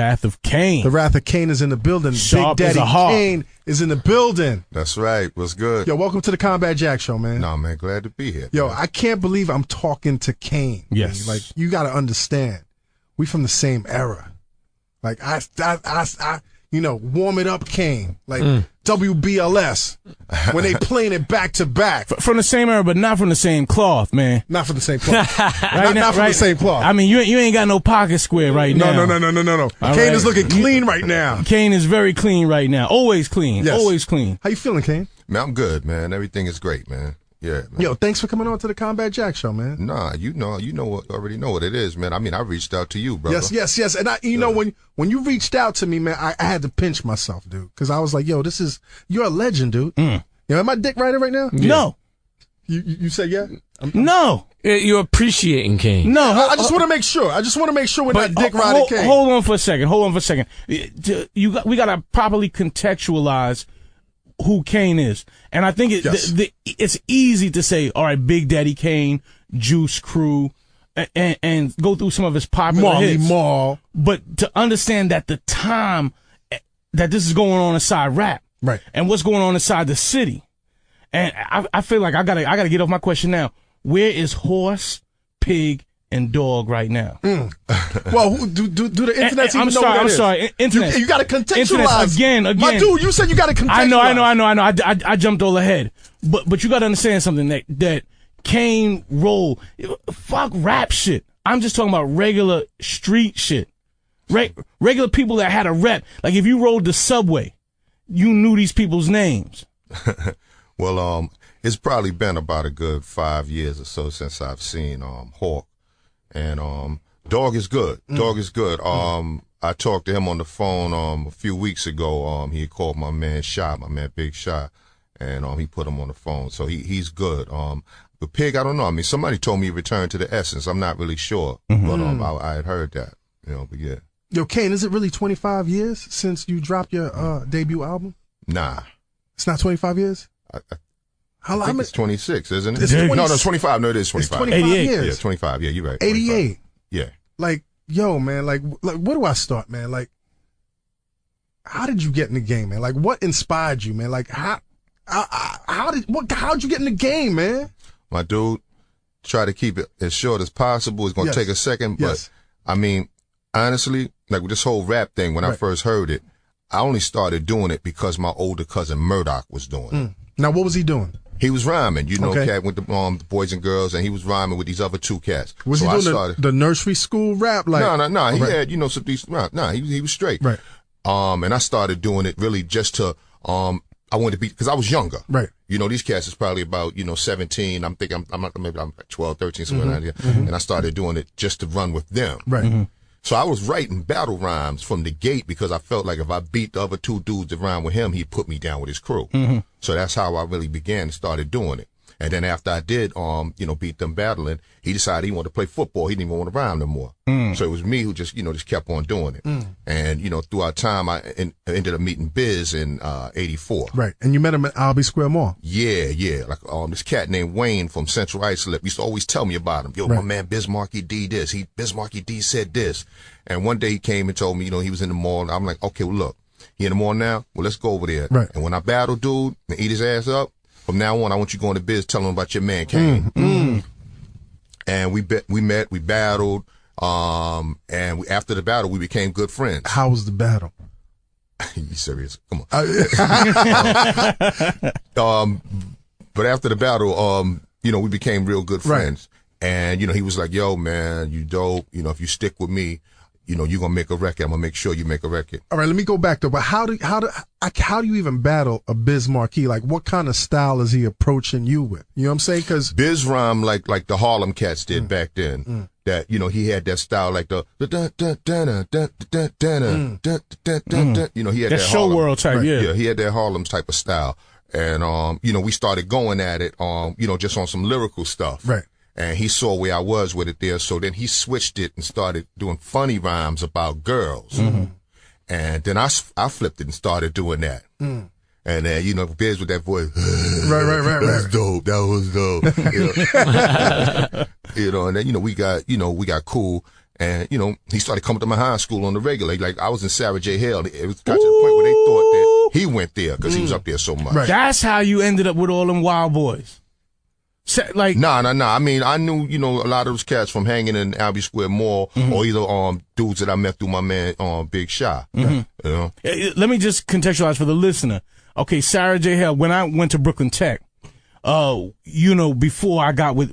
Wrath of Kane. The Wrath of Kane is in the building. Sharp Big as Daddy a hawk. Kane is in the building. That's right. What's good? Yo, welcome to the Combat Jack Show, man. No, man, glad to be here. Yo, man. I can't believe I'm talking to Kane. Yes. Man. Like, you got to understand, we from the same era. Like, I warm it up Kane. Like, WBLS. When they playing it back to back. From the same era, but not from the same cloth, man. Not from the same cloth. Right not from the same cloth. I mean, you ain't got no pocket square right now. No. All Kane right. is looking clean right now. Kane is very clean right now. Always clean. Yes. Always clean. How you feeling, Kane? Man, I'm good, man. Everything is great, man. Yeah, man. Yo, thanks for coming on to the Combat Jack Show, man. Nah, already know what it is, man. I mean, I reached out to you, brother. Yes. And know, when you reached out to me, man, I had to pinch myself, dude. Because I was like, yo, you're a legend, dude. You know, am I dick rider right now? Yeah. No. You said yeah? No. You're appreciating Kane. No. I just want to make sure. We're not dick riding Kane. Hold on for a second. We got to properly contextualize who Kane is. And I think it's easy to say, all right, Big Daddy Kane, Juice Crew, and go through some of his popular hits. Marley. But to understand that the time that this is going on inside rap, right, and what's going on inside the city, and I feel like I gotta get off my question now. Where is horse, pig, and dog right now? Well, do the internet even know what that is? I'm sorry. Internet. You got to contextualize. Again. My dude, you said you got to contextualize. I know. I jumped all ahead. But you got to understand something that Kane roll. Fuck rap shit. I'm just talking about regular street shit. Regular people that had a rep. Like if you rode the subway, you knew these people's names. Well, it's probably been about a good 5 years or so since I've seen Hawk. And Dog is good. Dog is good. I talked to him on the phone a few weeks ago. He called my man Big Shot, and he put him on the phone. So he's good. The pig, I don't know. I mean, somebody told me he returned to the essence. I'm not really sure, but I had heard that. But yeah. Yo, Kane, is it really 25 years since you dropped your debut album? Nah. It's not 25 years? I think it's 26, isn't it? It's 20, no, 25. No, it is 25. It's 25 years. Yeah, 25. Yeah, you're right. 88. Yeah. Like, yo, man, like, where do I start, man? Like, how did you get in the game, man? Like, what inspired you, man? Like, how'd you get in the game, man? My dude, try to keep it as short as possible. It's going to take a second, but I mean, honestly, like with this whole rap thing, when I first heard it, I only started doing it because my older cousin Murdoch was doing it. Now, what was he doing? He was rhyming, cat with the boys and girls, and he was rhyming with these other two cats. Was he doing the nursery school rap? Like no. He had some decent. No, he was straight. Right. And I started doing it really just to I wanted to be, because I was younger. Right. These cats is probably about 17. I'm thinking I'm like 12, 13, somewhere around here. And I started doing it just to run with them. Right. So I was writing battle rhymes from the gate because I felt like if I beat the other two dudes that rhyme with him, he'd put me down with his crew. So that's how I really began and started doing it. And then after I did, beat them battling, he decided he wanted to play football. He didn't even want to rhyme no more. So it was me who just kept on doing it. And, throughout time, I ended up meeting Biz in 84. Right. And you met him at Albee Square Mall. Yeah. Like this cat named Wayne from Central Islip used to always tell me about him. Yo, my man Biz Markie D this. Biz Markie D said this. And one day he came and told me, he was in the mall. And I'm like, okay, well, look, he in the mall now? Well, let's go over there. Right. And when I battle dude and eat his ass up, from now on, I want you going to Biz telling him about your man Kane. And we met, we battled, and after the battle, we became good friends. How was the battle? You serious? Come on. But after the battle, we became real good friends. Right. And, he was like, yo, man, you dope. If you stick with me, you're going to make a record. I'm going to make sure you make a record. All right, let me go back though. But how do you even battle a Biz Markie? Like, what kind of style is he approaching you with? You know what I'm saying? Because Biz rhyme like the Harlem Cats did back then. That he had that style like the he had that show Harlem, world type. Yeah, he had that Harlem type of style. And we started going at it just on some lyrical stuff. Right. And he saw where I was with it there, so then he switched it and started doing funny rhymes about girls. And then I flipped it and started doing that. And then, Biz with that voice. Right. That was dope. And then, we got cool. And, you know, he started coming to my high school on the regular. Like, I was in Sarah J. Hale. It was got to the point where they thought that he went there because he was up there so much. Right. That's how you ended up with all them wild boys. Like, Nah. I mean, I knew, you know, a lot of those cats from hanging in Albee Square Mall or either dudes that I met through my man Big Shy. You know? Let me just contextualize for the listener. Okay, Sarah J. Hale, when I went to Brooklyn Tech, you know, before I got with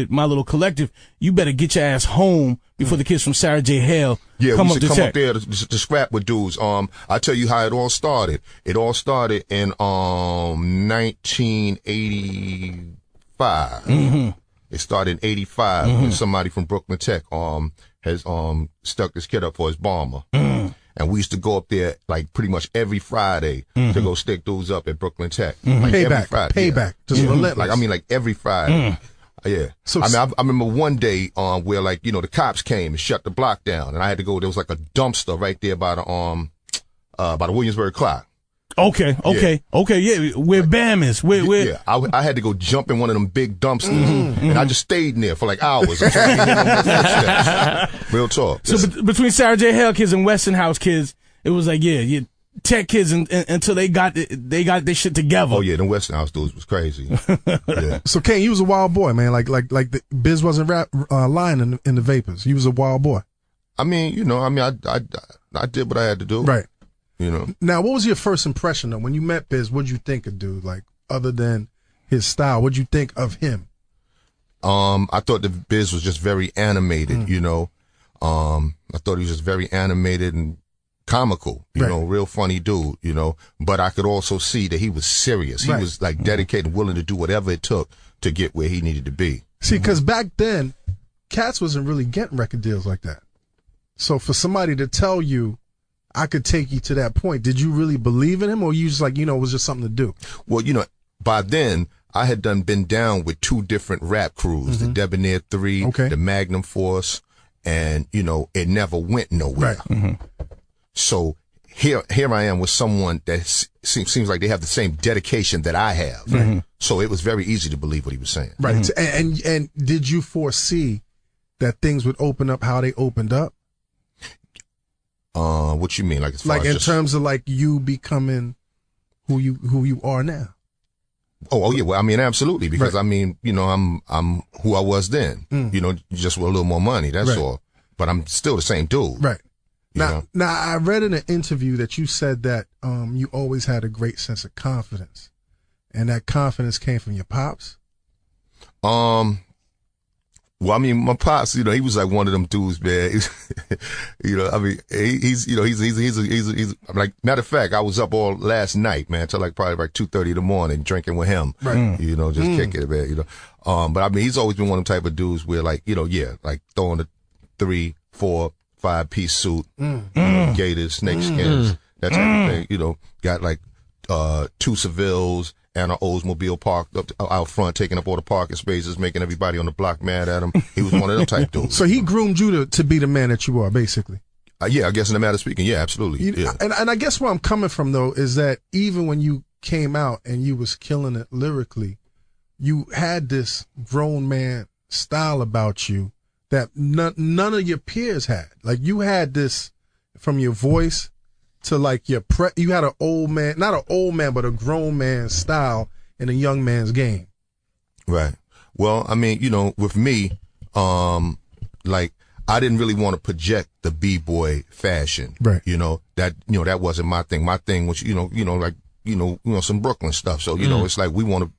my little collective, you better get your ass home before the kids from Sarah J. Hale come up to Tech. Up there to scrap with dudes. I tell you how it all started. It all started in 1985. It started in 85 when somebody from Brooklyn Tech has stuck this kid up for his bomber. And we used to go up there like pretty much every Friday to go stick dudes up at Brooklyn Tech. Like every Friday. Payback. Just relentless. Like, I mean, like every Friday. Yeah. So, I mean, I remember one day, where like, you know, the cops came and shut the block down and I had to go, there was like a dumpster right there by the Williamsburg clock. Okay. Yeah. Where Bam is. Yeah. I had to go jump in one of them big dumpsters and I just stayed in there for like hours. Real talk. So between Sarah J. Hale kids and Westinghouse kids, it was like, yeah, Tech kids until they got their shit together. Oh yeah, the Westinghouse dudes was crazy. Yeah. So Kane, you was a wild boy, man. Like the Biz wasn't lying in the Vapors. You was a wild boy. I mean, you know, I did what I had to do. Right. You know. Now, what was your first impression though when you met Biz? What'd you think of dude? Like, other than his style, what'd you think of him? I thought that Biz was just very animated. You know, I thought he was just very animated and comical. You know, real funny dude. You know, but I could also see that he was serious. He was like dedicated, and willing to do whatever it took to get where he needed to be. See, because back then, cats wasn't really getting record deals like that. So for somebody to tell you, I could take you to that point, did you really believe in him, or you just like, you know, it was just something to do? Well, you know, by then I had been down with two different rap crews, the Debonair 3, the Magnum Force, and you know, it never went nowhere. Right. So here I am with someone that seems like they have the same dedication that I have. So it was very easy to believe what he was saying. Right. And did you foresee that things would open up how they opened up? What you mean? Like, as far like as in terms of like you becoming who you are now? Oh yeah. Well, I mean, absolutely. Because I mean, you know, I'm who I was then, you know, just with a little more money. That's all. But I'm still the same dude. Right. Now, I read in an interview that you said that, you always had a great sense of confidence, and that confidence came from your pops. Well, I mean, my pops, you know, he was like one of them dudes, man. You know, I mean, he's like, matter of fact, I was up all last night, man, till like probably like 2:30 in the morning drinking with him. Right. You know, just kicking it, man, you know. But I mean, he's always been one of them type of dudes where like, you know, like throwing a 3, 4, 5-piece suit, gaiters, snake skins, that type of thing, you know, got like, 2 Sevilles, and an Oldsmobile parked up out front, taking up all the parking spaces, making everybody on the block mad at him. He was one of them type dudes. So he groomed you to be the man that you are, basically. Yeah, I guess in the matter of speaking, yeah, absolutely. Yeah. And I guess where I'm coming from, though, is that even when you came out and you was killing it lyrically, you had this grown man style about you that none of your peers had. Like, you had this from your voice to like you had an old man, not an old man, but a grown man style in a young man's game. Right. Well, I mean, you know, with me, like I didn't really want to project the B-boy fashion. Right. You know, that wasn't my thing. My thing was, you know, like, you know, some Brooklyn stuff. So, you know, it's like we want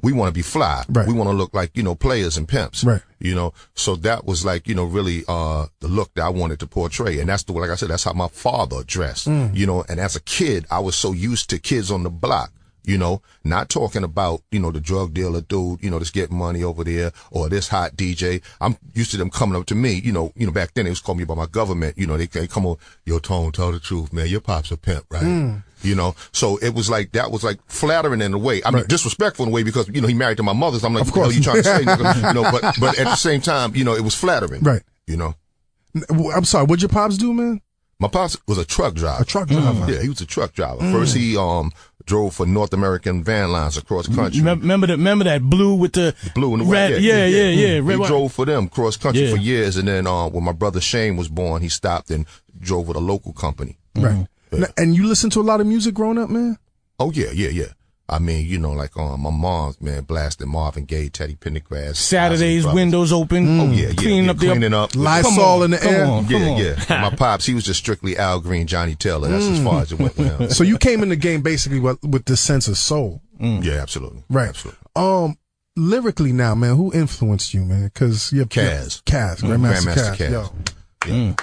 to be fly. Right. We want to look like, you know, players and pimps. Right. You know, so that was like, you know, really, the look that I wanted to portray. And that's like I said, that's how my father dressed, you know, and as a kid, I was so used to kids on the block, you know, not talking about, you know, the drug dealer dude, you know, that's getting money over there or this hot DJ. I'm used to them coming up to me, you know, back then they was calling me by my government, you know, they come on, yo, Tone, tell the truth, man, your pop's a pimp, right? You know, so it was like, that was like flattering in a way. I mean, disrespectful in a way because, you know, he married to my mother. So I'm like, what the hell are you trying to say? You know, but at the same time, you know, it was flattering. Right. You know. I'm sorry, what'd your pops do, man? My pops was a truck driver. A truck driver. Yeah, he was a truck driver. First he, drove for North American van lines across country. Remember that blue with the blue and the red? white. Yeah. He Red, drove for them cross country Yeah. for years, and then when my brother Shane was born, he stopped and drove with a local company. Right. Now, and you listen to a lot of music growing up, man? Oh yeah. I mean, you know, like my mom's man blasting Marvin Gaye, Teddy Pendergrass, Saturdays, Ozzy Brothers. windows open. Oh yeah, cleaning up the Lysol in the come air. on. Yeah. My pops, he was just strictly Al Green, Johnny Taylor. That's as far as it went with him. So you came in the game basically with this sense of soul. Yeah, absolutely. Right. Absolutely. Lyrically now, man, who influenced you, man? Because you have Kaz. Grandmaster Kaz. Yo. Yeah.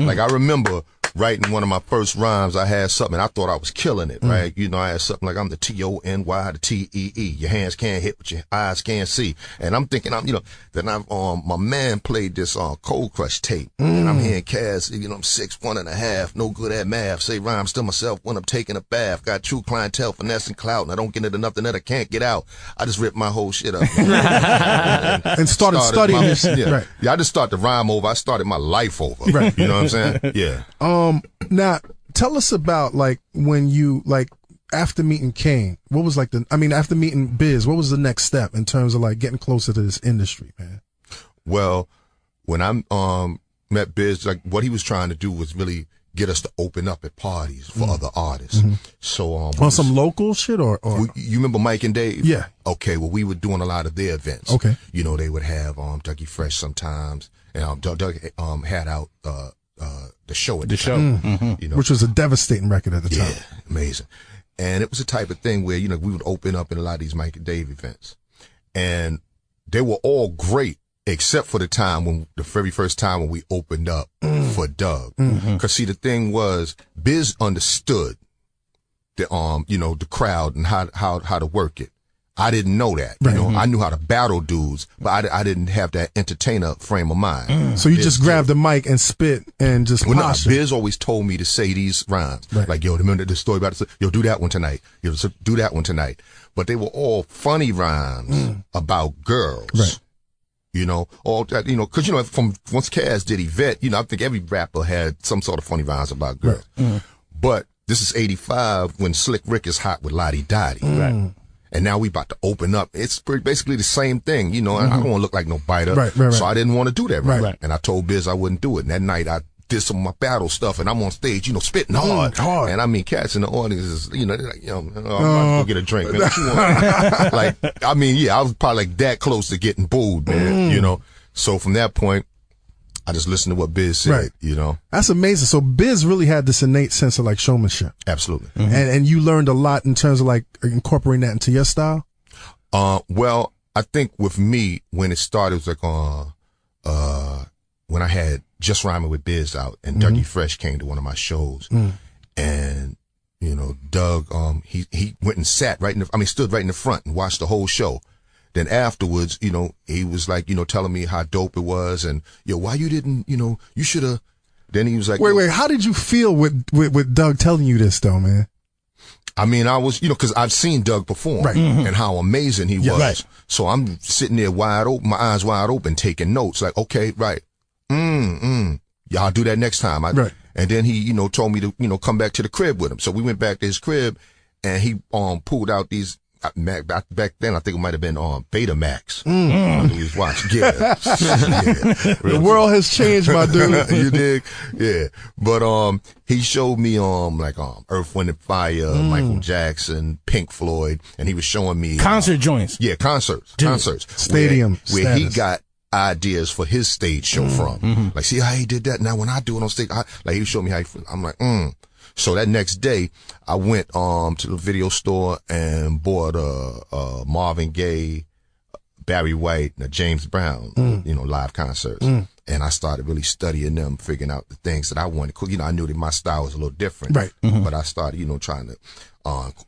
Like I remember writing one of my first rhymes. I had something, I thought I was killing it, right? You know, I had something like I'm the Tony, the Tee. Your hands can't hit, but your eyes can't see. And I'm thinking, then my man played this Cold Crush tape, and I'm hearing Kaz, I'm 6'1.5", no good at math. Say rhymes to myself when I'm taking a bath. Got true clientele, finesse and clout, and I don't get into nothing that I can't get out. I just ripped my whole shit up and started studying this. Yeah. Right. Yeah, I just started to rhyme over. I started my life over. Right. You know what I'm saying? Yeah. Now tell us about like when you after meeting Kane, what was after meeting Biz, what was the next step in terms of like getting closer to this industry, man? Well, when I met Biz, like what he was trying to do was really get us to open up at parties for other artists. So on some local shit or you remember Mike and Dave? Yeah. Okay, well we were doing a lot of their events. Okay. You know, they would have Dougie Fresh sometimes, and Doug had out the show at the show. You know, which was a devastating record at the time. Yeah, amazing. And it was the type of thing where, we would open up in a lot of these Mike and Dave events. And they were all great, except for the very first time when we opened up for Doug. Cause see, the thing was, Biz understood the, the crowd and how to work it. I didn't know that, I knew how to battle dudes, but I didn't have that entertainer frame of mind. So you just grabbed the mic and spit and just posture. Biz always told me to say these rhymes. Right. Like, yo, remember the story about it? Yo, do that one tonight. Yo, do that one tonight. But they were all funny rhymes about girls. Right. All that, cause from once Kaz did Yvette, I think every rapper had some sort of funny rhymes about girls. Right. But this is 85 when Slick Rick is hot with Lottie Dottie. Right. And now we about to open up. It's basically the same thing, I don't want to look like no biter. Right. So I didn't want to do that. Right. And I told Biz I wouldn't do it. And that night I did some of my battle stuff, and I'm on stage, spitting hard. And I mean, cats in the audience is, they're like, I'm about to go get a drink, man. What you want? I was probably like that close to getting booed, man, So from that point, I just listened to what Biz said, That's amazing. So Biz really had this innate sense of like showmanship. Absolutely. And you learned a lot in terms of like incorporating that into your style? Well, I think with me, when it started, it was like, when I had Just Rhyming with Biz out and Dougie Fresh came to one of my shows and, Doug, he went and sat stood right in the front and watched the whole show. Then afterwards, he was like, telling me how dope it was and, why you didn't, you should have. Then he was like, wait, how did you feel with Doug telling you this though, man? I mean, I was, cause I've seen Doug perform and how amazing he was. Right. So I'm sitting there wide open, my eyes wide open, taking notes like, okay, right. Yeah, I'll do that next time. Right. And then he, told me to, come back to the crib with him. So we went back to his crib and he, pulled out these, back then, I think it might have been Betamax. He was watching. Yeah. The world has changed, my dude. You dig? Yeah. But he showed me Earth, Wind and Fire, Michael Jackson, Pink Floyd, and he was showing me concert joints. Yeah, concerts. Stadium. Where he got ideas for his stage show from. Like, see how he did that? Now when I do it on stage, he showed me how I'm like, So that next day, I went to the video store and bought a Marvin Gaye, Barry White, and a James Brown, live concerts. And I started really studying them, figuring out the things that I wanted. I knew that my style was a little different. Right. But I started, trying to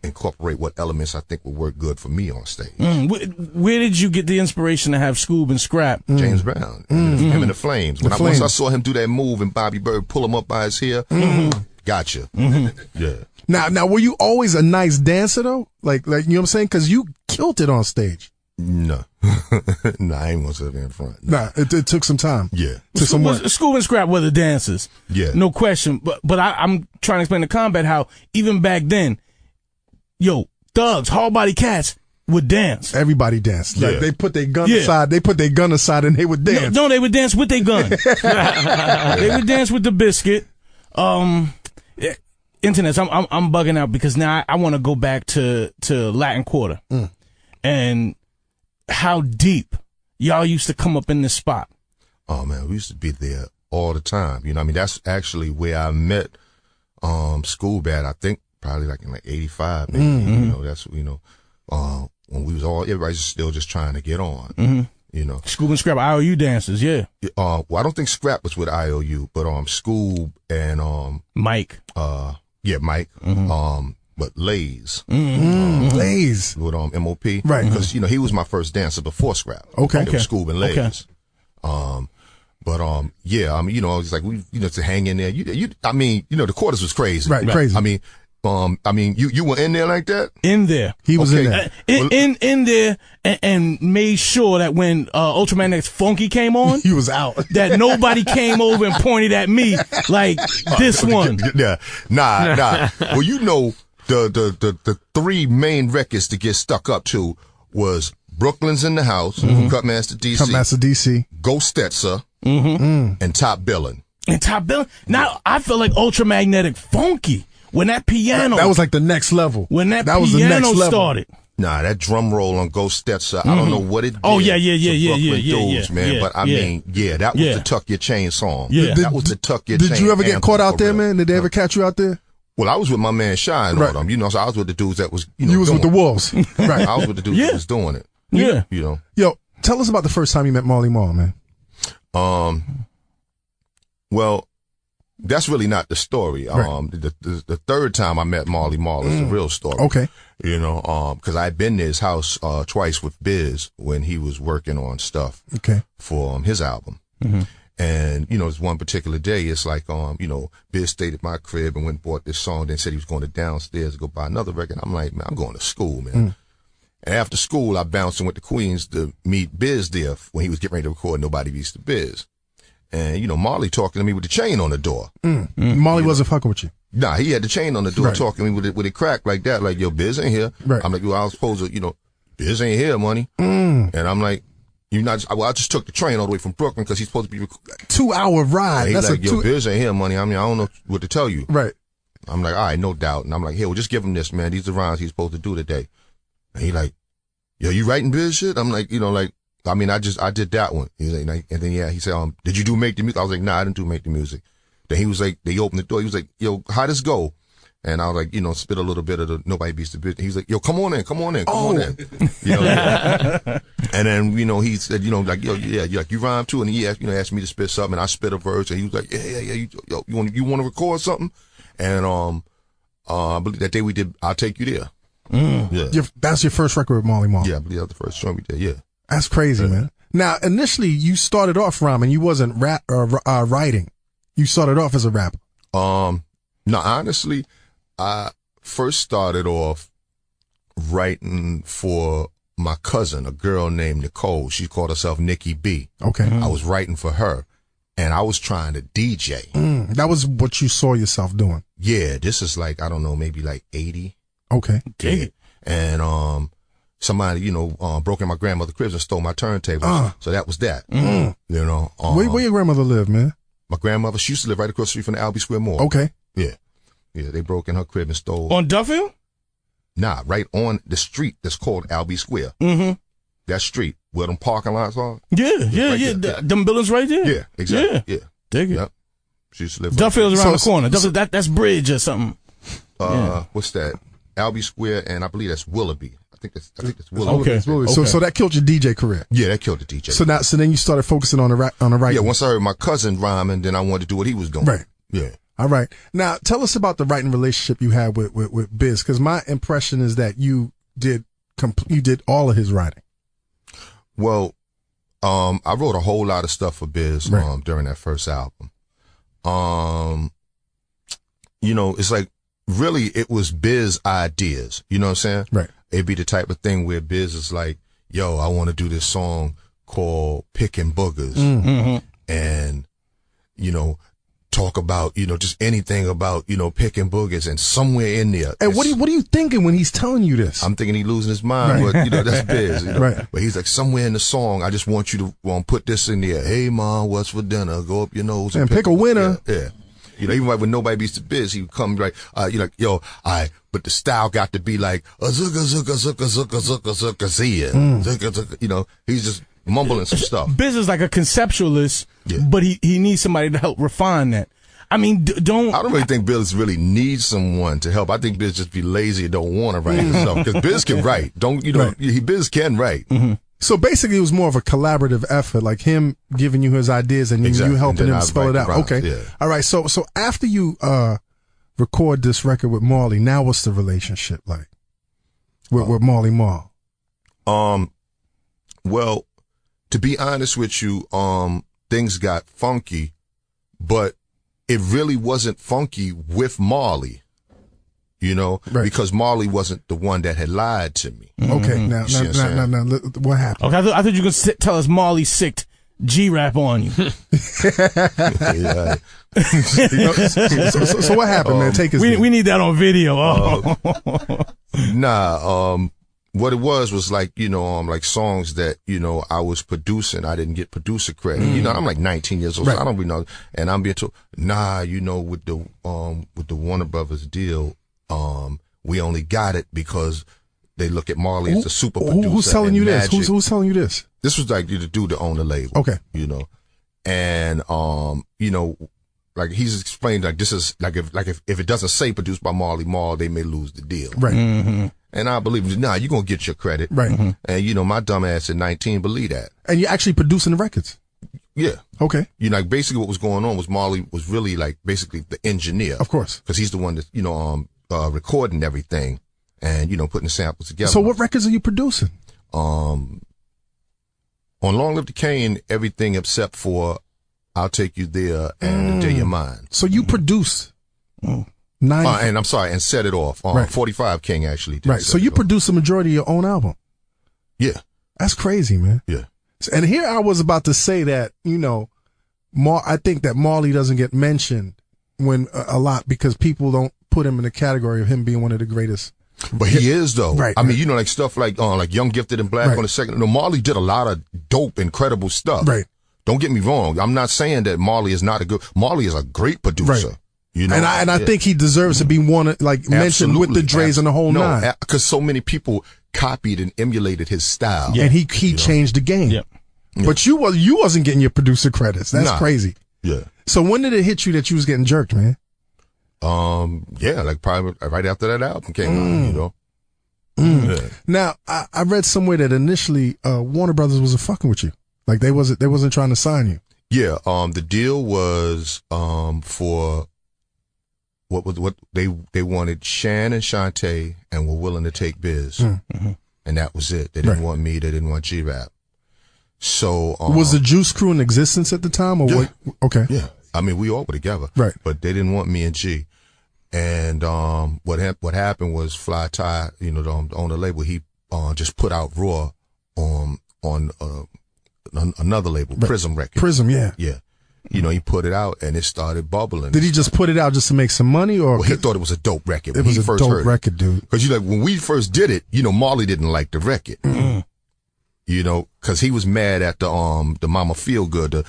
incorporate what elements I think would work good for me on stage. Where did you get the inspiration to have Scoob and Scrap? James Brown, him and the Flames. Once I saw him do that move and Bobby Bird pull him up by his hair, gotcha. Yeah. Now, were you always a nice dancer though? Like, you know what I'm saying? Cause you killed it on stage. No. No, I ain't gonna sit there in front. Nah, it took some time. Yeah. Took some work. Scoob and Scrap were the dancers. Yeah. No question. But I'm trying to explain to Combat how even back then, yo, thugs, hard body cats would dance. Everybody danced. Like, Yeah. they put their gun aside. They put their gun aside and they would dance. No, they would dance with their gun. They would dance with the biscuit. Internet, I'm bugging out because now I want to go back to Latin Quarter and how deep y'all used to come up in this spot. Oh man, we used to be there all the time. You know, I mean, that's actually where I met School Bad. I think probably like in like '85. Maybe. You know, that's when we was everybody's still just trying to get on. You know, Scoob and Scrap, IOU dancers, yeah. Well, I don't think Scrap was with IOU, but Scoob and Mike. Mike. But Lays. Lays. With MOP. Right. Because, you know, he was my first dancer before Scrap. Okay. It was Scoob and Lays. Okay. Yeah, I mean, you know, it's like to hang in there. I mean, you know, the quarters was crazy. Right, crazy. I mean, you were in there like that? In there. He was in there. In there and made sure that when Ultramagnetic's Funky came on, He was out. that nobody came over and pointed at me like this one. Yeah. Nah. Well, you know, the three main records to get stuck up to was Brooklyn's in the House, Cutmaster DC, Cutmaster DC, Ghost Stetzer, and Top Billin'. And Top Bill. Now I feel like Ultramagnetic Funky when that piano. that was like the next level. when that was the piano next level. started. Nah, that drum roll on Ghost Stetzer, I don't know what it did. Oh, yeah, to Brooklyn dudes, man. yeah, But I mean, that was the Tuck Your Chain song. Yeah. That was the Tuck Your Chain. Did you ever get anthem caught out for there, real. man? Did they ever catch you out there? Well, I was with my man Shy and all Right. them, you know, so I was with the dudes that was, you know, You was with the doing it. wolves. Right. I was with the dudes that was doing it. Yeah. You know. Yo, tell us about the first time you met Marley Marl, man. Well, that's really not the story. Right. The third time I met Marley Marl is the real story. Okay. You know, cause I'd been to his house, twice with Biz when he was working on stuff Okay. for, his album. And, you know, this one particular day, it's like, you know, Biz stayed at my crib and went and bought this song, then said he was going to downstairs to go buy another record. I'm like, man, I'm going to school, man. And after school, I bounced and went to Queens to meet Biz there when he was getting ready to record Nobody Beats the Biz. And, you know, Marley talking to me with the chain on the door. Marley wasn't fucking with you. Nah, he had the chain on the door Right. talking to me with it cracked like that. Like, yo, Biz ain't here. Right. I'm like, yo, I was supposed to, you know, Biz ain't here, money. And I'm like, I just took the train all the way from Brooklyn because he's supposed to be. 2-hour ride. He's That's like, yo, Biz ain't here, money. I mean, I don't know what to tell you. Right. I'm like, all right, no doubt. And I'm like, hey, well, just give him this, man. These are the rhymes he's supposed to do today. And he like, yo, you writing Biz shit? I'm like, you know, like, I mean, I did that one. He's like, and then, he said, did you do Make the Music? I was like, nah, I didn't do Make the Music. Then he was like, they opened the door. He was like, yo, how does go? And I was like, you know, spit a little bit of the Nobody Beats the Bitch. He was like, yo, come on in. You know, and then, you know, he said, you know, like, yo, yeah, you rhyme too. And he asked me to spit something. And I spit a verse. And he was like, yeah, you want to record something? And, I believe that day we did, I'll Take You There. Yeah. That's your first record with Marley Marl. Yeah, I believe that was the first joint we did. Yeah. That's crazy, man. Now, initially, you started off rhyming. You wasn't writing. You started off as a rapper. No, honestly, I first started off writing for my cousin, a girl named Nicole. She called herself Nikki B. Okay. I was writing for her, and I was trying to DJ. That was what you saw yourself doing. Yeah, this is like, I don't know, maybe like 80. Okay. Dig it. And somebody, you know, broke in my grandmother's cribs and stole my turntables. So that was that. You know. Where your grandmother live, man? My grandmother, she used to live right across the street from the Albee Square Mall. Okay. Yeah. Yeah, they broke in her crib and stole. On Duffield? Nah, right on the street that's called Albee Square. That street where them parking lots are. Yeah. Them buildings right there? Yeah, exactly. Yeah. Dig it. Yep. She used to live Duffield's around the So- corner. That's Bridge or something. What's that? Albee Square, and I believe that's Willoughby. I think that's Willoughby. Okay. So that killed your DJ career. Yeah, that killed the DJ. So then you started focusing on the writing. Yeah, once I heard my cousin rhyming, then I wanted to do what he was doing. Right. Yeah. All right. Now, tell us about the writing relationship you had with Biz, because my impression is that you did all of his writing. Well, I wrote a whole lot of stuff for Biz Right. during that first album. You know, it's like really it was Biz ideas. You know what I'm saying? Right. It'd be the type of thing where Biz is like, yo, I want to do this song called Pickin' Boogers. And, you know, talk about, just anything about, picking boogers, and somewhere in there. And what are you thinking when he's telling you this? I'm thinking he's losing his mind, Right. but that's Biz. Right. But he's like, somewhere in the song, I just want you to put this in there. Hey, Mom, what's for dinner? Go up your nose and pick a winner. Yeah. Even like when nobody beats the Biz, he would come like, yo, but the style got to be like, zucka, zucka, zucka, zucka, zucka, zucka, zia. Zucka, zucka, he's just mumbling some stuff. Biz is like a conceptualist, but he needs somebody to help refine that. I mean, I don't really think Biz really needs someone to help. I think Biz just be lazy and don't want to write himself. Because Biz can write. Biz can write. Mm-hmm. So basically, it was more of a collaborative effort, like him giving you his ideas and then you helping him spell it out. Okay. Yeah. All right. So after you record this record with Marley, now what's the relationship like with Marley Marl? Well, to be honest with you, things got funky, but it really wasn't funky with Marley, because Marley wasn't the one that had lied to me. Okay, now, what happened? Okay, I thought you were going to tell us Marley sicked G-Rap on you. Yeah. So what happened, man? Take us. We need that on video. What it was like, like songs that, I was producing. I didn't get producer credit. I'm like 19 years old, so I don't really know. And I'm being told, with the Warner Brothers deal, we only got it because they look at Marley as a super producer. Who's telling you this? Who's telling you this? This was like the dude that owned the label. Okay. And, like he's explained, like this is like if it doesn't say produced by Marley Marl, they may lose the deal. Right. Mm-hmm. And I believe, you're going to get your credit. Right. Mm-hmm. And, my dumb ass at 19 believe that. And you're actually producing the records? Yeah. Okay. Like basically what was going on was Marley was really like basically the engineer. Of course. Because he's the one that, recording everything and, putting the samples together. So what records are you producing? On Long Live the Kane, everything except for I'll Take You There and The Day You're Mine. So you produce 9. And I'm sorry, and Set It Off. 45 King actually did. Right. So you produce the majority of your own album. Yeah. That's crazy, man. Yeah. And here I was about to say that, I think that Marley doesn't get mentioned a lot because people don't put him in the category of him being one of the greatest. But he is though. Right. I mean, like stuff like Young, Gifted, and Black on the second. No, Marley did a lot of dope, incredible stuff. Right. Don't get me wrong. I'm not saying that Marley is not Marley is a great producer. Right. And I think he deserves to be mentioned with the Dre's and the whole nine. Because so many people copied and emulated his style. Yeah. And he changed the game. Yep. But you wasn't getting your producer credits. That's crazy. Yeah. So when did it hit you that you was getting jerked, man? Like probably right after that album came out, Yeah. Now, I read somewhere that initially Warner Brothers wasn't fucking with you. Like they wasn't trying to sign you. Yeah. The deal was for what they wanted Shan and Shantae and were willing to take Biz. Mm-hmm. And that was it. They didn't want me, they didn't want G-Rap. So was the Juice Crew in existence at the time or what? Okay. Yeah. I mean, we all were together. Right. But they didn't want me and G. And what happened was Fly Ty, on the label, he just put out Raw on another label, right. Prism Records. Prism, yeah. Yeah. He put it out and it started bubbling. Did he just put it out just to make some money, or? Well, he thought it was a dope record. It was a dope record, dude. Because when we first did it, Marley didn't like the record. Mm-hmm. Because he was mad at the Mama Feel Good.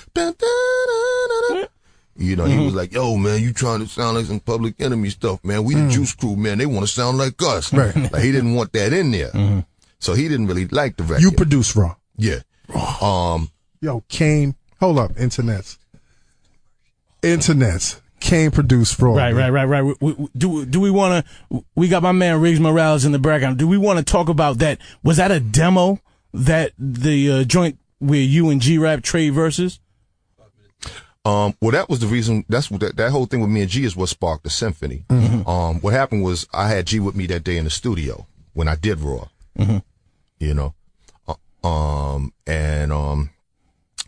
He was like, yo, man, you trying to sound like some Public Enemy stuff, man. We the Juice Crew, man. They want to sound like us. Right. Like, he didn't want that in there. Mm-hmm. So he didn't really like the record. You produced Raw. Yeah. Yo, Kane. Hold up, Internets. Kane produced Raw. Right. Do we want to? We got my man Riggs Morales in the background. Do we want to talk about that? Was that a demo that the joint where you and G-Rap trade verses? Well, that was the reason. That's what that whole thing with me and G is what sparked the symphony. Mm-hmm. What happened was I had G with me that day in the studio when I did Raw. Mm-hmm.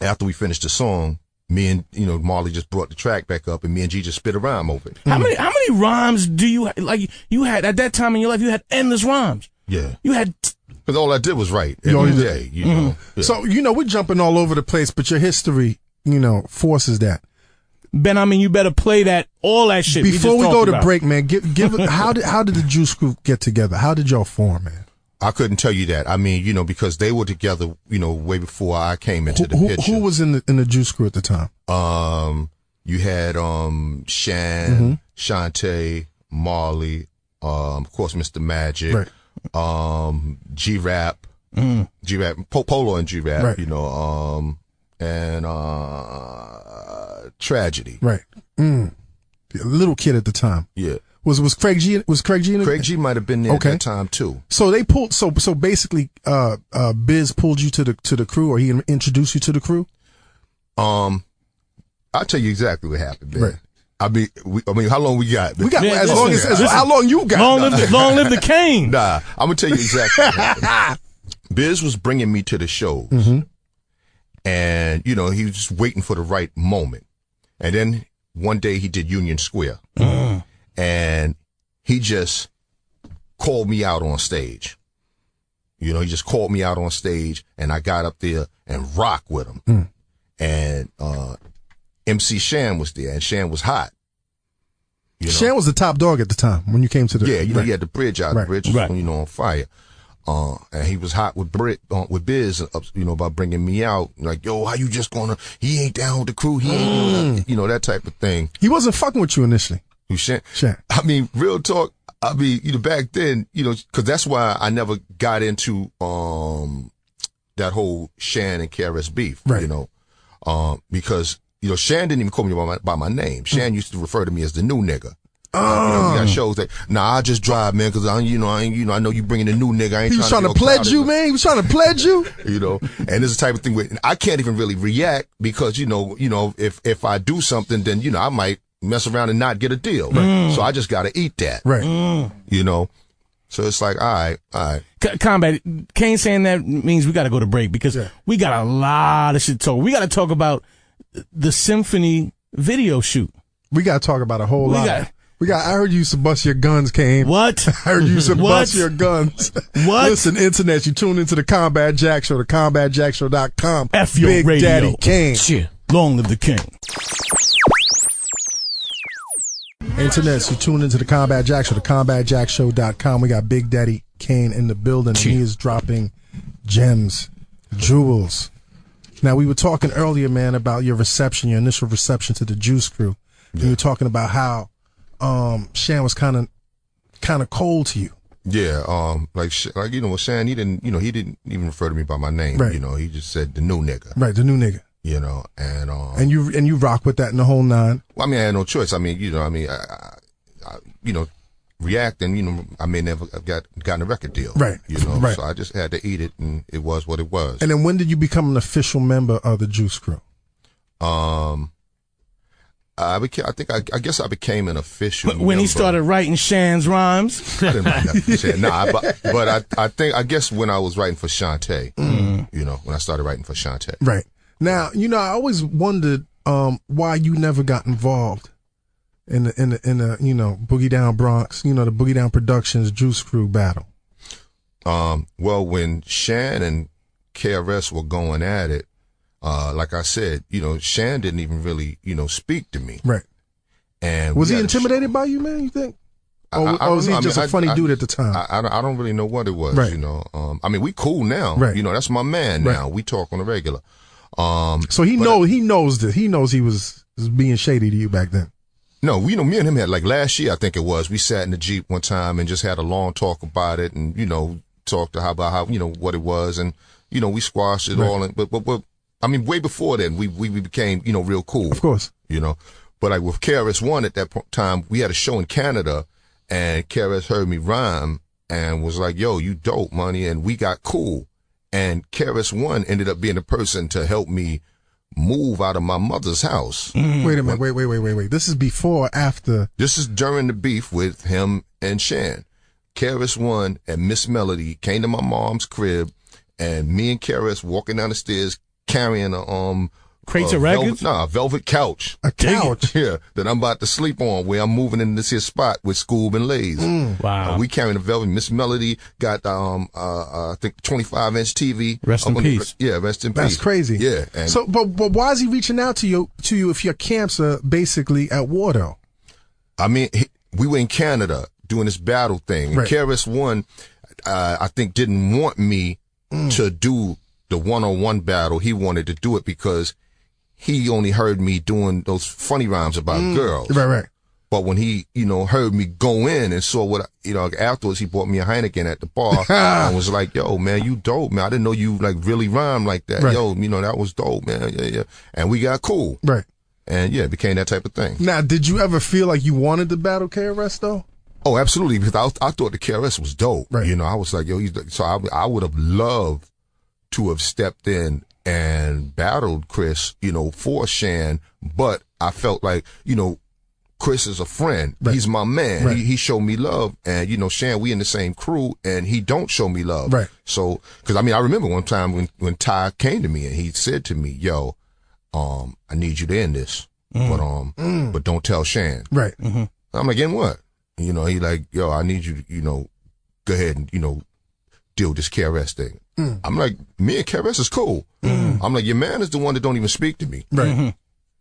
After we finished the song, me and Marley just brought the track back up, and me and G just spit a rhyme over it. How many rhymes do you like? You had at that time in your life, you had endless rhymes. Yeah, you had. Because all I did was write every day. Mm-hmm. Yeah. So we're jumping all over the place, but your history, forces that. Ben, I mean, you better play that, all that shit. Before we go to about. break, man, give how did the Juice Crew get together? How did y'all form, man? I couldn't tell you that. I mean, because they were together, way before I came into the picture. Who was in the Juice Crew at the time? You had Shan, Shantae, Marley, of course, Mr. Magic, right. G-Rap, G-Rap, Polo and G-Rap, right. And Tragedy. Right. A little kid at the time. Yeah. Was Craig G in it? Craig G might have been there at that time too. So they pulled so basically Biz pulled you to the crew, or he introduced you to the crew? I'll tell you exactly what happened, man. Right. I mean, how long we got? We got Man, as long as how long you got? Long live the Kane. Nah, I'm gonna tell you exactly what happened. Biz was bringing me to the shows, and he was just waiting for the right moment. And then one day he did Union Square, and he just called me out on stage. He just called me out on stage, and I got up there and rocked with him. And MC Shan was there, and Shan was hot. Shan was the top dog at the time when you came to the. Yeah, he had the bridge out. The bridge was, on fire. And he was hot with Biz, about bringing me out. Like, yo, how you just he ain't down with the crew. He ain't, that type of thing. He wasn't fucking with you initially. Who, Shan? Shan. I mean, real talk. I mean, back then, cause that's why I never got into, that whole Shan and KRS beef, right. Because, Shan didn't even call me by my name. Shan used to refer to me as the new nigga. We got shows that, I just drive, man, cause I know you bringing a new nigga. I ain't he was trying to pledge you, man. He was trying to pledge you. And this is the type of thing where I can't even really react because, if I do something, then, I might mess around and not get a deal. Right. So I just got to eat that. Right. So it's like, all right. Combat, Kane saying that means we got to go to break because we got a lot of shit to talk. We got to talk about the Symphony video shoot. We got to talk about a whole lot. I heard you used to bust your guns, Kane. What? I heard you used to bust your guns. What? Listen, internet, you tune into the Combat Jack Show, the CombatJackShow.com. F your Big radio. Daddy Kane. Shit. Long live the King. Internet, you tune into the Combat Jack Show, the CombatJackShow.com. We got Big Daddy Kane in the building, and he is dropping gems, jewels. Now, we were talking earlier, man, about your initial reception to the Juice Crew. Yeah. You were talking about how Shan was kind of cold to you. Yeah, with Shan, he didn't even refer to me by my name. Right. He just said the new nigga. Right, the new nigga. And you rock with that in the whole nine. Well, I mean, I had no choice. I mean, I react, and I may never have gotten a record deal. Right. Right. So I just had to eat it, and it was what it was. And then when did you become an official member of the Juice Crew? I guess I became an official when member. He started writing Shan's rhymes. I didn't write nothing for Shan. Nah, but I guess when I was writing for Shantae, when I started writing for Shantae. Right. Now, I always wondered why you never got involved in the Boogie Down Bronx, the Boogie Down Productions Juice Crew battle. Well, when Shan and KRS were going at it, like I said, Shan didn't even really, speak to me. Right. And was he intimidated by you, man? You think? Or was he just a funny dude at the time? I don't really know what it was. Right. I mean, we cool now. Right. That's my man now. We talk on the regular. So he knows that he knows he was being shady to you back then. No, me and him had, like, last year, I think it was, we sat in the Jeep one time and just had a long talk about it, and talked about how what it was, and we squashed it all. And but I mean, way before then, we became real cool. Of course. But like with KRS-One at that time, we had a show in Canada, and KRS heard me rhyme and was like, "Yo, you dope, money," and we got cool. And KRS-One ended up being the person to help me move out of my mother's house. Wait a minute. Wait. This is before or after? This is during the beef with him and Shan. KRS-One and Miss Melody came to my mom's crib, and me and KRS walking down the stairs carrying a Crates of records? Velvet couch. A couch? Yeah, that I'm about to sleep on where I'm moving in this here spot with Scoob and Lays. Wow. We carrying a velvet. Miss Melody got, I think 25-inch TV. Rest in peace. Yeah, rest in peace. That's crazy. Yeah. And so, but why is he reaching out to you if your camps are basically at war though? I mean, we were in Canada doing this battle thing. Right. KRS-One, I think, didn't want me to do the one-on-one battle. He wanted to do it because he only heard me doing those funny rhymes about girls. Right. But when he, heard me go in and saw what, afterwards he bought me a Heineken at the bar and was like, yo, man, you dope, man. I didn't know you like really rhyme like that. Right. Yo, that was dope, man. Yeah. And we got cool. Right. And yeah, it became that type of thing. Now, did you ever feel like you wanted to battle KRS though? Oh, absolutely. Because I thought the KRS was dope. Right. I was like, yo, so I would have loved to have stepped in and battled Chris, for Shan, but I felt like, Chris is a friend. Right. He's my man. Right. He showed me love. And, Shan, we in the same crew and he don't show me love. Right. So, cause I remember one time when Ty came to me and he said to me, yo, I need you to end this, but don't tell Shan. Right. Mm-hmm. I'm like, in what? He like, yo, I need you to, go ahead and, deal with this KRS thing. I'm like, me and KRS is cool. I'm like, your man is the one that don't even speak to me. Right.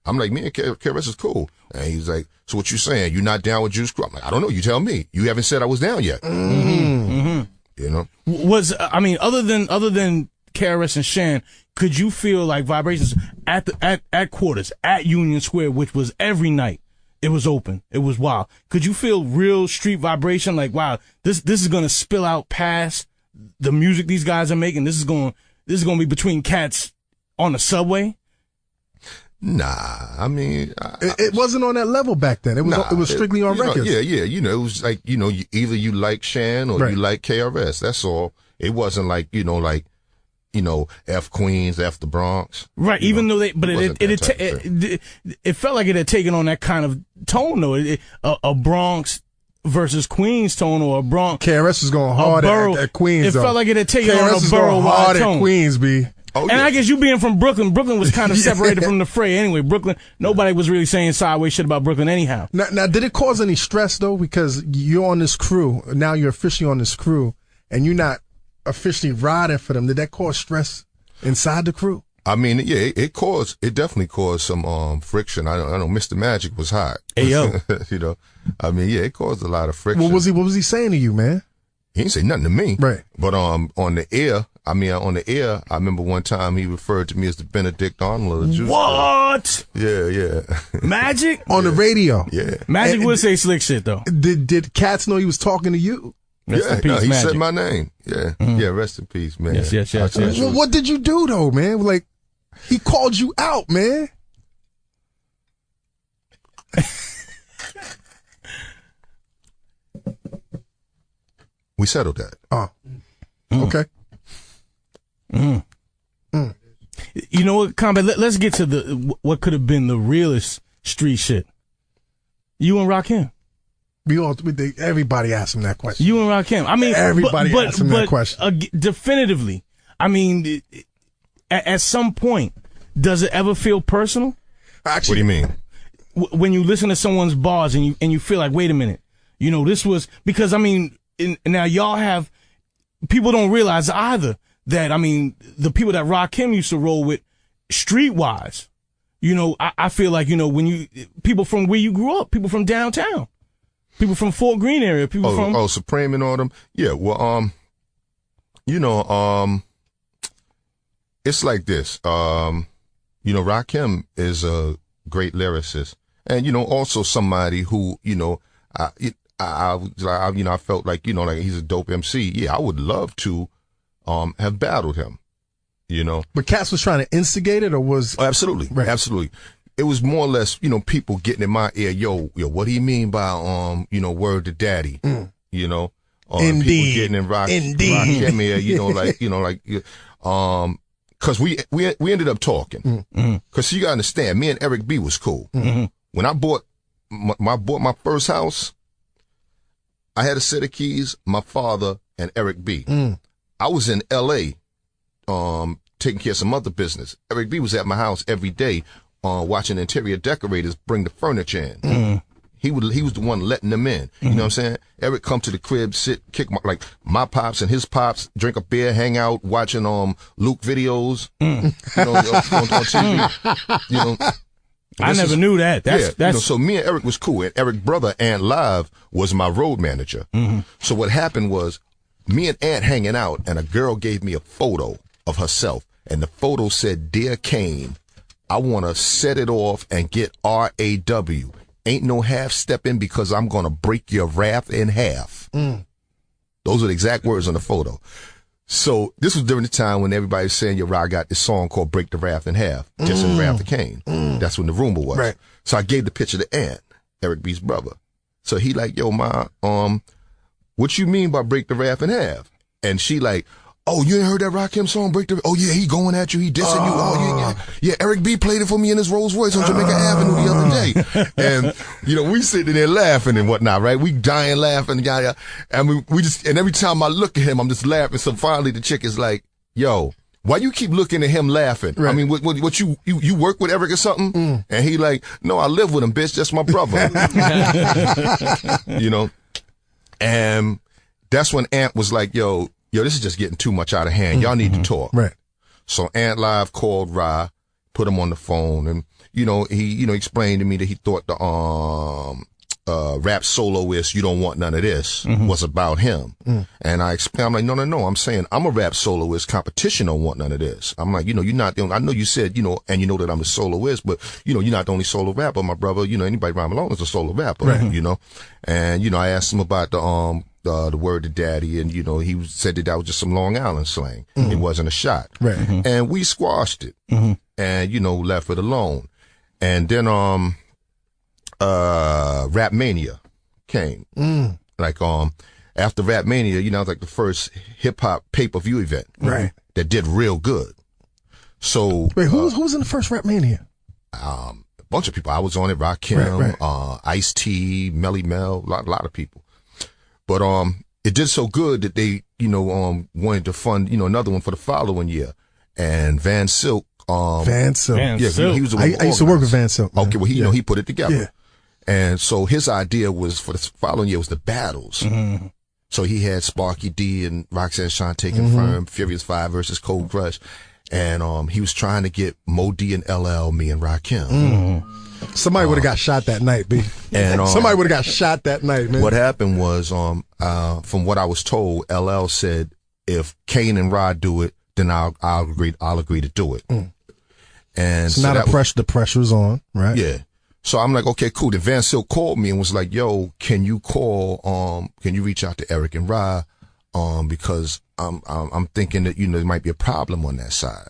I'm like, me and KRS is cool. And he's like, so what you saying? You not down with Juice Crew? I'm like, I don't know. You tell me. You haven't said I was down yet. Was, other than KRS and Shan, could you feel like vibrations at Quarters, at Union Square, which was every night? It was open. It was wild. Could you feel real street vibration? Like, wow, this is going to spill out past the music these guys are making. This is going to be between cats on the subway. Nah, it wasn't on that level back then. It was strictly on records. Yeah. It was like, either you like Shan or you like KRS. That's all. It wasn't like, F Queens, F the Bronx. Right. Even though it felt like it had taken on that kind of tone though. A Bronx versus Queens tone, or a Bronx. KRS was going hard at Queens. It though. felt like it had taken KRS on a was going borough-wide hard tone. at Queens, B. Oh, and I guess you being from Brooklyn was kind of separated from the fray anyway. Brooklyn, nobody was really saying sideways shit about Brooklyn anyhow. Now, did it cause any stress though? Because you're on this crew, now you're officially on this crew, and you're not officially riding for them. Did that cause stress inside the crew? It definitely caused some friction. I know Mr. Magic was hot. Hey yo. It caused a lot of friction. What was he saying to you, man? He didn't say nothing to me. Right. But on the air, I remember one time he referred to me as the Benedict Arnold of the Juice. What? Yeah. Magic? On the radio. Yeah. Magic would say slick shit though. Did cats know he was talking to you? Rest in peace, he Magic. said my name. Yeah. Yeah, rest in peace, man. Yes. Well, what did you do though, man? Like, he called you out, man. We settled that. Oh. Okay. You know what, Combat? Let's get to what could have been the realest street shit. You and Rakim. Everybody asked him that question. You and Rakim. Everybody asked him that question. Definitively. At some point, does it ever feel personal? Actually, what do you mean? When you listen to someone's bars and you feel like, wait a minute, this was because now y'all have, people don't realize either that the people that Rakim used to roll with, streetwise, I feel like when people from where you grew up, people from downtown, people from Fort Greene area, people from Supreme and all them. Yeah, well, it's like this. Rakim is a great lyricist, and also somebody who I felt like like he's a dope MC. Yeah, I would love to have battled him. But Cass was trying to instigate it, or was absolutely right. Absolutely. It was more or less people getting in my ear. Yo, what do you mean by word to daddy? Indeed. People getting in Rakim ear. Cause we ended up talking. Cause you gotta understand, me and Eric B was cool. When I bought my first house, I had a set of keys, my father and Eric B. I was in LA, taking care of some other business. Eric B was at my house every day, watching interior decorators bring the furniture in. Mm. He was the one letting them in. You know what I'm saying? Eric come to the crib, sit, kick my pops and his pops, drink a beer, hang out, watching Luke videos. You know, on TV. You know. I never knew that. That's you know, so me and Eric was cool, and Eric's brother Ant Live was my road manager. So what happened was, me and Ant hanging out, and a girl gave me a photo of herself, and the photo said, "Dear Kane, I want to set it off and get RAW. Ain't no half stepping because I'm gonna break your wrath in half." Those are the exact words on the photo. So this was during the time when everybody was saying, "Yo, I got this song called Break the Wrath in Half," just in Wrath of Kane. That's when the rumor was. Right. So I gave the picture to Ant, Eric B's brother. So he like, "Yo, ma, what you mean by break the wrath in half?" And she like, "Oh, you ain't heard that Rakim song, Break the, oh yeah, he going at you, he dissing you. Oh yeah, Eric B played it for me in his Rolls Royce on Jamaica Avenue the other day." And, you know, we sitting there laughing and whatnot, right? We dying laughing, and we just, and every time I look at him, I'm just laughing. So finally the chick is like, "Yo, why you keep looking at him laughing?" Right. I mean, what you work with Eric or something? And he like, "No, I live with him, bitch. That's my brother." You know? And that's when Ant was like, yo, this is just getting too much out of hand. Y'all need to talk. Right. So Ant Live called Ra, put him on the phone, and, you know, he, explained to me that he thought the, rap soloist, You Don't Want None of This, was about him. And I explained, I'm like, no. I'm saying I'm a rap soloist. Competition don't want none of this. I'm like, you're not the only, I know you said, and you know that I'm a soloist, but, you're not the only solo rapper, my brother. Anybody rhyme alone is a solo rapper, right. And, I asked him about the word to daddy, and, he said that was just some Long Island slang. It wasn't a shot. Right. And we squashed it and, left it alone. And then, Rap Mania came. Like, after Rap Mania, it was like the first hip hop pay-per-view event. Right. That did real good. So. Wait, who was in the first Rap Mania? A bunch of people. I was on it. Rakim, right. Ice-T, Melly Mel, a lot of people. But, it did so good that they, wanted to fund, another one for the following year. And Van Silk, Van Silk. Yeah, he was the one I used to work with Van Silk. Man. Okay, well, he put it together. Yeah. And so his idea was for the following year was the battles. So he had Sparky D and Roxanne Shante Confirm, Furious 5 versus Cold Crush. And, he was trying to get Mo D and LL, me and Rakim. Somebody would have got shot that night, B. And somebody would have got shot that night, man. What happened was, from what I was told, LL said, if Kane and Rod do it, then I'll agree to do it. And so now the pressure's on, right? Yeah. So I'm like, okay, cool. Then Van Silk called me and was like, yo, can you reach out to Eric and Rod? Because I'm thinking that, there might be a problem on that side.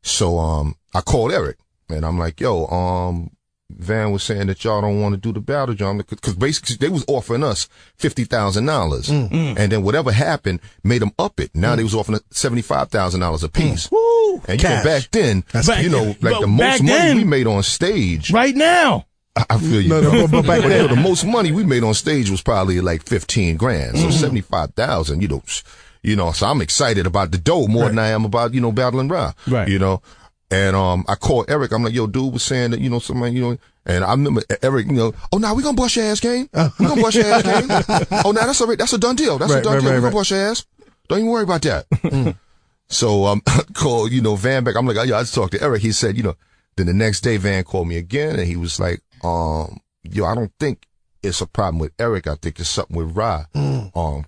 So, I called Eric and I'm like, yo, Van was saying that y'all don't want to do the battle, John, because basically they was offering us $50,000, and then whatever happened made them up it. Now they was offering $75,000 a piece. Woo! And back then, the most money we made on stage. Right now, I feel you. But back then, the most money we made on stage was probably like 15 grand. So 75,000, so I'm excited about the dough more than I am about, battling Ra. Right. And, I called Eric. I'm like, yo, dude was saying that, somebody, and I remember Eric, oh, now we gonna bust your ass, Kane. We gonna bust your ass, Kane. Oh, now that's all right. That's a done deal. That's a done deal. We gonna bust your ass. Don't even worry about that. So, I called, Van back. I'm like, oh, yeah, I just talked to Eric. He said, then the next day Van called me again and he was like, I don't think it's a problem with Eric. I think it's something with Ra.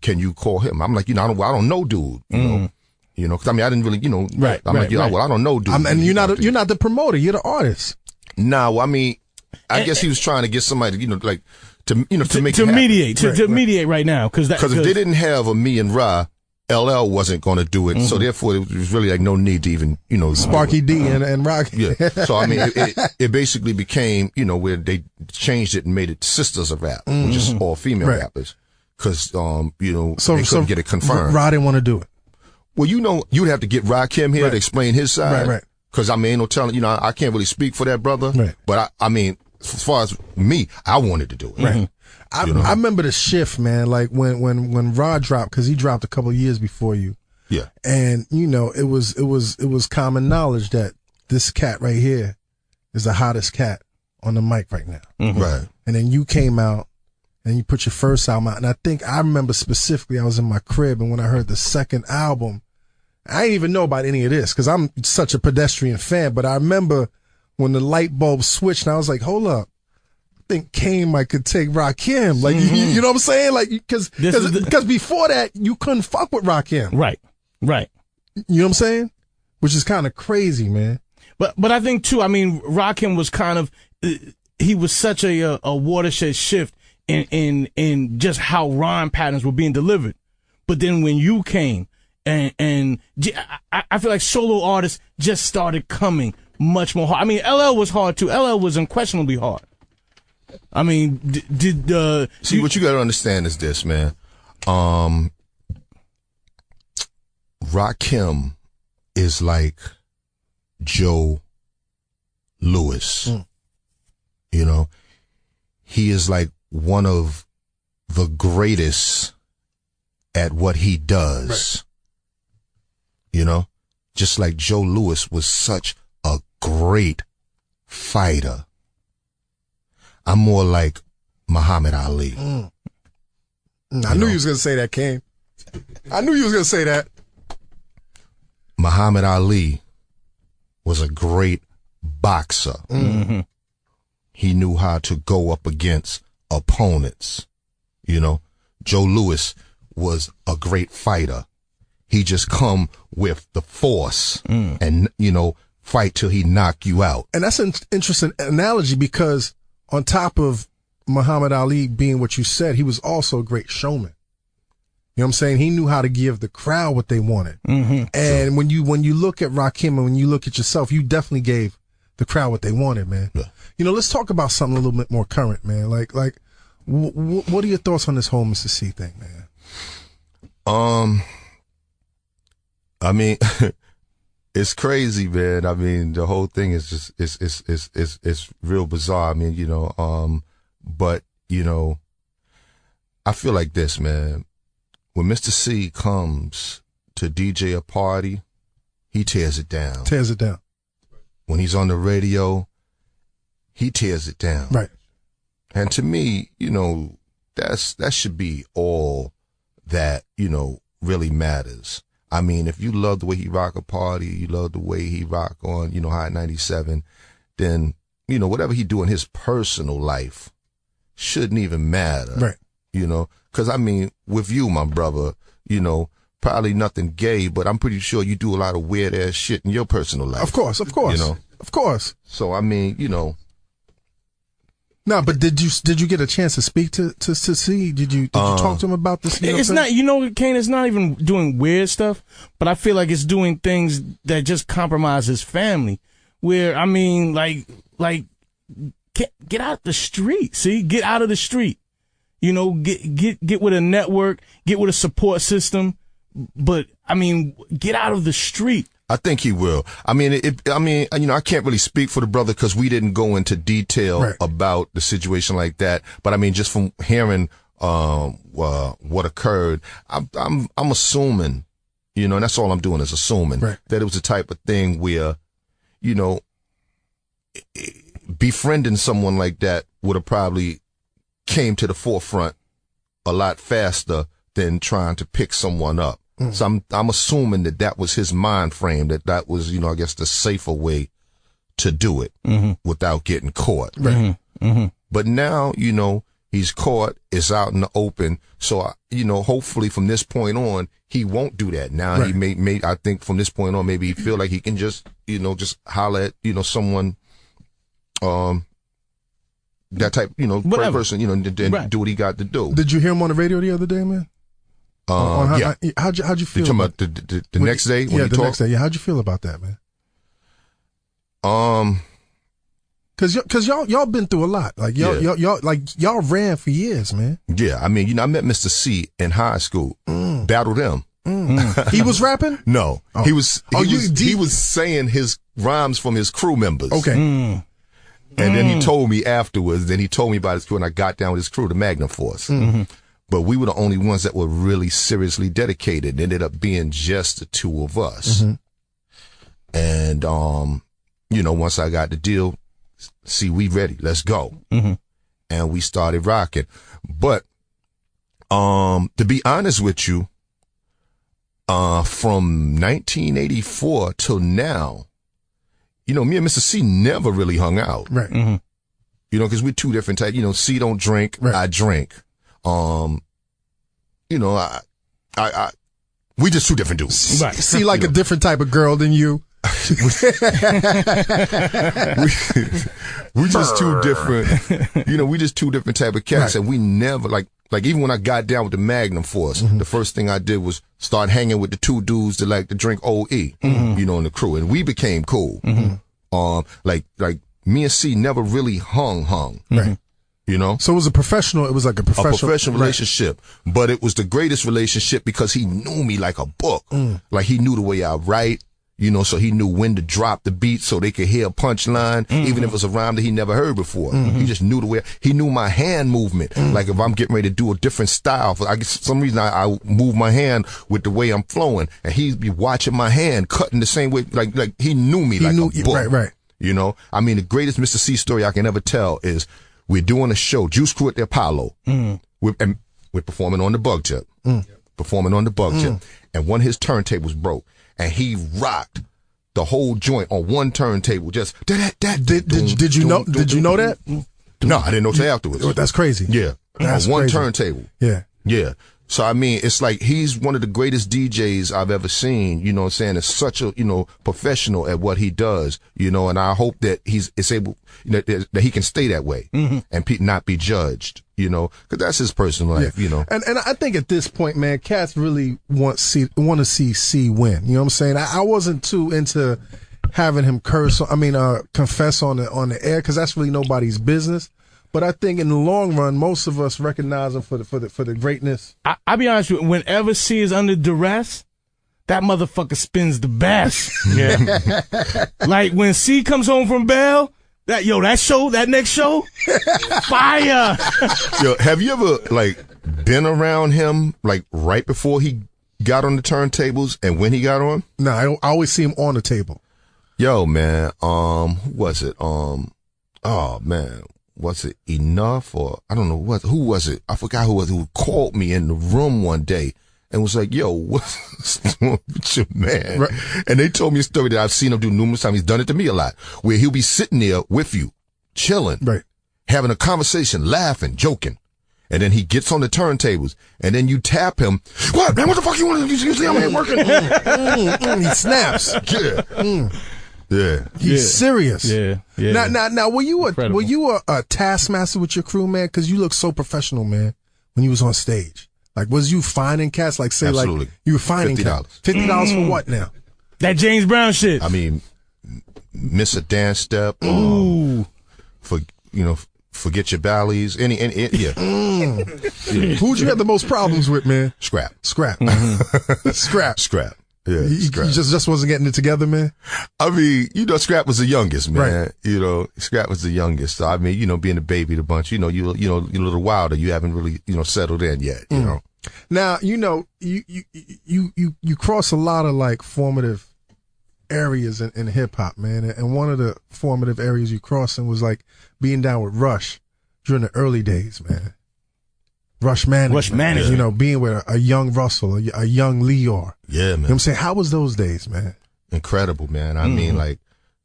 Can you call him? I'm like, I don't know, dude. Cause I didn't really, right. I'm like, well, I don't know, dude. And you're not the promoter. You're the artist. No, I guess he was trying to get somebody, to mediate right now. Cause if they didn't have a me and Ra, LL wasn't going to do it. So therefore it was really like no need to even, Sparky D and Rock. Yeah. So it basically became, where they changed it and made it Sisters of Rap, which is all female rappers. Cause, they couldn't get it confirmed. Rod didn't want to do it. Well, you'd have to get Rakim here to explain his side. Right. Cause ain't no telling, I can't really speak for that brother. Right. But as far as me, I wanted to do it. Right. I remember the shift, man. Like when Rod dropped, cause he dropped a couple of years before you. Yeah. And, you know, it was common knowledge that this cat right here is the hottest cat on the mic right now. Mm-hmm. Right. And then you came out and you put your first album out. And I remember specifically I was in my crib, and when I heard the second album, I didn't even know about any of this because I'm such a pedestrian fan, but I remember when the light bulb switched and I was like, hold up. I think Kane might could take Rakim. Like, you know what I'm saying? Like, because before that, you couldn't fuck with Rakim. Right. Right. You know what I'm saying? Which is kind of crazy, man. But I think too, I mean, Rakim was kind of, he was such a watershed shift in just how rhyme patterns were being delivered. But then when you came and I feel like solo artists just started coming much more hard. I mean, LL was hard too. LL was unquestionably hard. I mean, see, what you got to understand is this, man. Rakim is like Joe Louis. You know, he is like one of the greatest at what he does. Right. You know, just like Joe Louis was such a great fighter. I'm more like Muhammad Ali. I knew you was going to say that, Kane. I knew you was going to say that. Muhammad Ali was a great boxer. Mm-hmm. He knew how to go up against opponents. You know, Joe Louis was a great fighter. He just come with the force and, you know, fight till he knock you out. And that's an interesting analogy because on top of Muhammad Ali being what you said, he was also a great showman. You know what I'm saying? He knew how to give the crowd what they wanted. Mm-hmm. And when you look at Rakim and when you look at yourself, you definitely gave the crowd what they wanted, man. Yeah. You know, let's talk about something a little bit more current, man. Like, what are your thoughts on this whole Mr. C thing, man? I mean, it's crazy, man. I mean, the whole thing is just, it's real bizarre. I mean, you know, but, you know, I feel like this, man. When Mr. C comes to DJ a party, he tears it down. Tears it down. When he's on the radio, he tears it down. Right. And to me, you know, that should be all that, you know, really matters. I mean, if you love the way he rock a party, you love the way he rock on, you know, Hot 97, then, you know, whatever he do in his personal life shouldn't even matter. Right. You know, because I mean, with you, my brother, you know, probably nothing gay, but I'm pretty sure you do a lot of weird ass shit in your personal life. Of course. You know, of course. So I mean, you know. No, but did you get a chance to speak to C? Did you talk to him about this? You know it's not, you know, Kane, it's not even doing weird stuff, but I feel like it's doing things that just compromise his family. Where, I mean, like get out the street. See, get out of the street. You know, get with a network, get with a support system, but I mean, get out of the street. I think he will. I mean, you know, I can't really speak for the brother because we didn't go into detail about the situation like that. But I mean, just from hearing what occurred, I'm assuming, you know, and that's all I'm doing is assuming that it was the type of thing where, you know, befriending someone like that would have probably came to the forefront a lot faster than trying to pick someone up. So I'm assuming that was his mind frame, that was, you know, I guess the safer way to do it without getting caught. Right. But now, you know, he's caught, it's out in the open. So, you know, hopefully from this point on, he won't do that. Now he may, I think from this point on, maybe he feel like he can just, you know, just holler at, you know, someone, that type, you know, person, you know, and do what he got to do. Did you hear him on the radio the other day, man? Yeah. How'd you feel? You talking about the next day? Yeah, the next day. Yeah, how'd you feel about that, man? Cause y'all been through a lot. Like y'all ran for years, man. Yeah, I mean, you know, I met Mr. C in high school. Battled him. He was rapping? No, he was saying his rhymes from his crew members. Okay. And then he told me afterwards. Then he told me about his crew, and I got down with his crew, the Magnum Force. but we were the only ones that were really seriously dedicated. It ended up being just the two of us. And, you know, once I got the deal, see, we ready, let's go. And we started rocking. But, to be honest with you, from 1984 till now, you know, me and Mr. C never really hung out. Right. You know, cause we're two different types. You know, C don't drink, I drink. You know, we just two different dudes. Right. C like a different type of girl than you. we just two different, you know, we just two different type of cats. And we never like even when I got down with the Magnum Force, the first thing I did was start hanging with the two dudes that like to drink OE, you know, in the crew. And we became cool. Like me and C never really hung. Right. You know? So it was like a professional relationship. But it was the greatest relationship because he knew me like a book. Like he knew the way I write. You know, so he knew when to drop the beat so they could hear a punchline, even if it was a rhyme that he never heard before. He just knew the way. He knew my hand movement. Like if I'm getting ready to do a different style, for some reason I move my hand with the way I'm flowing, and he'd be watching my hand cutting the same way. Like he knew me like a book. Right. You know, I mean, the greatest Mr. C story I can ever tell is we're doing a show, Juice Crew at the Apollo. And we're performing on the Bug Tip. Performing on the Bug Tip. And one of his turntables broke. And he rocked the whole joint on one turntable. Just Did you know that? No, I didn't know till afterwards. That's crazy. Yeah, that's on one crazy. turntable. Yeah. So I mean, it's like he's one of the greatest DJs I've ever seen. You know what I'm saying? It's such a professional at what he does. You know, and I hope that it's able that he can stay that way and not be judged. You know, because that's his personal life. You know, and I think at this point, man, cats really want to see C win. You know what I'm saying? I wasn't too into having him confess on the air, because that's really nobody's business. But I think in the long run, most of us recognize him for the greatness. I'll be honest with you, whenever C is under duress, that motherfucker spins the best. Like when C comes home from bail, that next show, fire. Yo, have you ever been around him right before he got on the turntables and when he got on? No, I always see him on the table. Yo, man, who was it? Oh man, was it Enough or I don't know who was it? I forgot who called me in the room one day and was like, yo, what's wrong with you, man? Right. And they told me a story that I've seen him do numerous times. He's done it to me a lot, where he'll be sitting there with you, chilling, right, having a conversation, laughing, joking. And then he gets on the turntables, and then you tap him. What, man? What the fuck you want? You see I'm here working? He snaps. Yeah. He's serious. Yeah. Now, were you a taskmaster with your crew, man? Because you look so professional, man, when you was on stage. Like, was you finding cats? Like, say, absolutely. Like you were finding cats. $50 for what now? That James Brown shit. I mean, miss a dance step. Forget your ballies. Yeah. Who'd you have the most problems with, man? Scrap. Scrap. Yeah, he just wasn't getting it together, man. I mean, Scrap was the youngest, man. Right. Scrap was the youngest. So, I mean, being a baby of the bunch, you're a little wilder. You haven't really, settled in yet, you know. Now, you cross a lot of formative areas in hip hop, man. And one of the formative areas you crossing was being down with Rush during the early days, man. Rush Manning. Being with a young Russell, a young Leor. Yeah, man. You know what I'm saying? How was those days, man? Incredible, man. I mean,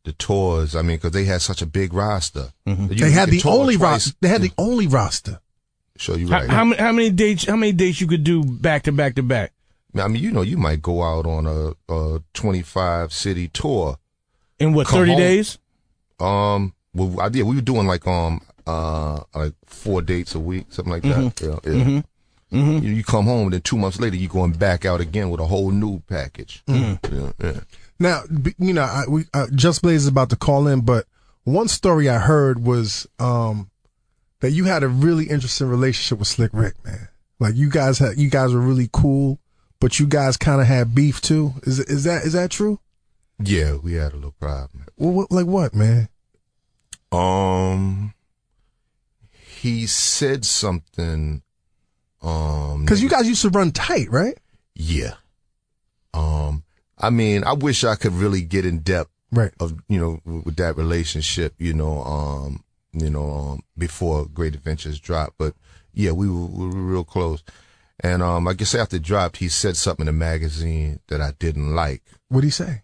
the tours, because they had such a big roster. They had the only roster. They had the only roster. Show you right. How many dates you could do back to back to back? I mean, you might go out on a 25 city tour. In what, 30 days? Well, we were doing 4 dates a week, something like that. Yeah. You come home, and then 2 months later, you're going back out again with a whole new package. Yeah. Now, Just Blaze is about to call in, but one story I heard was that you had a really interesting relationship with Slick Rick, man. Like you guys were really cool, but you guys kind of had beef too. Is that true? Yeah, we had a little problem. Well, what, man? He said something Because you guys used to run tight, right? Yeah. I mean, I wish I could really get in depth, Right. of with that relationship, before Great Adventures dropped. But yeah, we were real close. And I guess after it dropped, he said something in the magazine that I didn't like. What'd he say?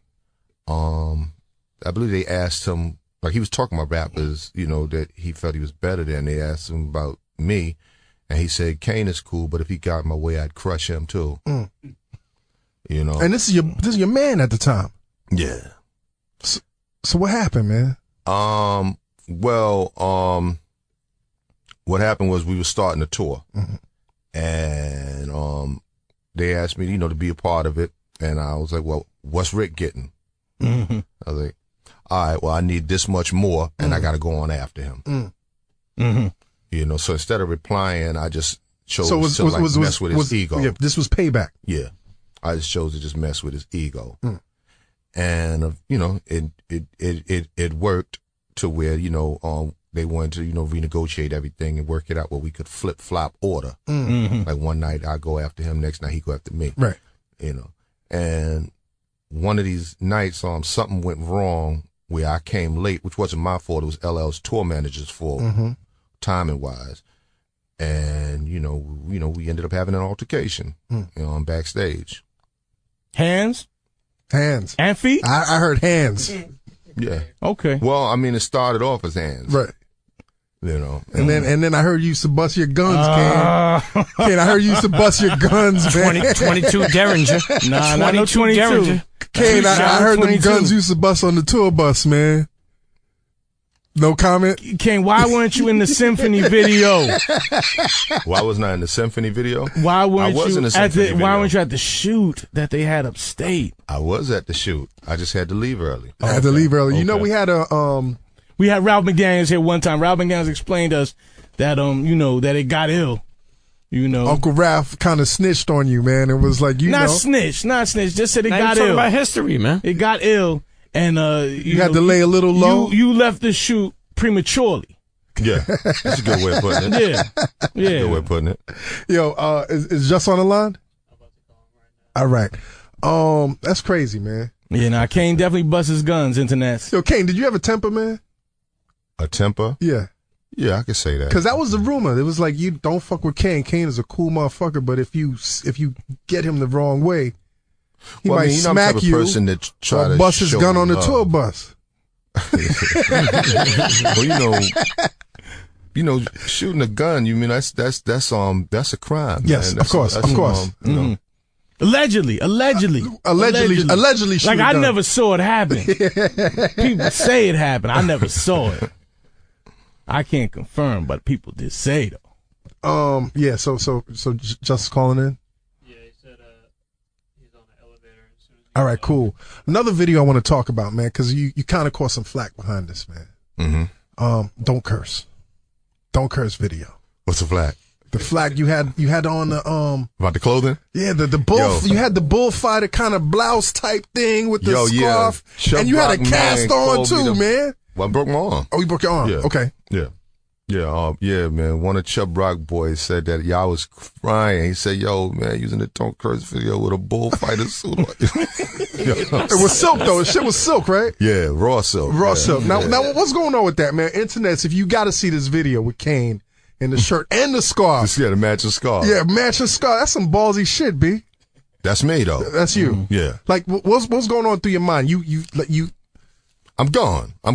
I believe they asked him, like, he was talking about rappers, that he felt he was better than. They asked him about me, and he said, Kane is cool, but if he got my way, I'd crush him too. And this is your man at the time. Yeah. So what happened, man? What happened was we were starting a tour, and they asked me, to be a part of it, and I was like, well, what's Rick getting? I was like, all right, well, I need this much more, and I got to go on after him. So instead of replying, I just chose to mess with his ego. Yeah, this was payback. Yeah, I just chose to just mess with his ego, and it worked to where they wanted to renegotiate everything and work it out where we could flip flop order. Like one night I go after him, next night he go after me. Right. And one of these nights, something went wrong where I came late, which wasn't my fault. It was LL's tour manager's fault, timing wise. And, we ended up having an altercation, backstage. Hands? Hands. And feet? I heard hands. Yeah. Okay. Well, I mean, it started off as hands. Right. And then I heard you used to bust your guns, Kane. Kane, I heard you used to bust your guns, man. 22 Derringer. Nah, not no 22. Derringer. Kane, I heard 22. them guns used to bust on the tour bus, man. No comment? Kane, why weren't you in the symphony video? Why wasn't I in the symphony video? Why weren't I was you in the symphony video. Why weren't you at the shoot that they had upstate? I was at the shoot. I just had to leave early. I had to leave early. Okay. We had we had Ralph McDaniels here one time. Ralph McDaniels explained to us that that it got ill. Uncle Ralph kind of snitched on you, man. It was like not snitch. Just said it got ill. Talking about history, man. It got ill, and you had to lay a little low. You left the shoot prematurely. Yeah, that's a good way of putting it. Yeah. Good way of putting it. Yo, is Just on the line? All right. That's crazy, man. Yeah, nah, Kane definitely busts his guns into that. Yo, Kane, did you have a temper, man? A temper? Yeah. Yeah, I could say that. Because that was the rumor. It was like, you don't fuck with Kane. Kane is a cool motherfucker, but if you get him the wrong way, he might smack you person that try to bust his gun on the tour bus. Well, shooting a gun, that's a crime. Yes, man. of course. Allegedly shooting Like I never saw it happen. People say it happened. I never saw it. I can't confirm, but people did say though. Yeah. So just calling in. Yeah, he said he's on the elevator. As soon as all right, cool. Another video I want to talk about, man, because you kind of caught some flack behind this, man. Don't curse video. What's the flack? The flag you had on the about the clothing. Yeah, the bull. You had the bullfighter kind of blouse type thing with the scarf, and you had a cast on too, man. Well, I broke my arm. Oh, you broke your arm. Yeah. Okay. Yeah, man. One of Chubb Rock boys said that y'all was crying. He said, "Yo, man, using the Don't Curse video with a bullfighter suit." It was silk though. The shit was silk, right? Yeah, raw silk. Silk. Now, what's going on with that, man? Internets, if you got to see this video with Kane. And the shirt and the scarf. Yeah, the matching scarf. Yeah, matching scarf. That's some ballsy shit, B. That's me though. That's you. Yeah. Like, what's going on through your mind? You. I'm gone. I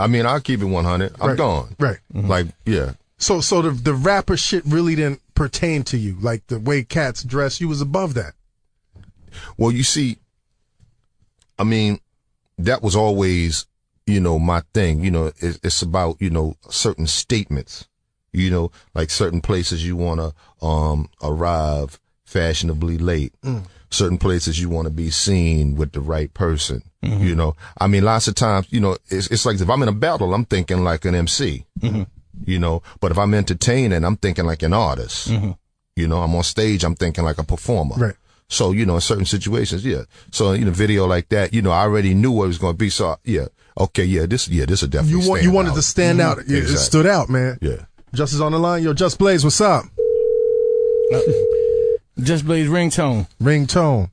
mean, I'll keep it 100. I'm gone. Right. Like, yeah. So the rapper shit really didn't pertain to you. Like the way cats dress, you was above that. Well, you see, I mean, that was always, my thing. It's about, certain statements. Like certain places you want to arrive fashionably late. Certain places you want to be seen with the right person. I mean, lots of times, it's like if I'm in a battle, I'm thinking like an MC. But if I'm entertaining, I'm thinking like an artist. I'm on stage, I'm thinking like a performer. Right. So, in certain situations, yeah. So in a video like that, I already knew what it was going to be. So, yeah. Okay, yeah, this will definitely you wanted to stand out. It stood out, man. Yeah. Just is on the line. Yo, Just Blaze, what's up? Just Blaze ringtone. Ringtone.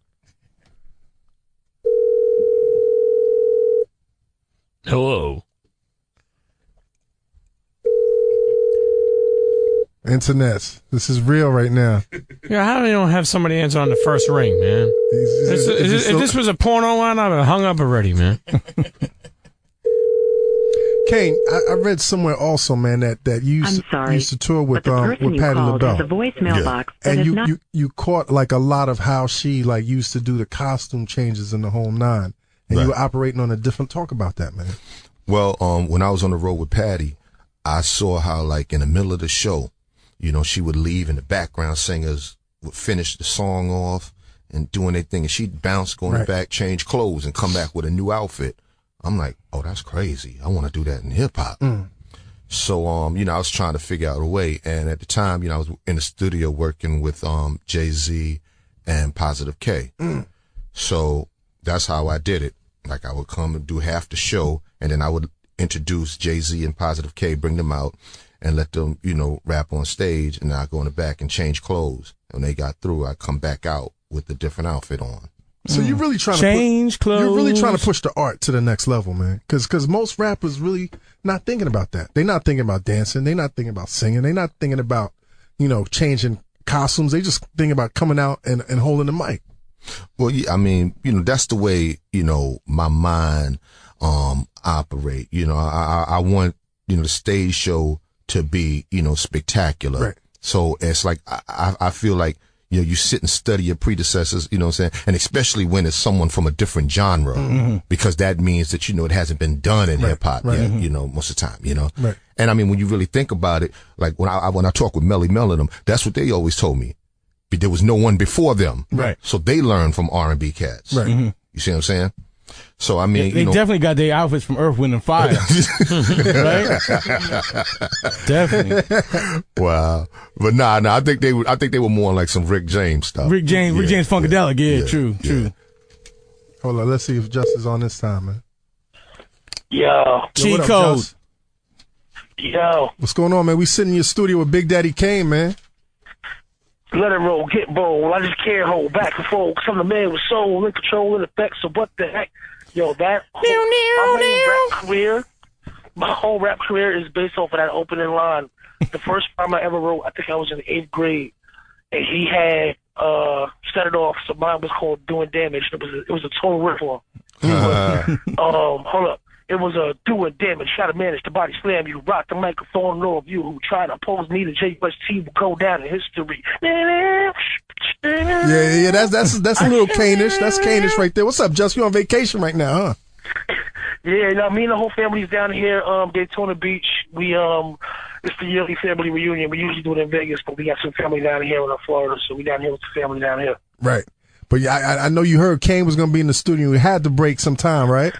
Hello. Internets. This is real right now. Yeah, how do you don't have somebody answer on the first ring, man? If this was a porno line, I'd have hung up already, man. Kane, I read somewhere also, man, that you used to tour with Patti LaBelle. The voicemail box and you caught like a lot of how she like used to do the costume changes and the whole nine, and you were operating on a different. Talk about that, man. Well, when I was on the road with Patti, I saw how like in the middle of the show, you know, she would leave and the background singers would finish the song off and doing their thing, and she'd bounce, go in the back, change clothes, and come back with a new outfit. I'm like, oh, that's crazy. I want to do that in hip hop. So, you know, I was trying to figure out a way. And at the time, you know, I was in the studio working with, Jay-Z and Positive K. So that's how I did it. Like I would come and do half the show, and then I would introduce Jay-Z and Positive K, bring them out and let them, you know, rap on stage. And then I go in the back and change clothes. And when they got through, I come back out with a different outfit on. So you're really trying change clothes. You're really trying to push the art to the next level, man. Because most rappers really not thinking about that. They're not thinking about dancing. They're not thinking about singing. They're not thinking about, you know, changing costumes. They just thinking about coming out and holding the mic. Well, yeah, I mean, you know, that's the way, you know, my mind operate. You know, I want, you know, the stage show to be, you know, spectacular. Right. So it's like I feel like, you know, you sit and study your predecessors, you know what I'm saying? And especially when it's someone from a different genre, because that means that, you know, it hasn't been done in hip hop yet, you know, most of the time, you know? Right. And I mean, when you really think about it, like when I talk with Melly Mel and them, that's what they always told me. There was no one before them. Right. So they learned from R&B cats. Right. You see what I'm saying? So, I mean, they definitely got their outfits from Earth, Wind, and Fire. Right? Definitely. Wow. But nah, I think they were more like some Rick James stuff. Rick James Funkadelic. Yeah, true. Hold on, let's see if Just is on this time, man. Yo. Cheat what up, code. Just? Yo. What's going on, man? We sitting in your studio with Big Daddy Kane, man. Let it roll, get bold. I just can't hold back and forth. Cause I'm the man with soul and control and effect. So what the heck? Yo, that my whole rap career is based off of that opening line. The first time I ever wrote, I think I was in 8th grade, and he had set it off. So mine was called Doing Damage. It was a total rip-off. Hold up. It was a doing damage, try to manage the body slam you, rock the microphone, and all of you who try to oppose me to JUST will go down in history. Yeah, that's a little Kane-ish. That's Kane-ish right there. What's up, Just? You on vacation right now, huh? Yeah, now me and the whole family's down here, Daytona Beach. We it's the yearly family reunion. We usually do it in Vegas, but we got some family down here in Florida, so we down here with the family down here. Right. But yeah, I know you heard Kane was gonna be in the studio. We had to break some time, right?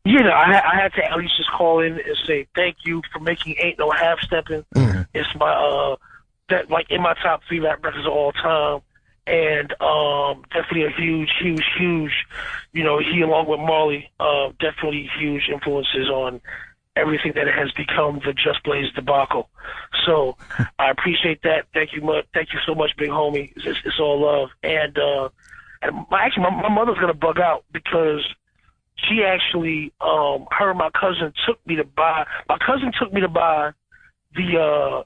You know, I had to at least just call in and say thank you for making Ain't No Half Stepping. It's my that like in my top 3 rap records of all time, and definitely a huge, you know, he along with Marley, definitely huge influences on everything that it has become the Just Blaze debacle. So I appreciate that. Thank you so much, big homie. It's all love. And my mother's gonna bug out because she actually, her and my cousin took me to buy the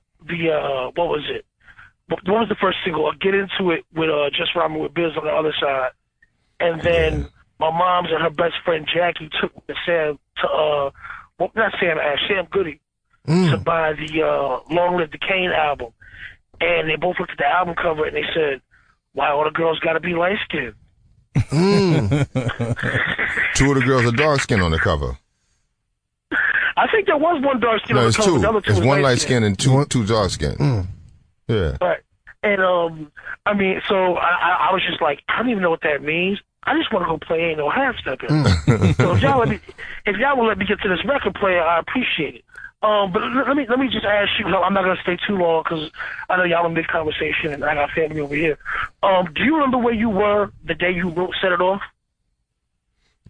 what was it? What was the first single? I'll Get Into It with Just Rhyming with Biz on the other side. And then my mom's and her best friend Jackie took me to Sam Goody to buy the Long Live the Kane album. And they both looked at the album cover and they said, why all the girls gotta be light skinned? 2 of the girls are dark skinned on the cover. I think there was one dark skin on the cover. No, The other two it's was one light skin and two dark skin. Yeah. Right. And I mean, so I was just like, I don't even know what that means. I just want to go play Ain't No Half Stepping. So if y'all will let me get to this record player, I appreciate it. But let me just ask you. I'm not gonna stay too long because I know y'all in big conversation and I got family over here. Do you remember where you were the day you Set It Off?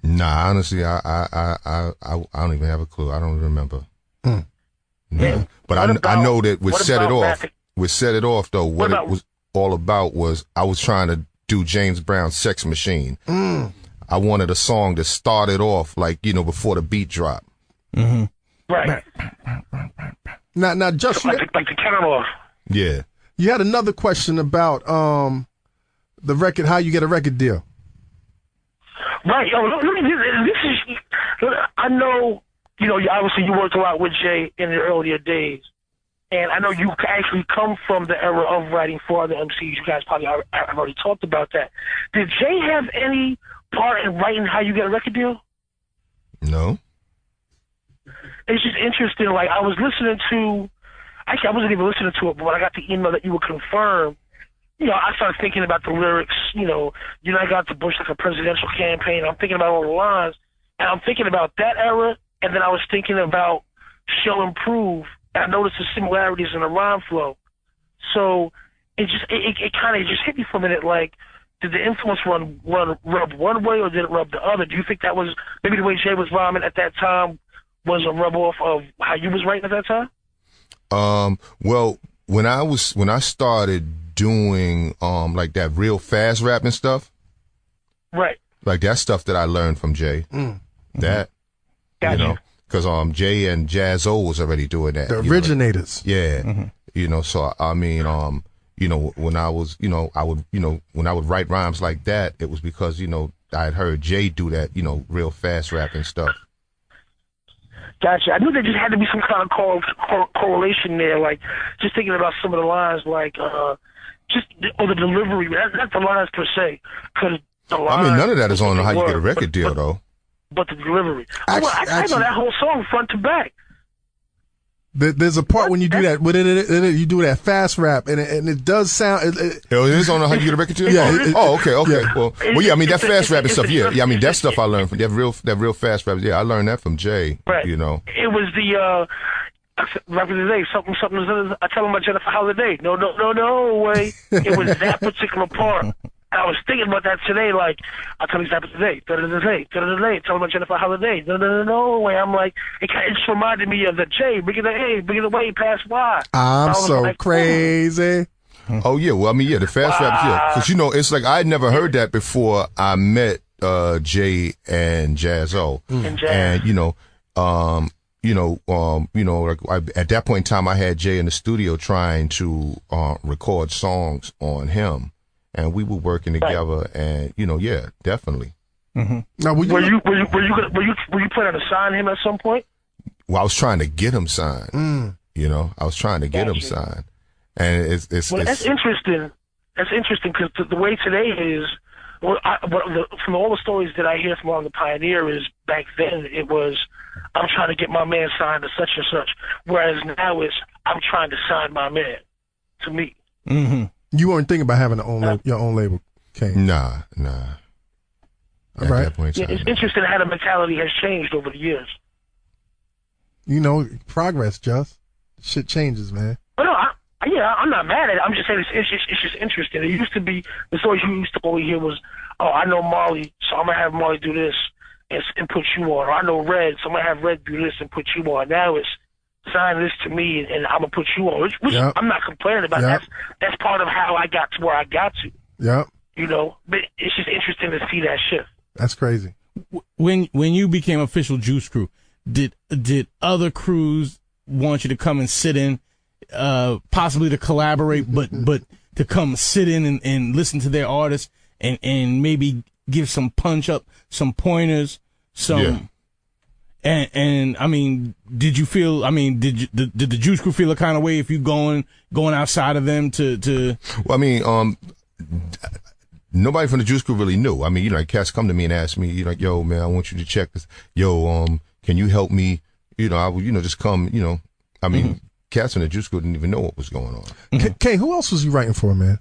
Nah, honestly, I don't even have a clue. I don't remember. No. Yeah. But I know that with Set It Off. With Set It Off though, what all about was I was trying to do James Brown's Sex Machine. I wanted a song that started off like, before the beat drop. Mm-hmm. Right. Now, just like the count off. Yeah. You had another question about the record, how you get a record deal. Right. This is. I know. Obviously you worked a lot with Jay in the earlier days, and I know you actually come from the era of writing for other MCs. You guys probably have already talked about that. Did Jay have any part in writing how you get a record deal? No. It's just interesting. Like, I was listening to. Actually, I wasn't even listening to it, but when I got the email that you would confirm, I started thinking about the lyrics. I got to push like a presidential campaign. I'm thinking about all the lines, and I'm thinking about that era, and then I was thinking about Show and Prove, and I noticed the similarities in the rhyme flow. So it kind of just hit me for a minute. Like, did the influence rub one way, or did it rub the other? Do you think that was maybe the way Jay was rhyming at that time was a rub off of how you was writing at that time? Well, when I started doing like that real fast rapping stuff, right? Like that stuff that I learned from Jay. That Gotcha. Because Jay and Jaz-O was already doing that. The originators. Yeah. So I mean, when I was, when I would write rhymes like that, it was because I had heard Jay do that, real fast rapping stuff. Gotcha. I knew there just had to be some kind of correlation there, like just thinking about some of the lines, like or the delivery. Not the lines per se, because the lines. I mean, none of that is on how you get a record deal, though. But the delivery. I Actually, know that whole song front to back. There's a part when you do that, you do that fast rap, and it does sound. It is on how you get a record deal. Yeah. Okay. Yeah. Well, yeah. I mean, that fast rapping stuff. Yeah. I mean, that stuff I learned from that real fast rap. Yeah, I learned that from Jay. Right. It was the back in the day, something. I tell him about Jennifer Holiday. No way. It was that particular part. I was thinking about that today, like, I'll tell you exactly today. Tell him about Jennifer Holiday. No way. I'm like, it just reminded me of the J, bigger the A, bigger the way, past Y. I'm so like, crazy. Oh, yeah. Well, I mean, yeah, the fast rap, yeah. Because, it's like I'd never heard that before I met Jay and Jaz-O. And, like at that point in time, I had Jay in the studio trying to record songs on him. And we were working together, and yeah, definitely. Mm-hmm. Now, were you planning to sign him at some point? Well, I was trying to get him signed. I was trying to get him signed, and it's that's interesting. That's interesting because the way today is, from all the stories that I hear from all the Pioneer is back then it was, I'm trying to get my man signed to such and such, whereas now it's I'm trying to sign my man to me. Mm-hmm. You weren't thinking about having your own label, Kane? Nah. All right. Yeah, it's interesting how the mentality has changed over the years. Progress, Just. Shit changes, man. But no, I'm not mad at it. I'm just saying it's just interesting. It used to be, the stories you used to only hear was, I know Marley, so I'm going to have Marley do this and put you on. Or I know Red, so I'm going to have Red do this and put you on. Now it's, sign this to me and I'm going to put you on, which yep. I'm not complaining about. Yep. That's part of how I got to where I got to. Yep. But it's just interesting to see that shift. That's crazy. When you became official Juice Crew, did other crews want you to come and sit in, possibly to collaborate, but to come sit in and listen to their artists and maybe give some punch up, some pointers, some. Yeah. And I mean, did you feel? I mean, did the Juice Crew feel a kind of way if you going outside of them to? Well, I mean, nobody from the Juice Crew really knew. I mean, cats come to me and ask me, yo, man, I want you to check this. Yo, can you help me? I would, just come. I mean, cats in the Juice Crew didn't even know what was going on. Kane, who else was you writing for, man?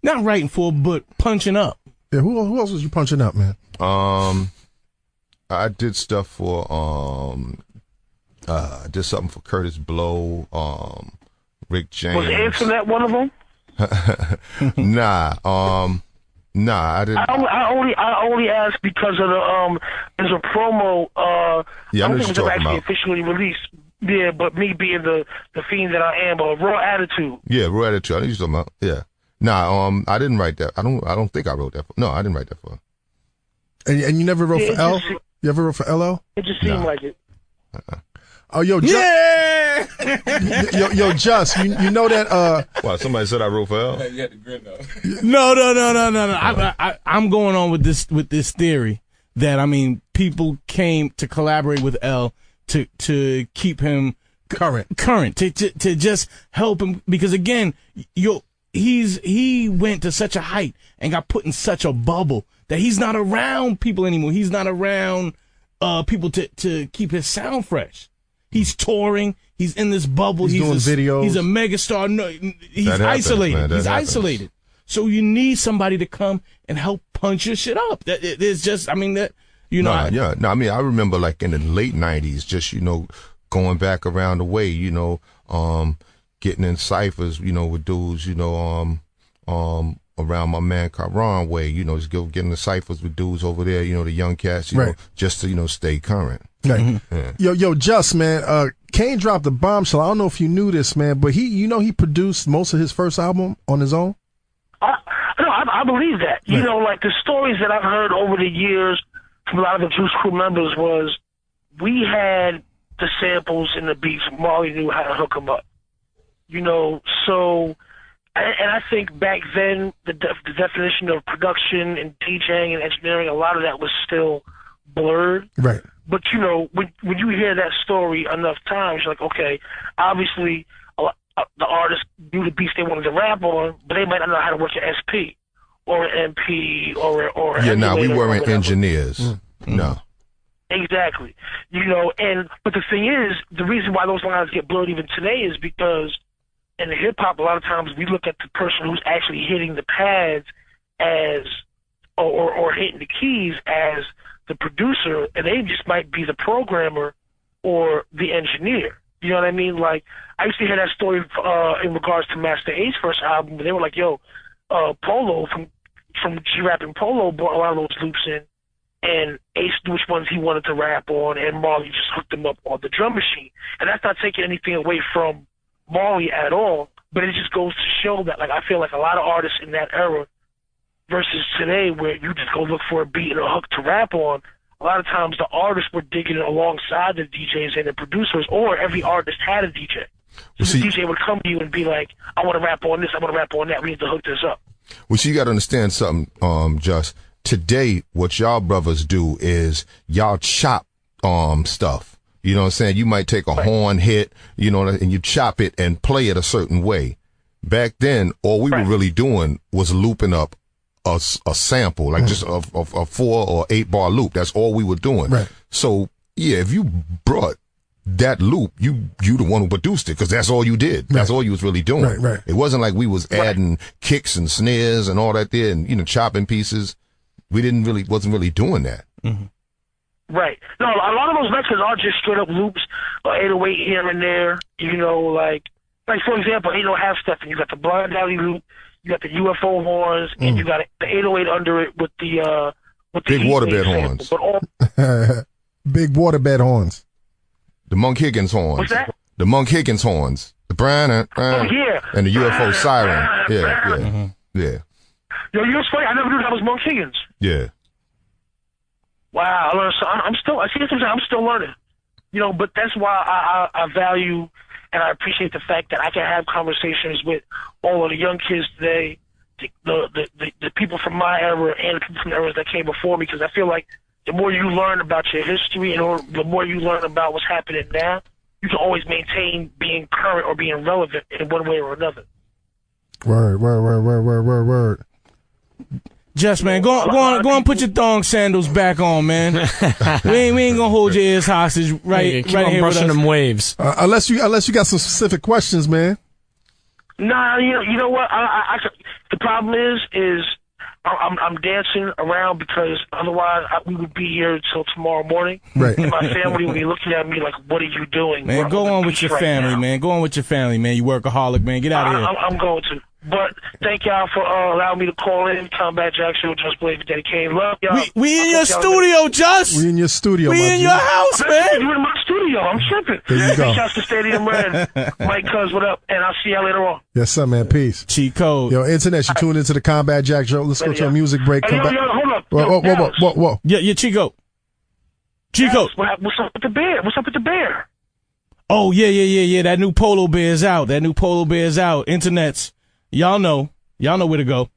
Not writing for, but punching up. Yeah, who else was you punching up, man? I did stuff for I did something for Curtis Blow, Rick James. Was Antoinette one of them? Nah, I didn't. I only asked because of the there's a promo. Yeah, I know don't think what it you're was talking actually about. officially released. Yeah, but me being the fiend that I am, Raw Attitude. Yeah, Raw Attitude. I know what you're talking about. Yeah. Nah, I didn't write that. I don't think I wrote that. No, I didn't write that for. And you never wrote for L? You ever wrote for LL? It just seemed like it. Oh, yo, Yeah. yo, Just, you know that? Wow, somebody said I wrote for L. You had the grin though. No. I'm going on with this theory that, I mean, people came to collaborate with L to keep him current, to just help him, because again, he went to such a height and got put in such a bubble that he's not around people anymore. He's not around people to keep his sound fresh. He's touring. He's in this bubble. He's doing videos. He's a megastar. No, he's isolated. He's isolated. So you need somebody to come and help punch your shit up. There's just, I mean, that, you know. I mean, I remember like in the late 90s, just, you know, going back around the way, you know, getting in ciphers, you know, with dudes, you know, around my man Caron way, you know, just getting the ciphers with dudes over there, you know, the young cats, you know, just to, you know, stay current. Right. Mm-hmm. Yeah. Yo, Just, man, Kane dropped a bombshell. I don't know if you knew this, man, but he produced most of his first album on his own. I believe that. You know, like the stories that I've heard over the years from a lot of the Juice Crew members was we had the samples and the beats. Marley knew how to hook them up. You know, so, and I think back then the definition of production and DJing and engineering, a lot of that was still blurred. Right. But, you know, when you hear that story enough times, you're like, okay, obviously the artists knew the beats they wanted to rap on, but they might not know how to work an SP or an MP or yeah, no, we weren't engineers. Mm-hmm. No. Exactly. You know, but the thing is, the reason why those lines get blurred even today is because in the hip-hop, a lot of times we look at the person who's actually hitting the pads as or hitting the keys as the producer, and they just might be the programmer or the engineer. You know what I mean? Like, I used to hear that story in regards to Master A's first album. They were like, yo, Polo from G-Rap and Polo brought a lot of those loops in, and Ace knew which ones he wanted to rap on, and Marley just hooked them up on the drum machine. And that's not taking anything away from Marley at all, but it just goes to show that, like, I feel like a lot of artists in that era versus today, where you just go look for a beat and a hook to rap on, a lot of times the artists were digging alongside the DJs and the producers, or every artist had a DJ. So the DJ would come to you and be like, I want to rap on this, I want to rap on that, we need to hook this up. Well, so you got to understand something, Just. Today, what y'all brothers do is y'all chop stuff. You know what I'm saying? You might take a horn hit, you know, and you chop it and play it a certain way. Back then, all we were really doing was looping up a sample, like just a 4 or 8 bar loop. That's all we were doing. Right. So, yeah, if you brought that loop, you the one who produced it, because that's all you did. That's all you was really doing. Right. It wasn't like we was adding kicks and snares and all that there and, you know, chopping pieces. We wasn't really doing that. Mm-hmm. Right. No, a lot of those records are just straight up loops, or 808 here and there. You know, like for example, ain't no half stepping. You got the Blind Alley loop, you got the UFO horns, and you got the 808 under it with the big waterbed horns. But big waterbed horns. The Monk Higgins horns. What's that? The Monk Higgins horns. The Brian and the UFO siren. Yeah. Yo, you know what's funny? I never knew that was Monk Higgins. Yeah. Wow, I learned. So I'm still learning. You know, but that's why I value and I appreciate the fact that I can have conversations with all of the young kids today, the people from my era and the people from the eras that came before me, because I feel like the more you learn about your history and the more you learn about what's happening now, you can always maintain being current or being relevant in one way or another. Word. Just, man, go on, put your thong sandals back on, man. we ain't gonna hold your ears hostage right here with us. Them waves. Unless you got some specific questions, man. Nah, you know what? The problem is I'm dancing around, because otherwise we would be here until tomorrow morning. Right. And my family would be looking at me like, "What are you doing?" Man, go on with your family, man. Go on with your family, man. You workaholic, man. Get out of here. I'm going to. But thank y'all for allowing me to call in. Combat Jack Show, Just Big Daddy Kane. Love y'all. We in your studio, Just. We in your studio, We in your house, man. You in my studio. I'm tripping. There you go. Shouts to Stadium Red. Mike Cuz, what up? And I'll see y'all later on. Yes, sir, man. Peace. Cheat code. Yo, internet, you tuned into the Combat Jack Show. Let's go to a music break. Hey, Come back. hold up. Whoa. Yeah, Chico. Chico. What's up with the bear? What's up with the bear? Oh, yeah. That new polo bear is out. Internets. Y'all know where to go.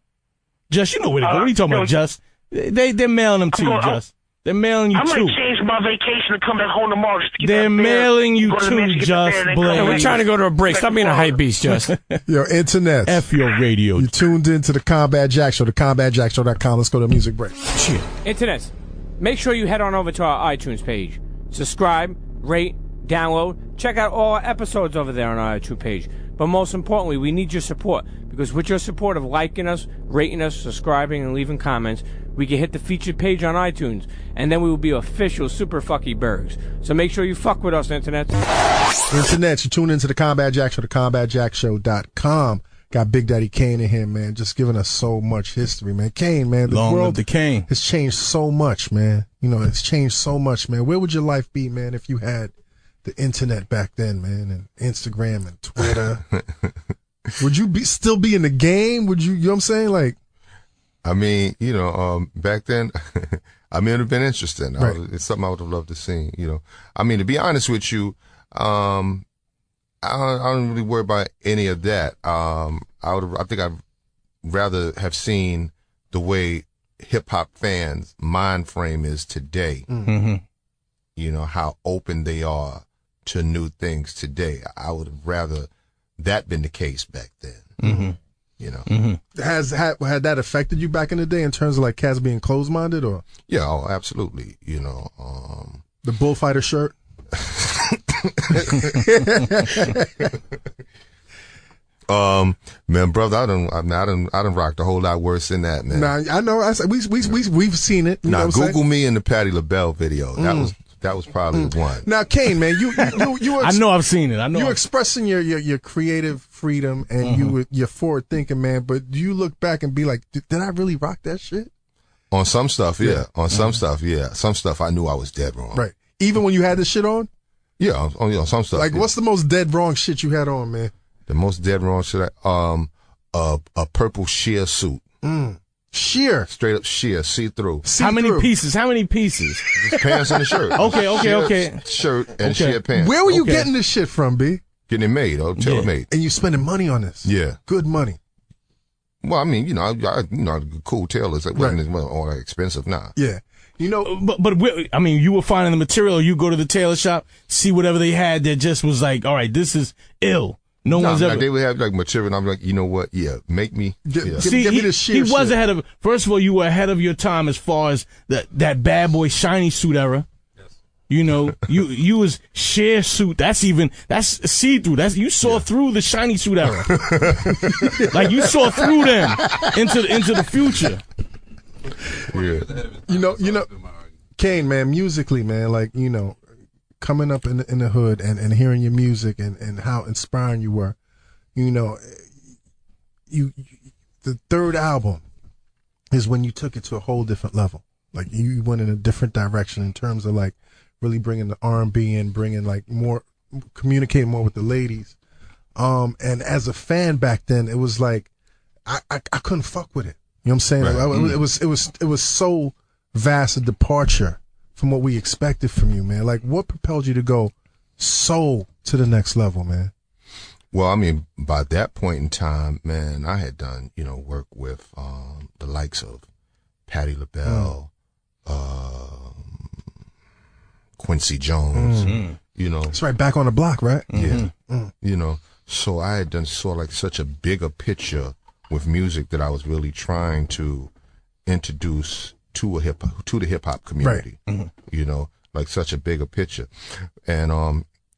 Just, you know where to go. What are you talking about, Just? They're mailing them to you, Just. They're mailing you I too. might change my vacation to come back home tomorrow just to get They're that bear, mailing you go to the too, mansion, get the Just bear, and then Blaze. come Hey, we're back. trying to go to a break. Stop being a hype beast, Just. Yo, internet. F your radio. You tuned into the Combat Jack Show, thecombatjackshow.com. Let's go to a music break. Shit. Internet, make sure you head on over to our iTunes page. Subscribe, rate, download. Check out all our episodes over there on our iTunes page. But most importantly, we need your support, because with your support of liking us, rating us, subscribing, and leaving comments, we can hit the featured page on iTunes, and then we will be official Super Fucky Bergs. So make sure you fuck with us, Internet. Internet, you tune into the Combat Jack Show, thecombatjackshow.com. Got Big Daddy Kane in here, man, just giving us so much history, man. Kane, man, the Long live world the Kane. has changed so much, man. You know, it's changed so much, man. Where would your life be, man, if you had the internet back then, man, and Instagram and Twitter? Would you still be in the game? Would you know what I'm saying? Like, I mean, back then, I mean, it would have been interesting. Right. It's something I would have loved to see, I mean, to be honest with you, I don't really worry about any of that. I think I'd rather have seen the way hip hop fans' mind frame is today. Mm-hmm. How open they are to new things today. I would have rather that been the case back then. Mm-hmm. Mm-hmm. Had that affected you back in the day in terms of like cats being closed-minded, or? Yeah, oh, absolutely. The bullfighter shirt? Man, brother, I done rocked a whole lot worse than that, man. Nah, I know. We've seen it. You know what I'm Google saying? me in the Patti LaBelle video. That was probably one. Now, Kane, man, you I know I've seen it. You're expressing your creative freedom and you're forward thinking, man. But do you look back and be like, did I really rock that shit? On some stuff, yeah. On some stuff, yeah. Some stuff I knew I was dead wrong. Right. Even when you had this shit on? Yeah, on some stuff. Like, what's the most dead wrong shit you had on, man? The most dead wrong shit, a purple sheer suit. Sheer. Straight up sheer, see-through. How many pieces? Just pants and a shirt. Okay. Shirt and sheer pants. Where were you getting this shit from, B? Getting it made, tailor-made. And you spending money on this? Yeah. Good money. Well, I mean, cool tailors. It wasn't all that expensive now. Yeah. But I mean, you were finding the material. You go to the tailor shop, see whatever they had that just was like, all right, this is ill. No one's ever. They would have like material, and I'm like, you know what? Yeah, make me. Yeah. See, give me the sheer he was shit. ahead of. First of all, you were ahead of your time as far as that bad boy shiny suit era. Yes. You was sheer suit. That's see through. You saw through the shiny suit era. Like you saw through them into the future. Yeah. Kane, man, musically, man, like, coming up in the hood and hearing your music and how inspiring you were, the third album is when you took it to a whole different level. Like you went in a different direction in terms of like really bringing the R&B in, bringing like more, communicating more with the ladies. And as a fan back then, it was like, I couldn't fuck with it. You know what I'm saying? Right. It was so vast a departure from what we expected from you, man. Like, what propelled you to go so to the next level, man? Well, I mean, by that point in time, man, I had done, work with the likes of Patti LaBelle, Quincy Jones, That's right, back on the block, right? Yeah. So I had done sort of like such a bigger picture with music that I was really trying to introduce to the hip hop community, right. Like such a bigger picture. And,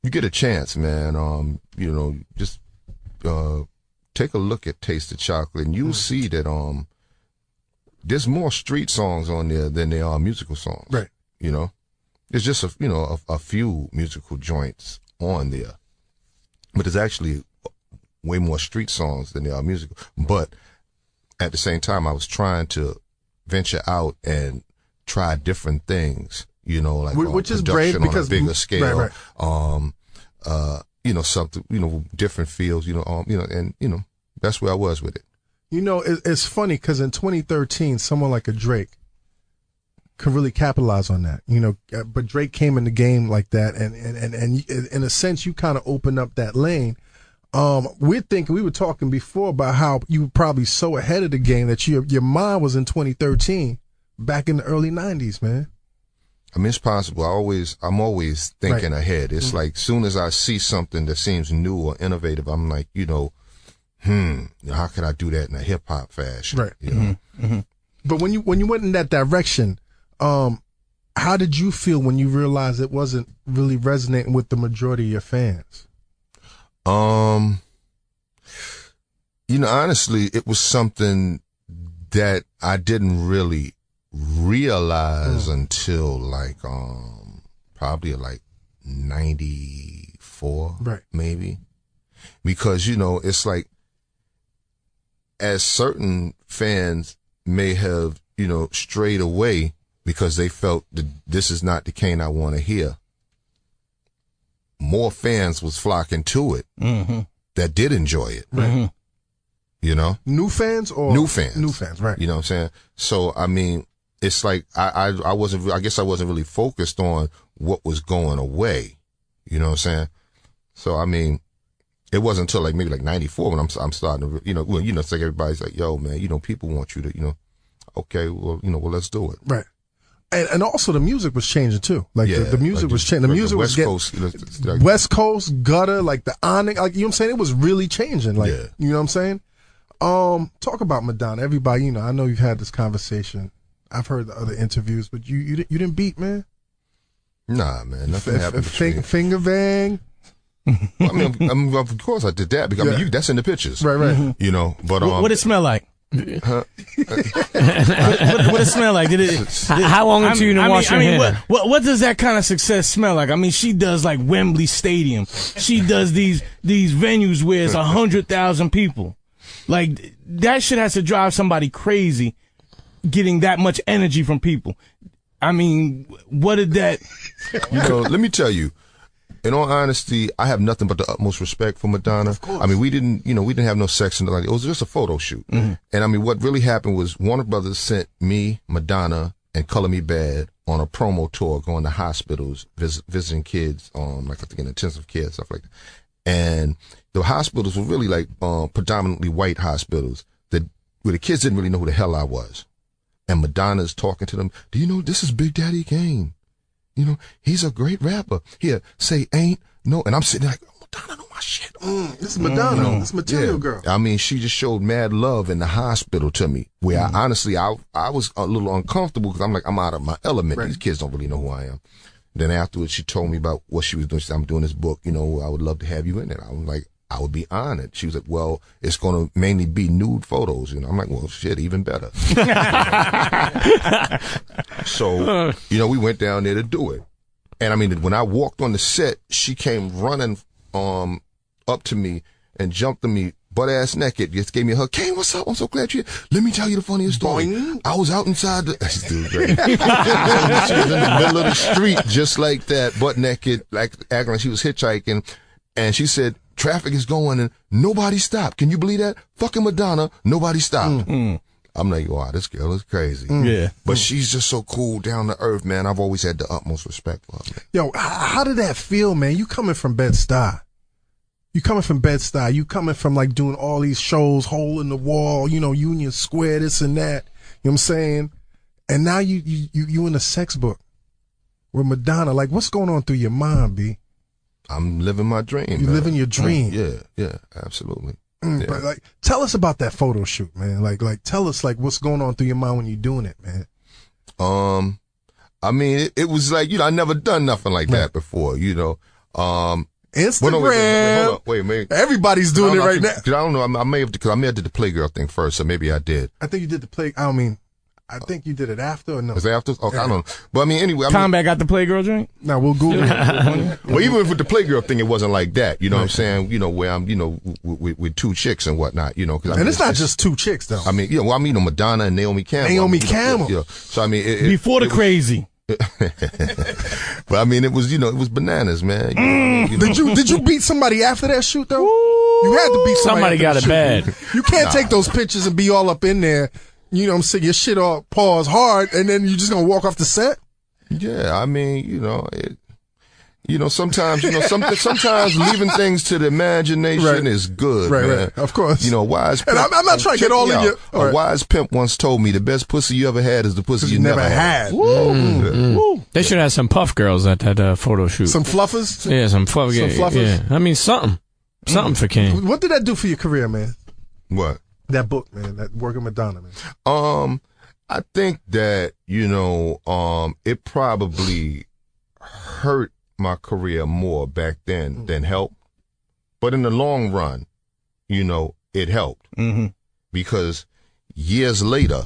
you get a chance, man, just, take a look at Taste the Chocolate and you'll see that, there's more street songs on there than there are musical songs. Right. There's just a few musical joints on there, but there's actually way more street songs than they are musical. But at the same time, I was trying to venture out and try different things, you know, like which is brave because on a bigger scale, right. You know, something, you know, different fields, you know, and you know, that's where I was with it. You know, it's funny because in 2013, someone like a Drake could really capitalize on that, you know, but Drake came in the game like that, and in a sense, you kind of opened up that lane. We were talking before about how you were probably so ahead of the game that your mind was in 2013, back in the early 90s, man. I mean, it's possible. I'm always thinking ahead. It's like, soon as I see something that seems new or innovative, I'm like, you know, how could I do that in a hip hop fashion? Right. You know? But when you went in that direction, how did you feel when you realized it wasn't really resonating with the majority of your fans? You know, honestly, it was something that I didn't really realize until like probably like 94, right, maybe, because you know, it's like, as certain fans may have, you know, strayed away because they felt that this is not the Kane I want to hear, more fans was flocking to it that did enjoy it. Right. You know, new fans, right? You know what I'm saying? So I mean, it's like I guess I wasn't really focused on what was going away. You know what I'm saying? So I mean, it wasn't until like maybe like 94 when I'm starting to, you know, it's like everybody's like, yo, man, you know, people want you to, you know, okay, well, you know, well, let's do it. Right. And also the music was changing too. Like the music was changing. The music was getting West Coast gutter, like the Onyx, like, you know what I'm saying? It was really changing. Like, you know what I'm saying? Talk about Madonna. Everybody, you know, I know you've had this conversation. I've heard the other interviews, but you didn't beat, man. Nah, man, nothing happened. Finger bang. I mean, of course I did that because I mean, that's in the pictures, right? You know, but what it smell like? Huh? What it smell like? How long until you wash your hair? What does that kind of success smell like? I mean, she does like Wembley Stadium. She does these venues where it's 100,000 people. Like, that shit has to drive somebody crazy, getting that much energy from people. I mean, what did that? You know, let me tell you. In all honesty, I have nothing but the utmost respect for Madonna. Of course. I mean, we didn't have no sex and like, it was just a photo shoot. And I mean, what really happened was Warner Brothers sent me, Madonna, and Color Me Bad on a promo tour, going to hospitals, visiting kids, like I think in intensive care, stuff like that. And the hospitals were really like predominantly white hospitals where the kids didn't really know who the hell I was. And Madonna's talking to them. Do you know this is Big Daddy Kane? You know, he's a great rapper. Here, say ain't no. And I'm sitting there like, oh, Madonna know my shit. This is Madonna. This Material Girl. I mean, she just showed mad love in the hospital to me, where I honestly, I was a little uncomfortable because I'm like, I'm out of my element. Right. These kids don't really know who I am. Then afterwards, she told me about what she was doing. She said, I'm doing this book. You know, I would love to have you in it. I was like, I would be honored. She was like, well, it's going to mainly be nude photos. You know, I'm like, well, shit, even better. So, you know, we went down there to do it. And I mean, when I walked on the set, she came running up to me and jumped on me butt ass naked. Just gave me a hug. Kane, what's up? I'm so glad you're here. Let me tell you the funniest story. Boing. I was out inside she's doing great. She was in the middle of the street just like that, butt naked, like acting like she was hitchhiking. And she said, traffic is going and nobody stopped. Can you believe that? Fucking Madonna, nobody stopped. I'm like, wow, this girl is crazy. Yeah. But she's just so cool, down to earth, man. I've always had the utmost respect for her, man. Yo, how did that feel, man? You coming from Bed-Stuy. You coming from like doing all these shows, Hole in the Wall, you know, Union Square, this and that. You know what I'm saying? And now you in a sex book with Madonna. Like, what's going on through your mind, B? I'm living my dream. You living your dream. Yeah, absolutely. Yeah. But like, tell us about that photo shoot, man. Like, tell us like what's going on through your mind when you're doing it, man. I mean, it was like, you know, I never done nothing like that before, you know. Instagram. Wait. Everybody's doing it right now. I don't know. I may have did the Playgirl thing first, so maybe I did. I think you did the play. I mean, I think you did it after or no? Was it after? Okay, I don't know. But I mean, anyway. Combat got the Playgirl drink? No, we'll Google it. Well, even with the Playgirl thing, it wasn't like that. You know what I'm saying? You know, where I'm, you know, with two chicks and whatnot, you know. Cause, I mean, and it's not just two chicks, though. I mean, you know, well, I mean, Madonna and Naomi Campbell. Naomi Campbell. You know, so, I mean. Before the crazy. But I mean, it was, you know, it was bananas, man. You know, Did you beat somebody after that shoot, though? You had to beat Somebody got it bad. You can't take those pictures and be all up in there. You know what I'm saying? Your shit all paws hard, and then you just gonna walk off the set? Yeah, I mean, sometimes, sometimes leaving things to the imagination is good, man. Right, of course. You know, wise pimp. And I'm not trying to get all in your. A wise pimp once told me the best pussy you ever had is the pussy you never had. Woo. They should have some puff girls at that photo shoot. Some fluffers? Yeah, some fluffers. Yeah. I mean, something for Kane. What did that do for your career, man? What? That book, man. That work with Madonna, man. I think that, it probably hurt my career more back then than helped. But in the long run, it helped. Mm-hmm. Because years later,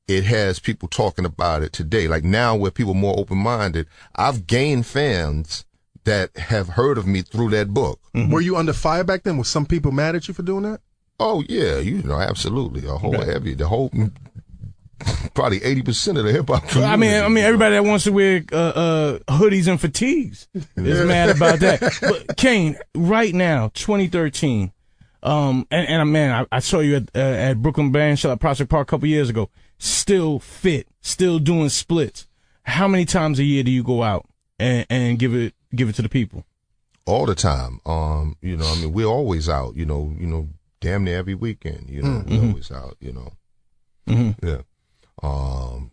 it has people talking about it today. Like now where people are more open-minded, I've gained fans that have heard of me through that book. Mm-hmm. Were you under fire back then? Was some people mad at you for doing that? Oh, yeah, absolutely. Probably 80% of the hip hop. I mean, everybody that wants to wear hoodies and fatigues is mad about that. But Kane, right now, 2013, man, I saw you at Brooklyn Band Shell at Prospect Park a couple years ago. Still fit, still doing splits. How many times a year do you go out and give it to the people? All the time. We're always out. Damn near every weekend. We're always out. Mm-hmm. Yeah. I'm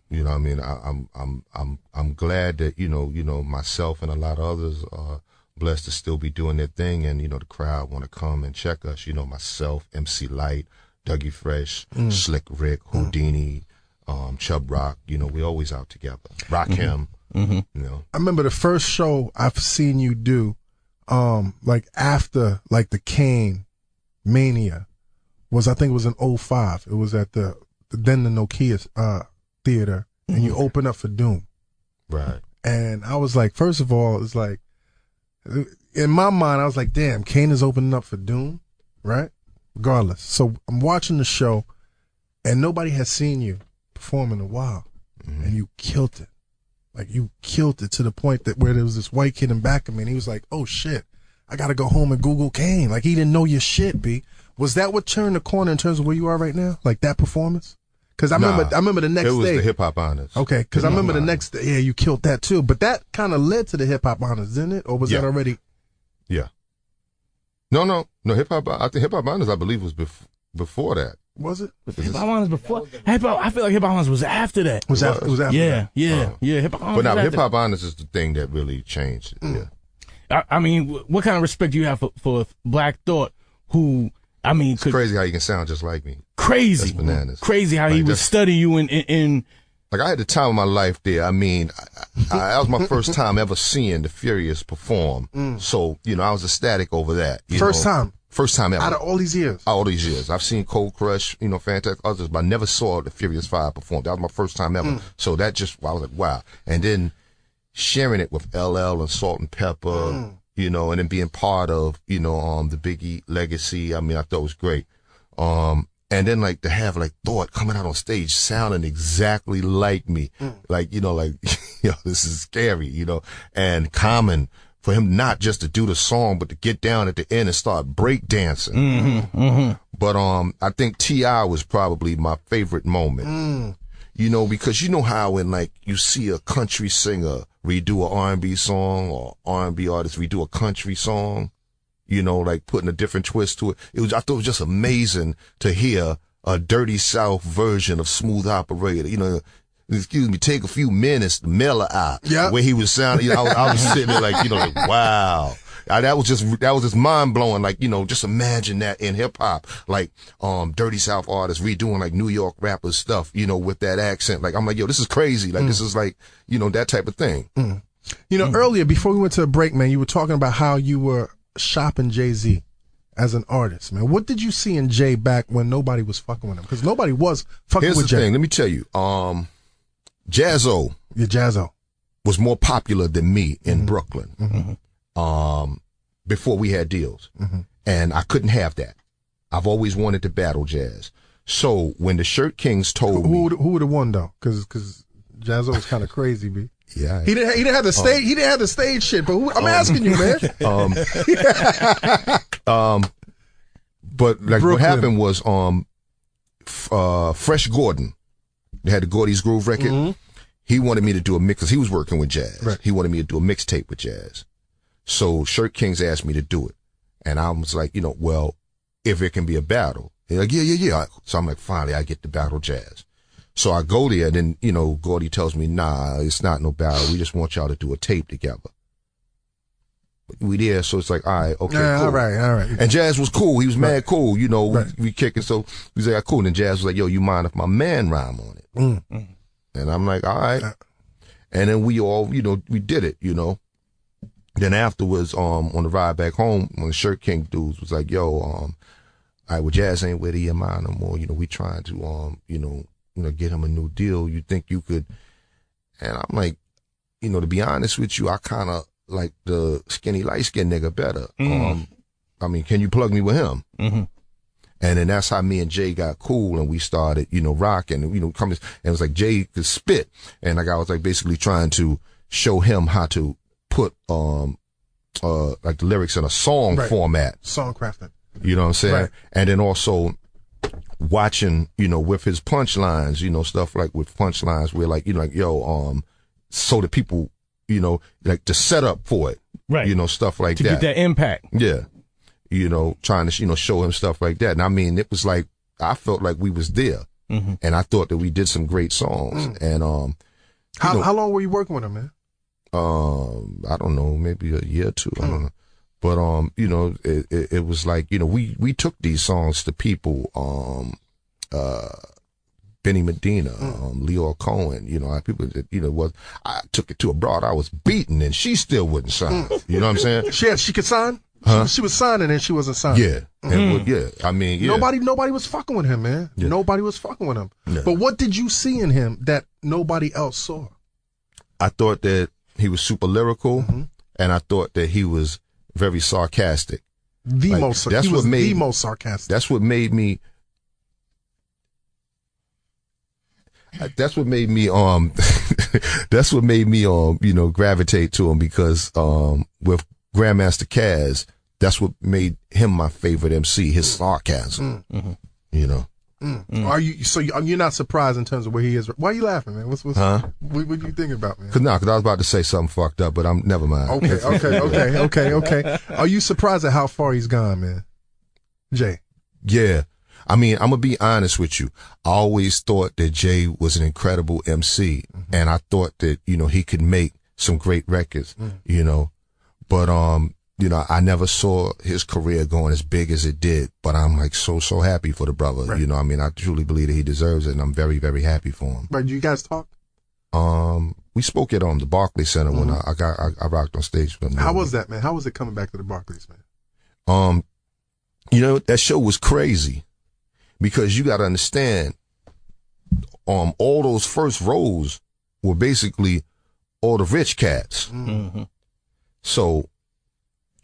glad that, myself and a lot of others are blessed to still be doing their thing. And, the crowd want to come and check us, myself, MC Light, Dougie Fresh, Slick Rick, Houdini, Chubb Rock, we always out together. Rakim, Mm-hmm. I remember the first show I've seen you do, after the Kane Mania I think it was in 2005. It was at the Nokia theater, and you open up for Doom. Right. And I was like, first of all, it's like, in my mind, I was like, damn, Kane is opening up for Doom, right? Regardless. So I'm watching the show, and nobody has seen you perform in a while, and you killed it. Like, you killed it to the point that where there was this white kid in back of me, and he was like, oh, shit, I got to go home and Google Kane. Like, he didn't know your shit, B. Was that what turned the corner in terms of where you are right now? Like, that performance? Because I remember the next day. It was the Hip Hop Honors. Okay, because I remember the next day, yeah, you killed that too. But that kind of led to the Hip Hop Honors, didn't it? Or was that already? Yeah. No. Hip Hop. I think Hip Hop Honors, I believe, was before that. Was it? Hip Hop Honors before? I feel like Hip Hop Honors was after that. It was after that. Yeah. Hip Hop Honors. But now Hip Hop Honors is the thing that really changed it. Yeah. I mean, what kind of respect do you have for Black Thought, who? I mean, it's crazy how you can sound just like me. Crazy. That's bananas. Crazy how he would study you in. Like, I had the time of my life there. I mean, that was my first time ever seeing the Furious perform. So, I was ecstatic over that. First time ever. Out of all these years. I've seen Cold Crush, Fantastic others, but I never saw the Furious 5 perform. That was my first time ever. So that I was like, wow. And then sharing it with LL and Salt and Pepper. And then being part of, the Biggie legacy. I mean, I thought it was great. And then to have Thought coming out on stage sounding exactly like me. This is scary, and Common, for him not just to do the song, but to get down at the end and start break dancing. But, I think T.I. was probably my favorite moment. Because how when you see a country singer redo an R&B song or R&B artist redo a country song, putting a different twist to it. I thought it was just amazing to hear a Dirty South version of Smooth Operator. Excuse me, take a few minutes to mellow out. Yeah. Where he was sounding, I was sitting there wow. That was just mind blowing. Just imagine that in hip hop, Dirty South artists redoing New York rappers stuff, with that accent. I'm like, yo, this is crazy. This is that type of thing. Earlier before we went to a break, man, you were talking about how you were shopping Jay-Z as an artist, man? What did you see in Jay back when nobody was fucking with him? Because nobody was fucking Here's with the Jay. thing. Let me tell you. Jazzo Yeah, Jazzo. was more popular than me in Brooklyn. Before we had deals, and I couldn't have that. I've always wanted to battle Jazz. So when the Shirt Kings told me, Who would have won though? Because Jazzo was kind of crazy, B. yeah, He didn't have the stage. He didn't have the stage shit. But I'm asking you, man. But like Brooklyn. what happened was, Fresh Gordon, they had the Gordy's Groove record. He wanted me to do a mix because he was working with Jazz. Right. He wanted me to do a mixtape with Jazz. So Shirt Kings asked me to do it, and I was like, well, if it can be a battle, they're like, yeah. So I'm like, finally, I get to battle Jazz. So I go there, and then Gordy tells me, nah, it's not no battle. We just want y'all to do a tape together. We there, so it's like, all right, okay, Yeah, cool. all right. And Jazz was cool. He was mad cool, Right. we kicking. So we was like, cool. And then Jazz was like, yo, you mind if my man rhyme on it? And I'm like, all right. And then we all, we did it, Then afterwards, on the ride back home, when the Shirt King dudes was like, yo, all right, well, Jazz ain't with EMI no more. We trying to, get him a new deal. You think you could? And I'm like, to be honest with you, I kind of like the skinny, light-skinned nigga better. I mean, can you plug me with him? And then that's how me and Jay got cool, and we started, rocking, and, coming, and it was like Jay could spit, and like I was like basically trying to show him how to put, like the lyrics in a song format. Song crafting. You know what I'm saying? Right. And then also watching, with his punchlines, stuff like with punchlines where like, so that people, like the setup for it. Right. Stuff like to that. get that impact. Yeah. Trying to, show him stuff like that. And I mean, it was like, I felt like we was there. And I thought that we did some great songs. And, How long were you working with him, man? I don't know, maybe a year or two. I don't know. But, it was like, we took these songs to people, Benny Medina, Leo Cohen, people that, I took it to abroad. I was beaten and she still wouldn't sign. You know what I'm saying? She could sign? Huh? She was signing and she wasn't signing. Yeah. And I mean, yeah. Nobody was fucking with him, man. Yeah. Nobody was fucking with him. Yeah. But what did you see in him that nobody else saw? I thought that he was super lyrical, and I thought that he was very sarcastic. The Like, most that's he what was made- the most sarcastic. That's what made me. That's what made me that's what made me gravitate to him, because with Grandmaster Caz, that's what made him my favorite MC, his sarcasm. Are you you're not surprised in terms of where he is? Why are you laughing, man? What you thinking about, man? Cause I was about to say something fucked up, but I'm never mind. Okay. Are you surprised at how far he's gone, man? Jay. Yeah. I mean, I'm gonna be honest with you. I always thought that Jay was an incredible MC, and I thought that, he could make some great records, but, I never saw his career going as big as it did, but I'm like so happy for the brother. Right. I mean, I truly believe that he deserves it, and I'm very, very happy for him. Right, you guys talk? We spoke at, the Barclays Center when I rocked on stage with him. How was that, man? How was it coming back to the Barclays, man? That show was crazy, because you got to understand, all those first rows were basically all the rich cats. So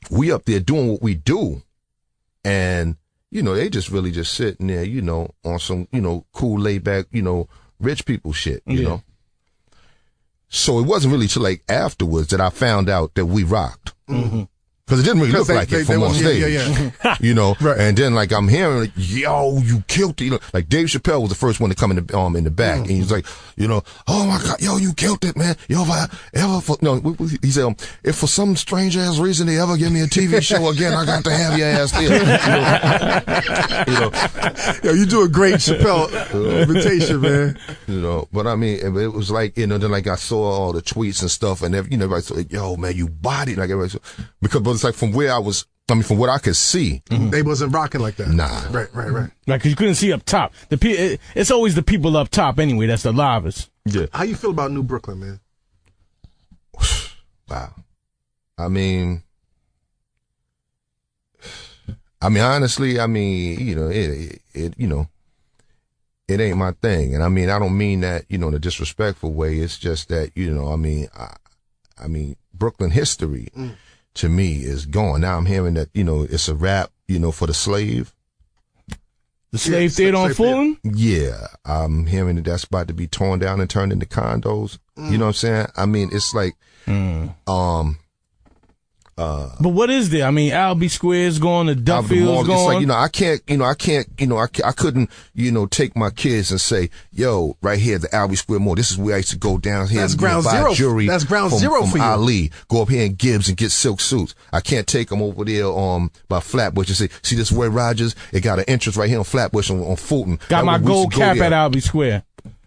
we up there doing what we do, and they just really just sitting there, on some cool laid back, rich people shit, you know. So it wasn't really till like afterwards that I found out that we rocked. Because it didn't really look like it from on stage. Right. And then like I'm hearing like, yo, you killed it. Like Dave Chappelle was the first one to come in the back, and he's like, oh my God, yo, you killed it, man. Yo, he said, if for some strange ass reason they ever give me a TV show again, I got to have your ass there. Yo, you do a great Chappelle invitation, man. But I mean, it was like, then like I saw all the tweets and stuff, and everybody said, like, yo, man, you bodied, like everybody said, but it's like from what I could see, they wasn't rocking like that. Nah. Right. Right, because you couldn't see up top. It's always the people up top anyway. That's the livest. Yeah. How you feel about New Brooklyn, man? Wow. I mean, I mean, honestly, I mean, you know, it ain't my thing. And I mean, I don't mean that, you know, in a disrespectful way. It's just that, you know, I mean, Brooklyn history to me is gone. Now I'm hearing that, you know, it's a rap, you know, for the slave. The slave theater on Fulton? Yeah. I'm hearing that that's about to be torn down and turned into condos. You know what I'm saying? I mean, it's like, but what is there? I mean, Albee Square's gone, the Duffield's gone. It's like, you know, I couldn't, you know, take my kids and say, yo, right here, the Albee Square Mall. This is where I used to go down here. That's and ground buy zero. Jewelry That's ground from, zero from for you. Ali. Go up here in Gibbs and get silk suits. I can't take them over there, by Flatbush and say, see this Roy Rogers? It got an entrance right here on Flatbush on Fulton. Got my gold cap at Albee Square.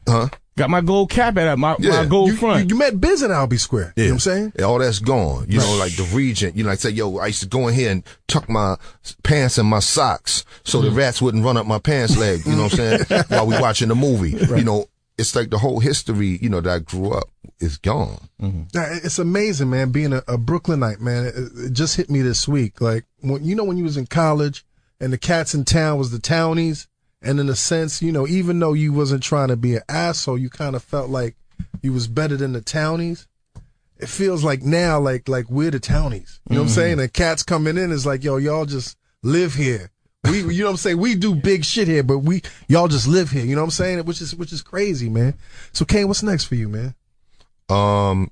Huh? Got my gold cap at my gold front. You met Biz in Albee Square. You know what I'm saying? Yeah, all that's gone. You know, like the Regent, you know, like say, yo, I used to go in here and tuck my pants and my socks so the rats wouldn't run up my pants leg, you know what I'm saying? While we watching the movie. Right. You know, it's like the whole history, you know, that I grew up is gone. It's amazing, man, being a Brooklynite, man. It just hit me this week. Like, when you was in college and the cats in town was the townies, and in a sense, you know, even though you wasn't trying to be an asshole, you kind of felt like you was better than the townies. It feels like now, like we're the townies. You know what I'm saying? And cats coming in is like, yo, y'all just live here. You know what I'm saying? We do big shit here, but y'all just live here. You know what I'm saying? Which is crazy, man. So, Kane, what's next for you, man? I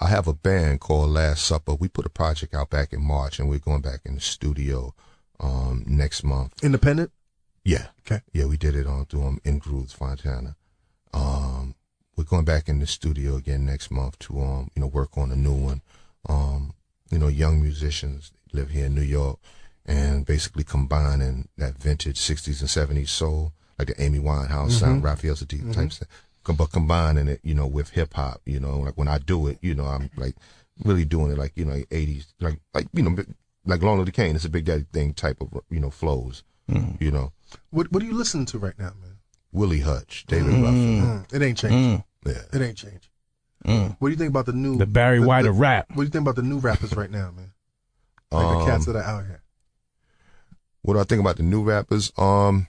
have a band called Last Supper. We put a project out back in March, and we're going back in the studio next month. Independent? Yeah. Okay. Yeah, we did it through In Grooves, Fontana. We're going back in the studio again next month to you know, work on a new one. You know, young musicians live here in New York, and basically combining that vintage 60s and 70s soul, like the Amy Winehouse sound, Raphael Sadiq type stuff, but combining it, you know, with hip hop. You know, like when I do it, you know, I'm like really doing it like, you know, 80s, like you know, like Long Daddy Kane. It's a Big Daddy thing type of, you know, flows. You know. What are you listening to right now, man? Willie Hutch, David Ruffin. It ain't changed. Yeah. It ain't changed. What do you think about the Barry White of rap? What do you think about the new rappers right now, man? Like the cats that are out here. What do I think about the new rappers? I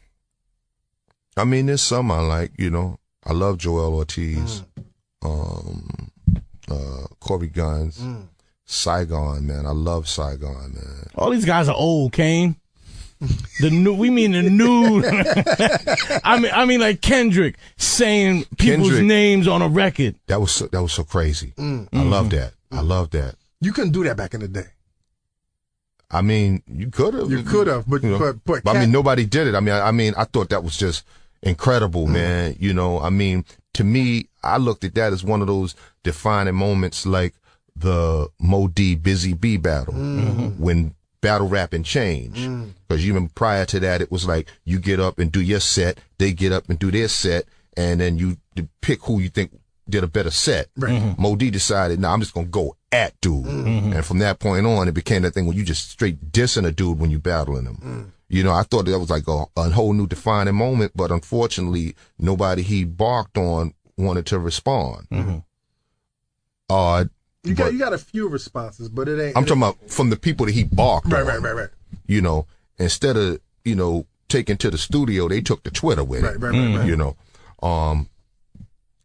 mean, there's some I like, you know. I love Joel Ortiz, Corey Guns, Saigon, man. I love Saigon, man. All these guys are old, Kane. The new, I mean, like Kendrick saying people's names on a record. That was so crazy. I love that. I love that. You couldn't do that back in the day. I mean, you could have. You could have, but, you know, but I mean, nobody did it. I mean, I thought that was just incredible, man. You know, I mean, to me, I looked at that as one of those defining moments, like the Mo D Busy Bee battle, when battle rapping changed. Because even prior to that, it was like you get up and do your set, they get up and do their set, and then you pick who you think did a better set. Mo D decided, I'm just gonna go at dude, and from that point on, it became that thing where you just straight dissing a dude when you battling him. You know, I thought that was like a whole new defining moment, but unfortunately, nobody he barked on wanted to respond. You got a few responses, but it ain't. I'm talking about from the people that he barked on. Right. You know, instead of, you know, taking to the studio, they took to Twitter with it. Right. You know,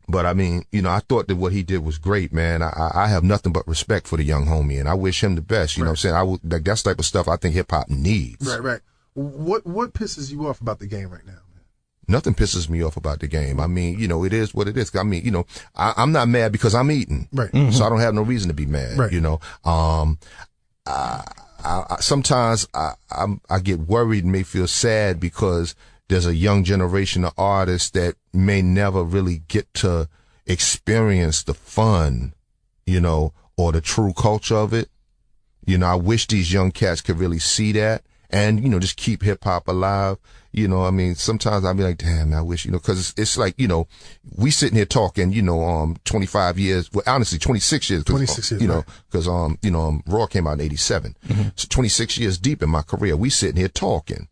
but I mean, you know, I thought that what he did was great, man. I have nothing but respect for the young homie, and I wish him the best. You know what I'm saying? Like that's the type of stuff I think hip hop needs. Right. What pisses you off about the game right now, man? Nothing pisses me off about the game. I mean, you know, it is what it is. I mean, you know, I'm not mad because I'm eating. Right. So I don't have no reason to be mad. Right. You know, sometimes I get worried and may feel sad because there's a young generation of artists that may never really get to experience the fun, you know, or the true culture of it. You know, I wish these young cats could really see that and, you know, just keep hip hop alive. You know, I mean, sometimes I'll be like, damn, I wish, you know, cause it's like, you know, we sitting here talking, you know, 25 years, well, honestly, 26 years. 26 years, you know, cause, you know, Raw came out in 87. So 26 years deep in my career, we sitting here talking,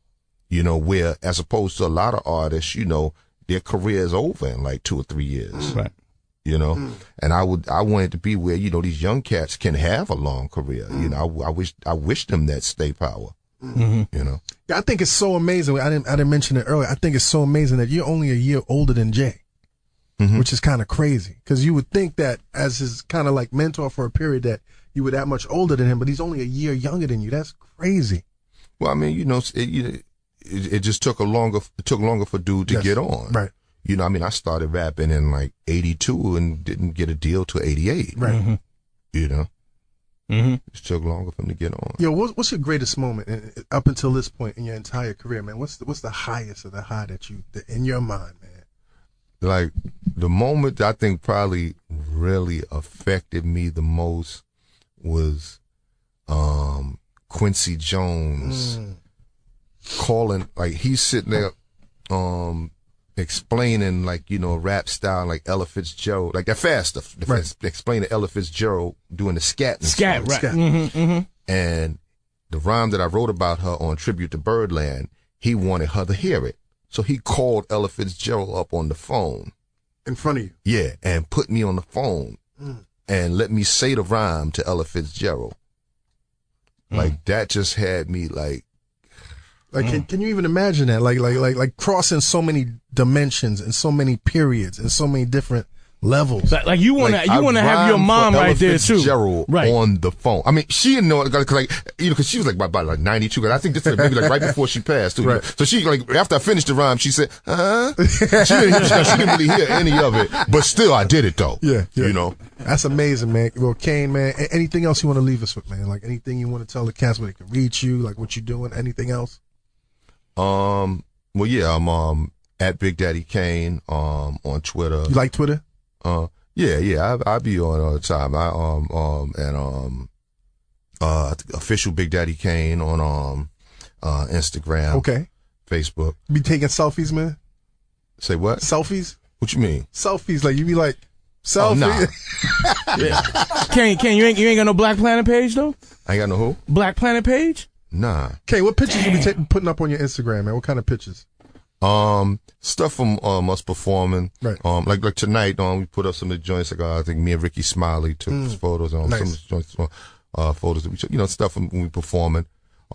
you know, where as opposed to a lot of artists, you know, their career is over in like 2 or 3 years. Right. you know, and I wanted to be where, you know, these young cats can have a long career. You know, I wish them that stay power, you know. Yeah, I think it's so amazing. I didn't mention it earlier. I think it's so amazing that you're only a year older than Jay, which is kind of crazy. Cause you would think that as his kind of like mentor for a period that you were that much older than him, but he's only a year younger than you. That's crazy. Well, I mean, you know, it just took longer for dude to get on. Right. You know, I mean, I started rapping in like 82 and didn't get a deal till 88. Right. You know, it took longer for him to get on. Yo, what's your greatest moment up until this point in your entire career, man? What's the highest of the high that in your mind, man? Like the moment that I think probably really affected me the most was Quincy Jones calling, like he's sitting there explaining, like, you know, rap style like Ella Fitzgerald, like that fast stuff. Explaining Ella Fitzgerald doing the scat rap. And the rhyme that I wrote about her on Tribute to Birdland, he wanted her to hear it. So he called Ella Fitzgerald up on the phone. In front of you? Yeah, and put me on the phone and let me say the rhyme to Ella Fitzgerald. Like that just had me like can you even imagine that? Like crossing so many dimensions and so many periods and so many different levels. Like you want to have your mom right there too. Right. On the phone. I mean, she didn't know, because she was like about like 92. Cause I think this is maybe like right before she passed too. Right. So she, like, after I finished the rhyme, she said, she didn't really hear any of it, but still I did it though. Yeah. You know? That's amazing, man. Well, Kane, man, anything else you want to leave us with, man? Like anything you want to tell the cats where they can reach you, like what you're doing, anything else? Well, yeah, I'm, at Big Daddy Kane, on Twitter. You like Twitter? Yeah, I be on all the time. Official Big Daddy Kane on Instagram. Okay. Facebook. You be taking selfies, man? Say what? Selfies? What you mean? Selfies, like you be like selfie. Oh, nah. Yeah. Kane, you ain't got no Black Planet page though? I ain't got no who? Black Planet page? Nah. Kane, what pictures you be putting up on your Instagram, man? What kind of pictures? Stuff from us performing. Right. Like tonight, we put up some of the joints. Like I think me and Ricky Smiley took photos on some of the joints, photos that we took. You know, stuff from when we performing.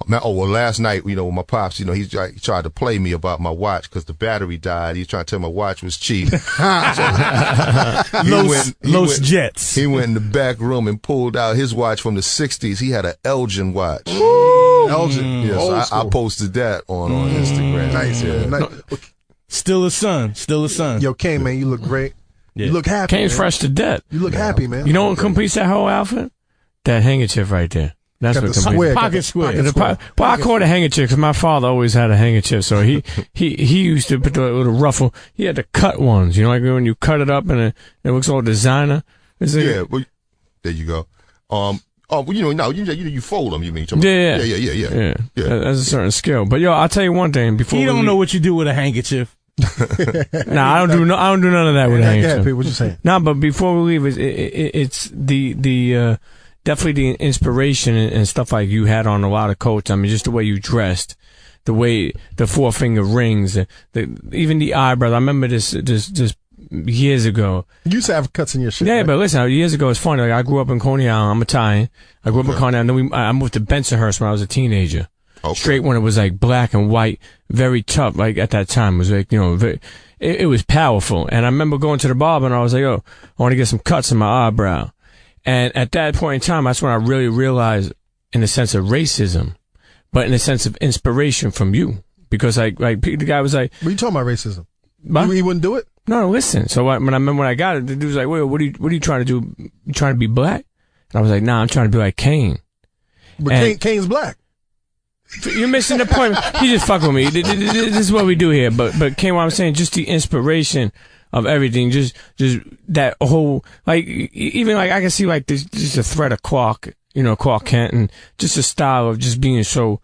Last night, you know, with my pops, you know, he tried to play me about my watch because the battery died. He was trying to tell my watch was cheap. Los Jets. He went in the back room and pulled out his watch from the 60s. He had an Elgin watch. Elgin. Yes, I posted that on Instagram. Nice, man. Nice. Still a son. Yo, Kane, man, you look great. Yeah. You look happy. Kane's man. fresh to death. You look happy, man. You know what completes that whole outfit? That handkerchief right there. That's Got what the completes square, it. Pocket square. Well, I call it a handkerchief because my father always had a handkerchief. So he used to put the little ruffle. He had the cut ones. You know, like when you cut it up and it looks all designer. Yeah, well, there you go. You know, you fold them. You mean? Yeah. That's a certain skill. But yo, I'll tell you one thing. Before He don't know what you do with a handkerchief. Nah, I don't do none of that with a handkerchief. What you saying? Nah, but before we leave, it's the definitely the inspiration and stuff like you had on a lot of coats. I mean, just the way you dressed, the way the 4-finger rings, even the eyebrows. I remember this years ago. You used to have cuts in your shit. Yeah, right? but listen, years ago it's funny. Like I grew up in Coney Island. I'm Italian. I grew up in Coney Island. Then I moved to Bensonhurst when I was a teenager. Okay. Straight when it was like black and white, very tough. Like at that time, it was like, you know, it was powerful. And I remember going to the barber and I was like, oh, I want to get some cuts in my eyebrow. And at that point in time, that's when I really realized, in the sense of racism, but in the sense of inspiration from you, because like the guy was like, "What are you talking about racism? Huh? He wouldn't do it." No, listen. So when I got it, the dude was like, "Wait, what are you trying to do? You trying to be black?" And I was like, "Nah, I'm trying to be like Kane." But Kane's black. You're missing the point. He just fucking with me. This is what we do here. But Kane, what I'm saying, just the inspiration of everything, just that whole, like, even like I can see like this, just a thread of Clark Kent, and just a style of just being so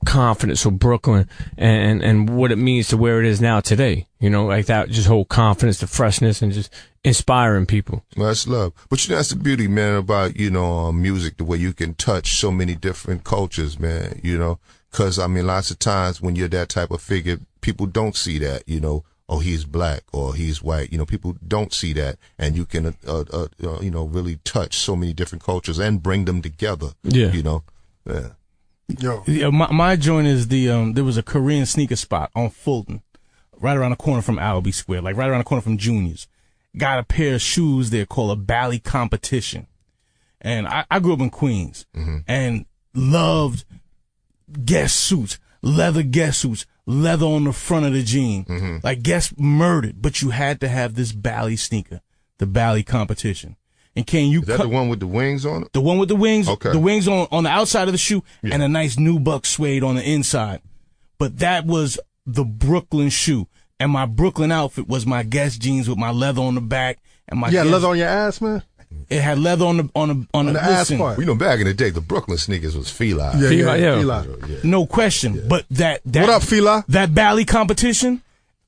confident, so Brooklyn, and what it means to where it is now today. You know, like that, just whole confidence, the freshness, and just inspiring people. Well, that's love. But you know, that's the beauty, man, about, you know, music, the way you can touch so many different cultures, man, you know, because I mean, lots of times when you're that type of figure, people don't see that, you know, oh, he's black or he's white. You know, people don't see that, and you can, you know, really touch so many different cultures and bring them together. Yeah. You know, yeah. Yeah, my joint is there was a Korean sneaker spot on Fulton, right around the corner from Albee Square, like right around the corner from Junior's. Got a pair of shoes there called a Bally Competition. And I grew up in Queens and loved Guess suits, leather Guess suits, leather on the front of the jean. Like Guess murdered, but you had to have this Bally sneaker, the Bally Competition. And Kane, you Is that the one with the wings on it? The one with the wings, okay. The wings on the outside of the shoe and a nice nubuck suede on the inside. But that was the Brooklyn shoe. And my Brooklyn outfit was my Guess jeans with my leather on the back and my Guess, leather on your ass, man. It had leather on the ass part. You know, back in the day, the Brooklyn sneakers was Fila. Yeah. No question. Yeah. But that what up, Fila? That Bally Competition,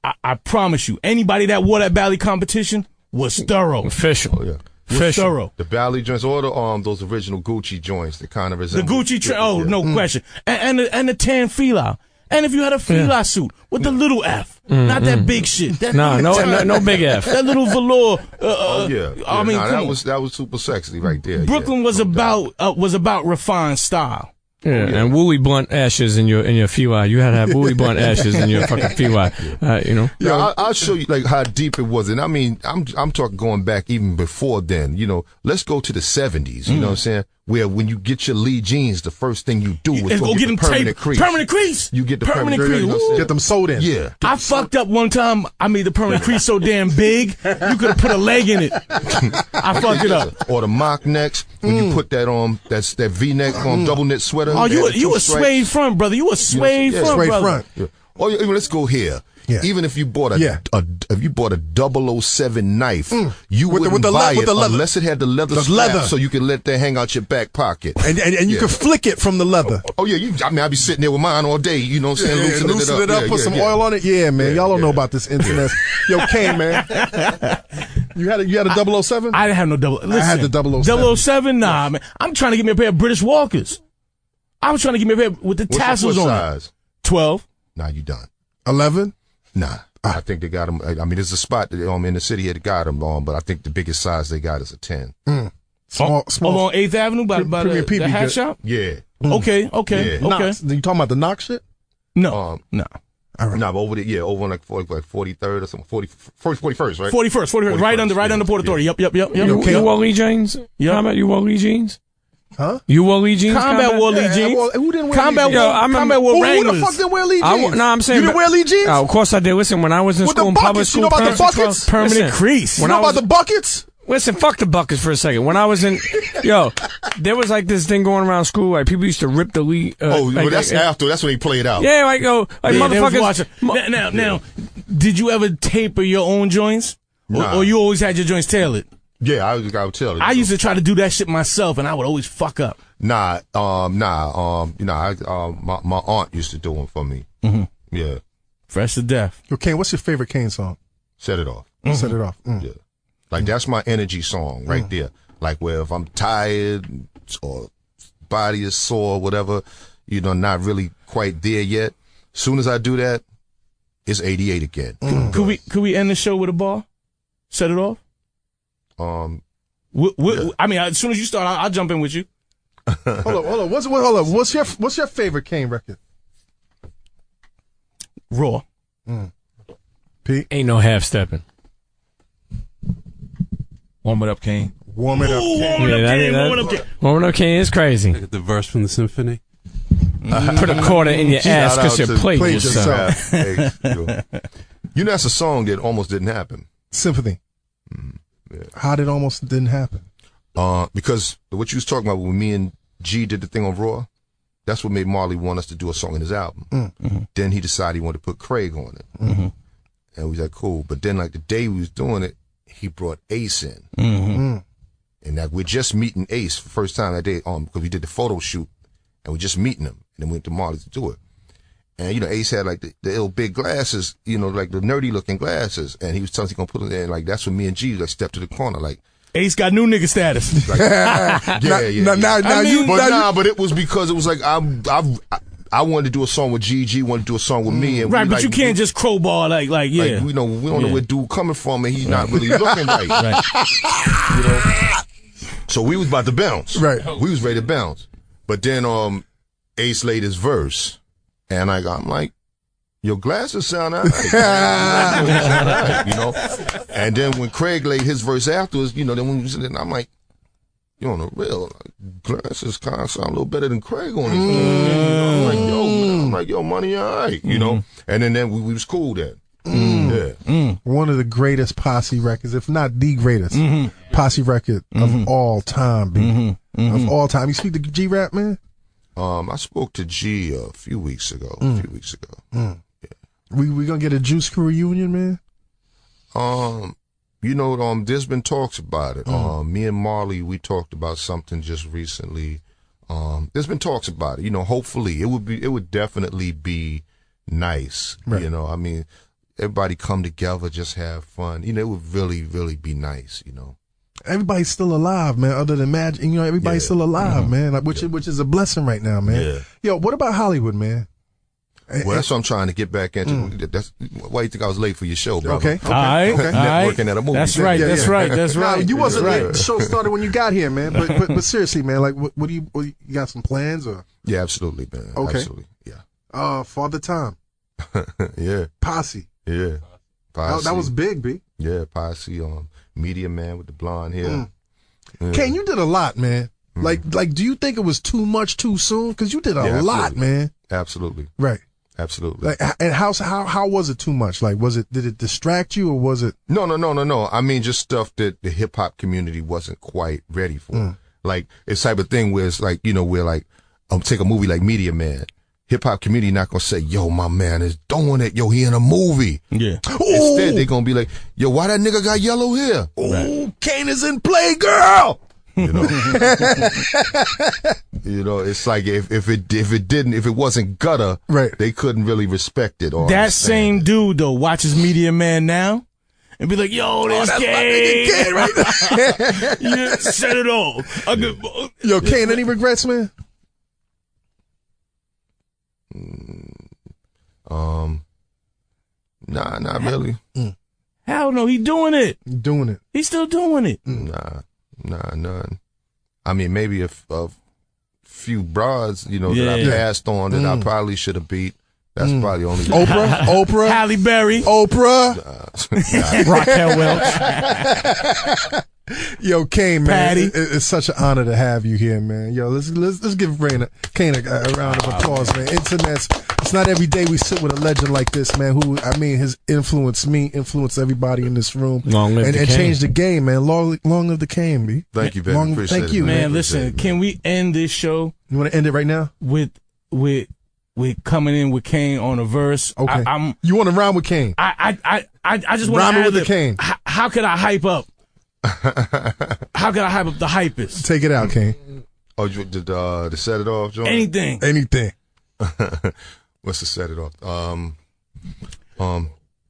I promise you, anybody that wore that Bally Competition was thorough. Official. Yeah. Thorough. The Bally joints, or the those original Gucci joints that kind of resemble the Gucci. No question. And the tan Fila. And if you had a Fila suit with the little F, not that big shit. That no big F. That little velour. I mean, that was super sexy right there. Brooklyn was about refined style. Yeah, and woolly blunt ashes in your Fila. You had to have woolly blunt ashes in your fucking Fila. You know. Yeah, I'll show you like how deep it was, and I mean, I'm talking going back even before then. You know, let's go to the 70s. You know what I'm saying? Where when you get your Lee jeans, the first thing you do is go get them permanent crease. Permanent crease. You get the permanent crease. You know, get them sewed in. Yeah. I fucked up one time. I made the permanent crease so damn big, you could have put a leg in it. I fucked it up. Or the mock necks when you put that on, that V-neck double knit sweater. Oh, you a suede front, brother. You a suede front, brother. Yeah. Oh, even let's go here. Yeah. Even if you bought a 007 knife, you wouldn't buy it unless it had the leather strap, so you could let that hang out your back pocket. And you could flick it from the leather. Oh yeah, I mean I'd be sitting there with mine all day, you know what I'm saying? Loosen it up, put some oil on it. Yeah, man. Y'all don't know about this internet. Yo, Kane, man. You had a 007? I didn't have no double. Listen, I had the 007. 007? Nah, man. I'm trying to get me a pair of British Walkers. I was trying to get me a pair with the tassels on size? 12. Nah, you done. 11? Nah. I think they got them. I mean, there's a spot that, in the city that got them on, but I think the biggest size they got is a 10. Small. On 8th Avenue by the hat shop? Yeah. Okay. You talking about the knock shit? No. No. All right. No, over on like 43rd or something. 41st, right? 41st. Right under Port Authority. Yep. You wore Lee jeans? Yeah. How about you wore Lee jeans? Huh? You wore Lee jeans? Combat wore Lee jeans. Who didn't wear Combat Lee jeans? Combat wore Wranglers. Who the fuck didn't wear Lee jeans? I'm saying. You didn't wear Lee jeans? Of course I did. Listen, when I was in school, in public school, you know about the buckets? Permanent crease. You know about the buckets? Listen, fuck the buckets for a second. When I was in, there was like this thing going around school. Like people used to rip the Lee. That's after. That's when he played out. Yeah, motherfuckers. Now, did you ever taper your own joints, or you always had your joints tailored? Yeah, I would tell it. I used to try to do that shit myself, and I would always fuck up. My aunt used to do them for me. Yeah. Fresh to death. Yo, Kane, what's your favorite Kane song? Set It Off. Set It Off. Yeah. Like that's my energy song right there. Like where if I'm tired or body is sore, whatever, not really quite there yet. Soon as I do that, it's 88 again. Could we end the show with a bar? Set It Off. Yeah. I mean, as soon as you start, I'll jump in with you. Hold on. What's your favorite Kane record? Raw. Pete? Ain't no half stepping. Warm It Up, Kane. Warm It Up, Kane. Warm It Up, Kane is crazy. Look at the verse from the symphony. Put a quarter in your ass because you played yourself. That's a song that almost didn't happen. Symphony. Yeah. How did almost didn't happen? Because what you was talking about when me and G did the thing on Raw, that's what made Marley want us to do a song in his album. Then he decided he wanted to put Craig on it. And we was like, cool. But then like the day we was doing it, he brought Ace in. And that we're just meeting Ace for the first time that day because we did the photo shoot and we're just meeting him. And then went to Marley to do it. And, Ace had like the ill big glasses, like the nerdy looking glasses. And he was telling us he gonna put them there. And like, that's when me and G like stepped to the corner. Like, Ace got new nigga status. Like, but it was because it was like, I wanted to do a song with Gigi, wanted to do a song with me, and right, but you can't just crowbar like yeah. Like, we don't know where dude coming from, and he's not really looking right. Right. You know. So we was about to bounce. Right. We was ready to bounce, but then Ace laid his verse, and I'm like, your glasses sound all right. You know. And then when Craig laid his verse afterwards, you know, then when I'm like, you on the real, glasses kind of sound a little better than Craig on his. I'm like, yo, money, all right, you know. And then we was cool then. One of the greatest posse records, if not the greatest posse record of all time, B. Of all time. You speak to G-Rap, man? I spoke to G a few weeks ago. Yeah. We gonna get a Juice Crew reunion, man? You know, there's been talks about it. Me and Marley, we talked about something just recently. There's been talks about it. You know, hopefully it would definitely be nice. Right. You know, I mean, everybody come together, just have fun. You know, it would really, really be nice. You know, everybody's still alive, man. Other than Magic, you know, everybody's still alive, man. Like, which is a blessing right now, man. Yeah. Yo, what about Hollywood, man? Well, that's what I'm trying to get back into. That's why you think I was late for your show, brother. Okay. All right. Networking at a movie. That's right. Yeah, that's yeah. right. That's right. You wasn't right. late. The show started when you got here, man. But seriously, man, like, what do you got some plans or? Yeah, absolutely, man. Okay. Absolutely. Yeah. Father Time. Yeah. Posse. Yeah. Posse. That was big, B. Yeah, Posse. Media Man with the blonde hair. Yeah. Kane, you did a lot, man. Like, do you think it was too much too soon? Because you did a lot, man. Absolutely. Right. Absolutely. Like, and how was it too much? Like, did it distract you or was it? No. I mean, just stuff that the hip hop community wasn't quite ready for. Like, it's type of thing where it's like, you know, where like, take a movie like Media Man. Hip hop community not gonna say, yo, my man is doing it. Yo, he in a movie. Yeah. Instead, they gonna be like, yo, why that nigga got yellow hair? Oh, Kane is in Playgirl. You know, you know, it's like if it wasn't gutter, right, they couldn't really respect it. Or that same dude though watches Media Man now and be like, yo, this Kane, right? You set it all. Yo, Kane, any regrets, man? Nah, not really. Hell no, he doing it. Doing it. He's still doing it. Nah, none. I mean, maybe a few broads, you know, that I passed on that I probably should have beat. That's probably only Oprah, Halle Berry, Oprah, Raquel Welch. Yo, Kane, man, Patty. it's such an honor to have you here, man. Yo, let's give Kane a round of applause, man. It's not every day we sit with a legend like this, man. Who, I mean, has influenced me, influenced everybody in this room, and changed the game, man. Long live the Kane, B. Thank you, baby. Appreciate thank you, it, man. Listen, can we end this show? You want to end it right now with coming in with Kane on a verse? Okay. You want to rhyme with Kane? I just want to rhyme with the Kane. How could I hype up? How can I hype up the hypest? Take it out, Kane. Oh, to set it off, John? Anything. What's to set it off?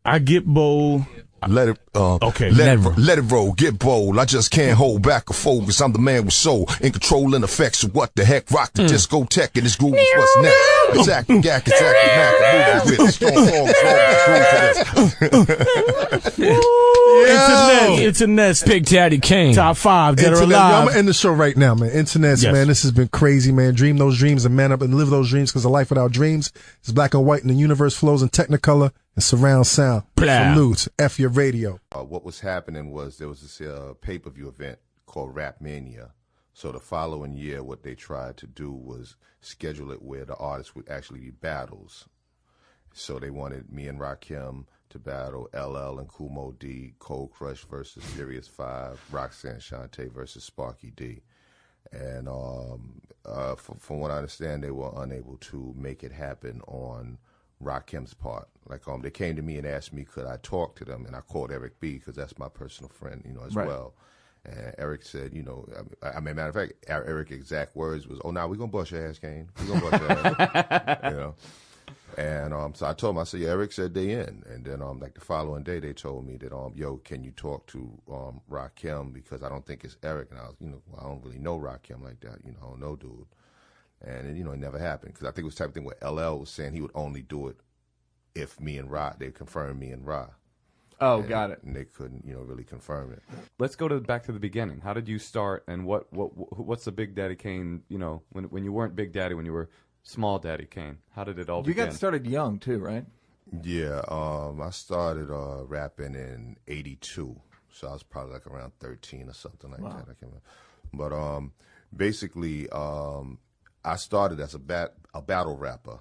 I get bold. Let it let it roll, get bold. I just can't hold back or focus. I'm the man with soul, in control and effects. So what the heck? Rock the discotheque and this groove is what's next. Attack the gack, attack the mac, move with strong songs, Internet's Big Daddy Kane. Top 5 dead or alive. I'm gonna end the show right now, man. Internet's, man, this has been crazy, man. Dream those dreams and man up and live those dreams, because a life without dreams is black and white and the universe flows in technicolor and surround sound. Salute. F your radio. What was happening was there was this pay-per-view event called Rap Mania. So the following year, what they tried to do was schedule it where the artists would actually be battles. So they wanted me and Rakim to battle LL and Kumo D, Cold Crush versus Furious 5, Roxanne Shante versus Sparky D. And from what I understand, they were unable to make it happen on Rakim's part. Like, they came to me and asked me, could I talk to them? And I called Eric B, because that's my personal friend, you know, as well. And Eric said, you know, I mean, matter of fact, Eric's exact words was, "Oh, now we're gonna bust your ass, Kane. We're gonna bust your ass," you know. And so I told him, I said, yeah, Eric said they in. And then like the following day, they told me that, yo, can you talk to Rakim, because I don't think it's Eric. And I was, you know, I don't really know Rakim like that, you know, I don't know dude. And, it never happened. Because I think it was the type of thing where LL was saying he would only do it if me and Ra, they confirmed me and Ra. Oh, got it. And they couldn't, really confirm it. Let's go back to the beginning. How did you start, and what's the Big Daddy Kane, when you weren't Big Daddy, when you were Small Daddy Kane? How did it all begin? You got started young, too, right? Yeah, I started rapping in '82, so I was probably like around 13 or something like that. I can't remember. But basically, I started as a battle rapper,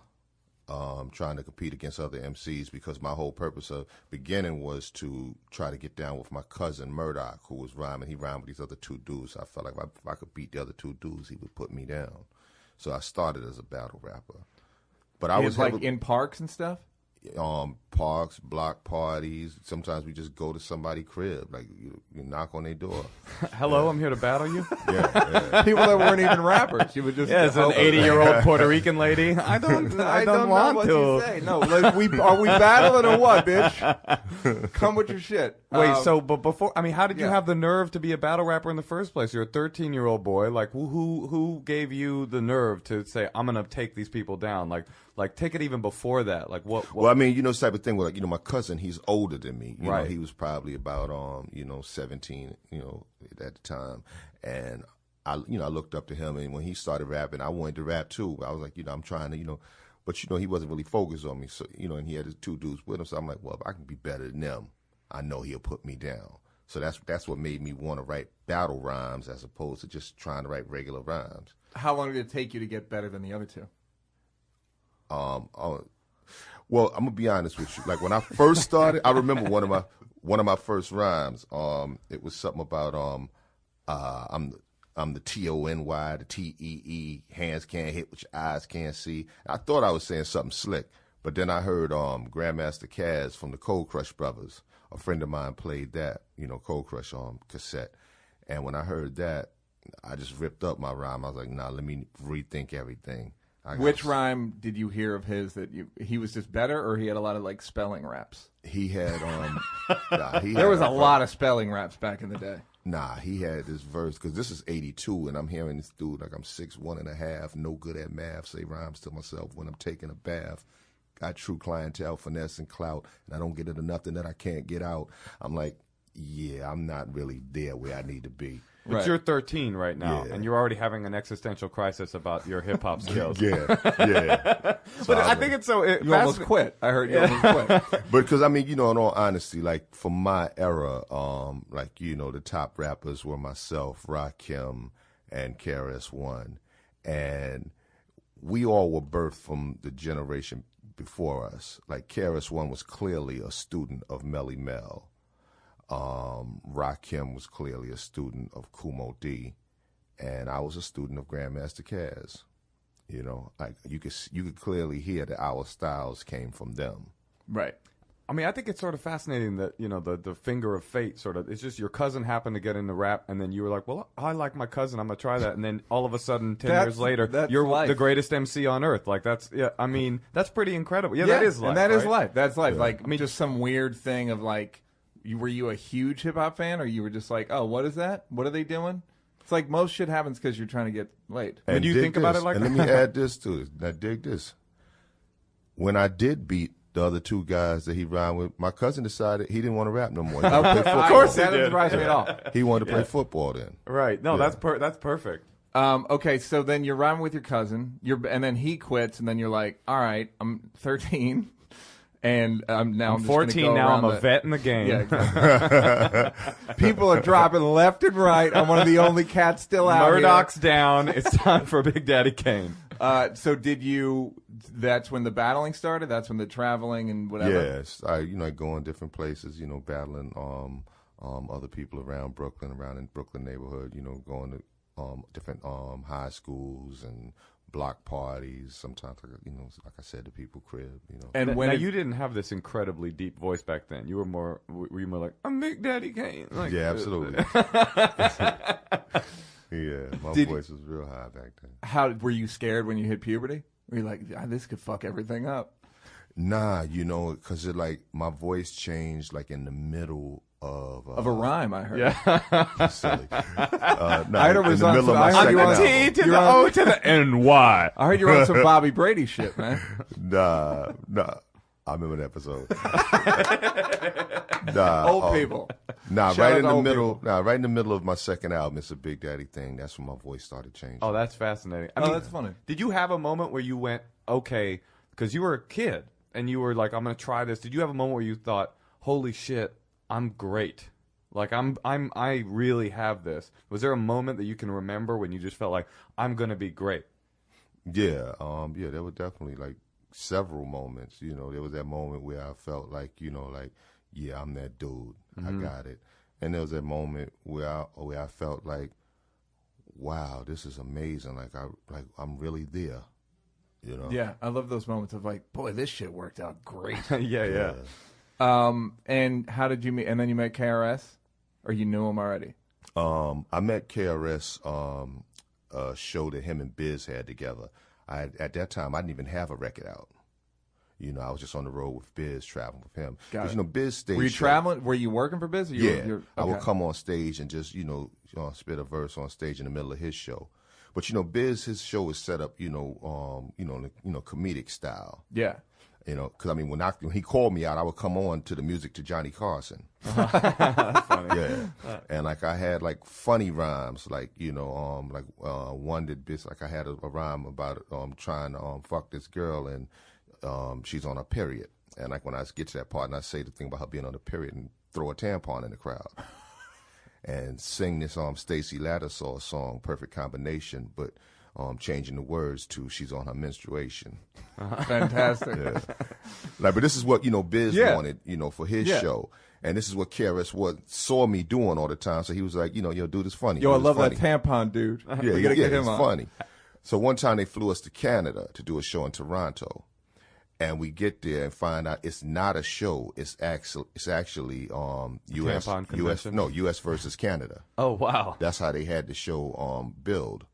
trying to compete against other MCs, because my whole purpose of beginning was to try to get down with my cousin Murdoch, who was rhyming. He rhymed with these other two dudes. I felt like if I could beat the other two dudes, he would put me down. So I started as a battle rapper. But I was like in parks and stuff? Parks, block parties. Sometimes we just go to somebody's crib, like you knock on their door. Hello, I'm here to battle you. Yeah. People that weren't even rappers. You would just it's an 80-year-old Puerto Rican lady. I don't want know what to. You say. No, are we battling or what, bitch? Come with your shit. Wait, but before, how did you have the nerve to be a battle rapper in the first place? You're a 13-year-old boy. Like, who gave you the nerve to say, I'm gonna take these people down? Like take it even before that. Like what? Well, this type of thing where, my cousin, he's older than me. You right. know, he was probably about 17, at the time, and I looked up to him, and when he started rapping, I wanted to rap too. I was like, I'm trying to, but he wasn't really focused on me. So and he had his two dudes with him. So I'm like, well, if I can be better than them, I know he'll put me down. So that's what made me want to write battle rhymes as opposed to just trying to write regular rhymes. How long did it take you to get better than the other two? Well, I'm gonna be honest with you. Like when I first started, I remember one of my first rhymes. It was something about I'm the TONY, the TEE, hands can't hit what your eyes can't see. I thought I was saying something slick, but then I heard Grandmaster Caz from the Cold Crush Brothers. A friend of mine played that, Cold Crush cassette, and when I heard that, I just ripped up my rhyme. I was like, nah, let me rethink everything. Which rhyme did you hear of his that he was just better, or he had a lot of like spelling raps? He had there was a lot of spelling raps back in the day. Nah, he had this verse, because this is '82, and I'm hearing this dude like I'm 6'1.5", no good at math, say rhymes to myself when I'm taking a bath. Got true clientele, finesse, and clout, and I don't get into nothing that I can't get out. I'm like, yeah, I'm not really there where I need to be. But right. You're 13 right now, and you're already having an existential crisis about your hip hop skills. yeah. But I think it's so. You almost quit. I heard you almost quit. But because in all honesty, like for my era, the top rappers were myself, Rakim, and KRS-One, and we all were birthed from the generation before us. Like KRS-One was clearly a student of Melly Mel. Rakim was clearly a student of Kumo D, and I was a student of Grandmaster Caz. Like you could clearly hear that our styles came from them. Right. I think it's sort of fascinating that, the finger of fate sort of, it's just your cousin happened to get into rap, and then you were like, well, I like my cousin, I'm going to try that. And then all of a sudden, 10 years later, you're life. The greatest MC on earth. Like, that's pretty incredible. Yeah, that is life. And that is right? life. That's life. Yeah. Like, just some weird thing of like, were you a huge hip hop fan, or you were just like, oh, what is that? What are they doing? It's like most shit happens because you're trying to get laid. And do you think about it like that? And let me add this to it. Now, dig this. When I did beat the other two guys that he rhymed with, my cousin decided he didn't want to rap no more. Of course, that doesn't surprise me at all. He wanted to play football then. Right. No, that's perfect. Okay, so then you're rhyming with your cousin, and then he quits, and then you're like, all right, I'm 13. And I'm 14 now. I'm a vet in the game. Yeah, exactly. People are dropping left and right. I'm one of the only cats still out Murdoch's down. It's time for Big Daddy Kane. So did you? That's when the battling started. That's when the traveling and whatever. Yes, I go in different places. Battling other people around in Brooklyn neighborhood. Going to different high schools and block parties. Sometimes, like I said, the people crib. And when you didn't have this incredibly deep voice back then, you were more like, I'm Big Daddy Kane. Like, yeah, absolutely. Yeah, my voice was real high back then. How were you scared when you hit puberty? Were you like, this could fuck everything up? Nah, you know, because it like my voice changed like in the middle of a rhyme. I heard. Yeah. silly. No, I heard it was in the middle of my second album. T to the O to the N-Y. I heard you're on some Bobby Brady shit, man. Nah. I remember that episode. Old people. Right out in to the old middle. Right in the middle of my second album, it's a Big Daddy thing. That's when my voice started changing. Oh, that's fascinating. I mean, that's funny. Did you have a moment where you went, okay, because you were a kid and you were like, I'm going to try this. Did you have a moment where you thought, holy shit, I'm great? Like I really have this. Was there a moment that you can remember when you just felt like I'm going to be great? Yeah. There were definitely like several moments. You know, there was that moment where I felt like, you know, like, yeah, I'm that dude. I got it. And there was that moment where I felt like, wow, this is amazing. Like I'm really there. You know? Yeah, I love those moments of like, boy, this shit worked out great. Yeah. And how did you meet? And then you met KRS, or you knew him already? I met KRS a show that him and Biz had together. At that time, I didn't even have a record out. You know, I was just on the road with Biz, traveling with him. Got it. You know, Biz stage. Were you traveling? Were you working for Biz? Or I would come on stage and just, you know, spit a verse on stage in the middle of his show. But you know, Biz, his show is set up, comedic style. Yeah. You know, because I mean, when he called me out, I would come on to the music to Johnny Carson. That's funny. Yeah, and like I had like funny rhymes, like one that Biz, like I had a rhyme about trying to fuck this girl and she's on her period, and like when I get to that part and I say the thing about her being on her period and throw a tampon in the crowd. And sing this Stacey Lattisaw song, Perfect Combination, but changing the words to she's on her menstruation. Fantastic. Yeah. But this is what, Biz wanted, for his show. And this is what KRS saw me doing all the time. So he was like, dude, it's funny. Yo, I love that tampon dude. Yeah, we gotta get him it's on. funny. So one time they flew us to Canada to do a show in Toronto. And we get there and find out it's not a show. It's actually U.S. versus Canada. Oh, wow. That's how they had the show build.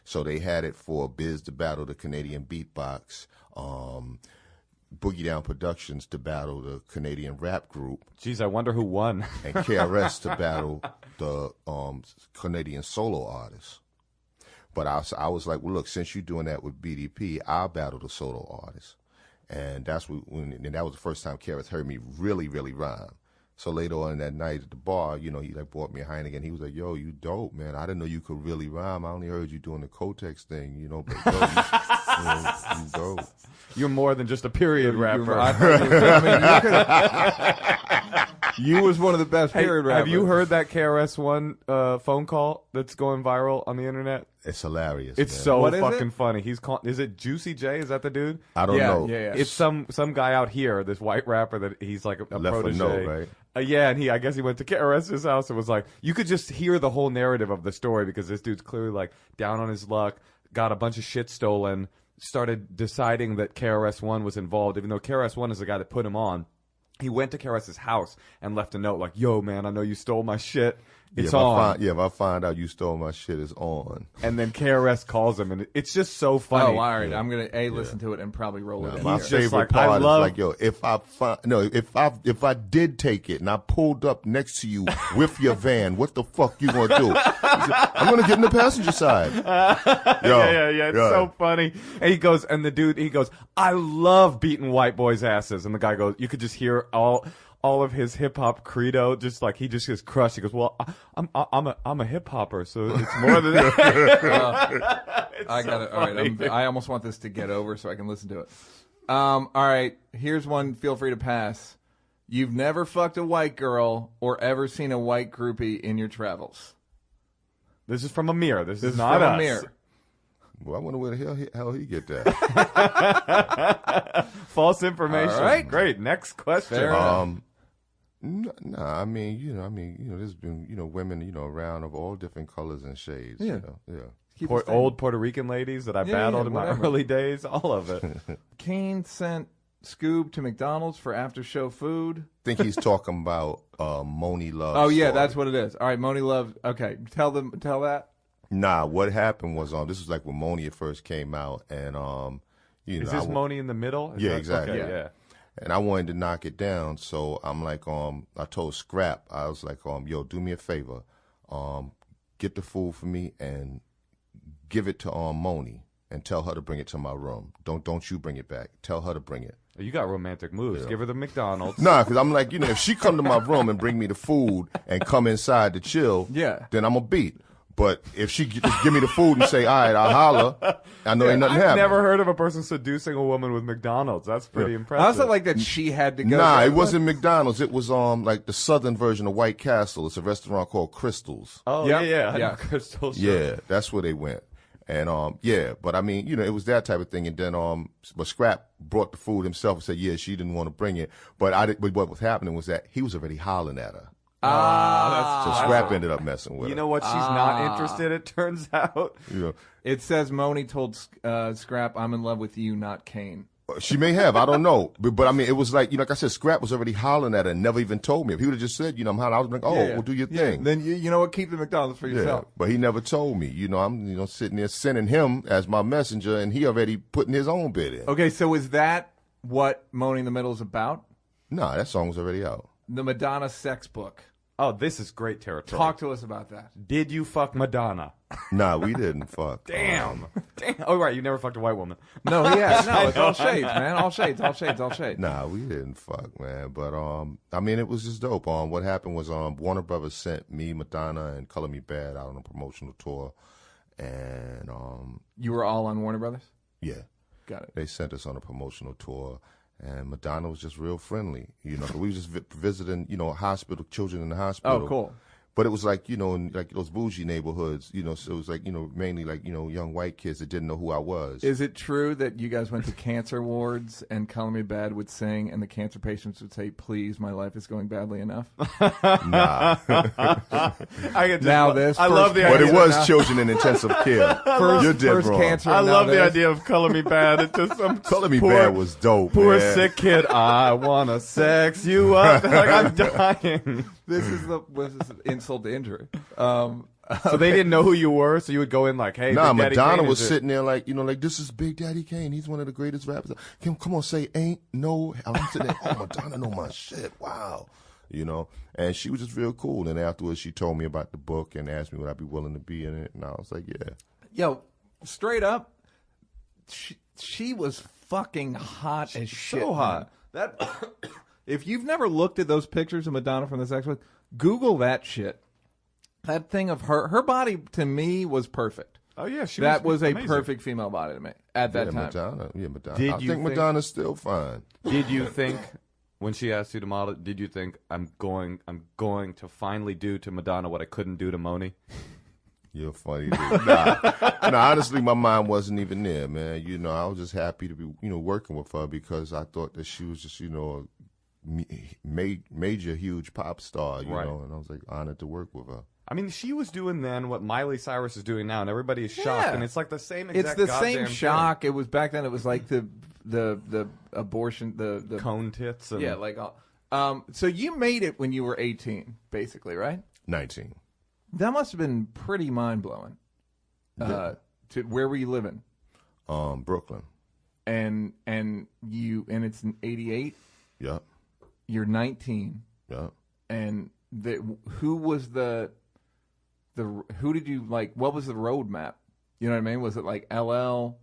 So they had it for Biz to battle the Canadian Beatbox, Boogie Down Productions to battle the Canadian rap group. Jeez, I wonder who won. And KRS to battle the Canadian solo artists. But I was like, well, look, since you're doing that with BDP, I'll battle the solo artists. And that was the first time KRS heard me really, really rhyme. So later on that night at the bar, he like bought me a Heineken. He was like, yo, you dope, man. I didn't know you could really rhyme. I only heard you doing the Kotex thing, but yo, you dope. You're more than just a period rapper. You was one of the best period rappers. Have you heard that KRS-One phone call that's going viral on the internet? It's hilarious. It's man. so What is fucking it? funny. He's is it Juicy J? Is that the dude? I don't know. Yeah. It's some guy out here, this white rapper that he's like a Left protege. a note, right? Yeah, and I guess he went to KRS's house and was like, you could just hear the whole narrative of the story because this dude's clearly like down on his luck, got a bunch of shit stolen, started deciding that KRS-One was involved, even though KRS-One is the guy that put him on. He went to KRS's house and left a note like, yo, man, I know you stole my shit. It's on. If I find out you stole my shit, it's on. And then KRS calls him, and it's just so funny. Oh, all right. I'm gonna listen to it and probably roll it in. My here. favorite part is like, yo, if I did take it and I pulled up next to you with your van, what the fuck you gonna do? I'm gonna get in the passenger side. Yeah. It's so funny. And he goes, I love beating white boys' asses. And the guy goes, you could just hear all of his hip hop credo, just like he just gets crushed. He goes, "Well, I'm a hip hopper, so it's more than that." I got it. All right, I almost want this to get over so I can listen to it. All right, here's one. Feel free to pass. You've never fucked a white girl or ever seen a white groupie in your travels. This is from Amir. This is not from Amir. Well, I wonder where the hell he get that. False information. All right. Great. Next question. Fair enough. No, I mean, there's been, women, around of all different colors and shades. Yeah. Old Puerto Rican ladies that I battled in my early days, all of it. Kane sent Scoob to McDonald's for after show food. I think he's talking about Moni Love. Oh yeah, story. that's what it is. All right, Moni Love. Okay, tell that. Nah, what happened was this was like when Moni first came out, and You know, Is this Moni in the middle? Yeah, exactly. Okay, yeah. And I wanted to knock it down, so I'm like, I told Scrap, I was like, yo, do me a favor, get the food for me and give it to Moni and tell her to bring it to my room. Don't you bring it back. Tell her to bring it. You got romantic moves. Yeah. Give her the McDonald's. Nah, because I'm like, if she come to my room and bring me the food and come inside to chill, then I'm a beat. But if she just give me the food and say, all right, I'll holler, I know ain't nothing I've happening. never heard of a person seducing a woman with McDonald's. That's pretty impressive. I also like that she had to go. Nah, it wasn't McDonald's. It was like the southern version of White Castle. It's a restaurant called Crystals. Oh, yeah. I know Crystals. Yeah, that's where they went. And but I mean, it was that type of thing. And then but Scrap brought the food himself and said, yeah, she didn't want to bring it. But but what was happening was that he was already hollering at her. So Scrap ended up messing with her. You know what? She's not interested, it turns out. It says Moni told Scrap, I'm in love with you, not Kane. She may have. I don't know. But I mean, it was like, like I said, Scrap was already hollering at her and never even told me. If he would have just said, I'm hollering, I was like, well, do your thing. Then, you know what? Keep the McDonald's for yourself. But he never told me. I'm sitting there sending him as my messenger, and he already putting his own bid in. Okay, so is that what Moni in the Middle is about? Nah, that song was already out. The Madonna sex book. Oh, this is great territory. Talk to us about that. Did you fuck Madonna? Nah, we didn't fuck. Damn. Oh, right. You never fucked a white woman. No, yeah. No, it's all shades, man. All shades. Nah, we didn't fuck, man. But, I mean, it was just dope. What happened was Warner Brothers sent me, Madonna, and Color Me Bad out on a promotional tour. And you were all on Warner Brothers? Yeah. Got it. They sent us on a promotional tour. And Madonna was just real friendly, we were just visiting, hospital, children in the hospital. Oh, cool. But it was like, in like those bougie neighborhoods, so it was like, mainly like, young white kids that didn't know who I was. Is it true that you guys went to cancer wards and Color Me Bad would sing and the cancer patients would say, please, my life is going badly enough? Nah. I love the idea. But it was children in intensive care. You're dead wrong. Cancer. I love the idea of Color Me Bad. It's just some Color Me Bad was dope, poor man. sick kid. I want to sex you up. Like, I'm dying. This is insult to injury. So they didn't know who you were, so you would go in like, hey, nah, Big Daddy Madonna Kane was sitting there like, like, this is Big Daddy Kane. He's one of the greatest rappers. Come on, say ain't no. I'm sitting there, oh, Madonna know my shit. Wow. And she was just real cool. And afterwards, she told me about the book and asked me would I be willing to be in it. And I was like, yeah. Yo, straight up, she was fucking hot as shit. So hot. Man. That if you've never looked at those pictures of Madonna from the sex book, Google that shit. That thing of her body to me was perfect. Oh yeah, that was a amazing. Perfect female body to me at that time. Madonna. Yeah, Madonna. Did I you think Madonna's still fine. Did you think when she asked you to model? Did you think I'm going to finally do to Madonna what I couldn't do to Moni? You're funny, dude. Nah, honestly, my mind wasn't even there, man. I was just happy to be, working with her because I thought that she was just, a major, huge pop star, you know, and I was like honored to work with her. I mean, she was doing then what Miley Cyrus is doing now, and everybody is shocked, and it's like the same exact. It's the same thing. shock. It was back then. It was like the abortion, the cone tits. And... Yeah, like so you made it when you were 18, basically, right? 19. That must have been pretty mind blowing. Where were you living? Brooklyn. And it's in 88. Yep. You're 19. Yep. And who did you like? What was the roadmap? You know what I mean? Was it like LL,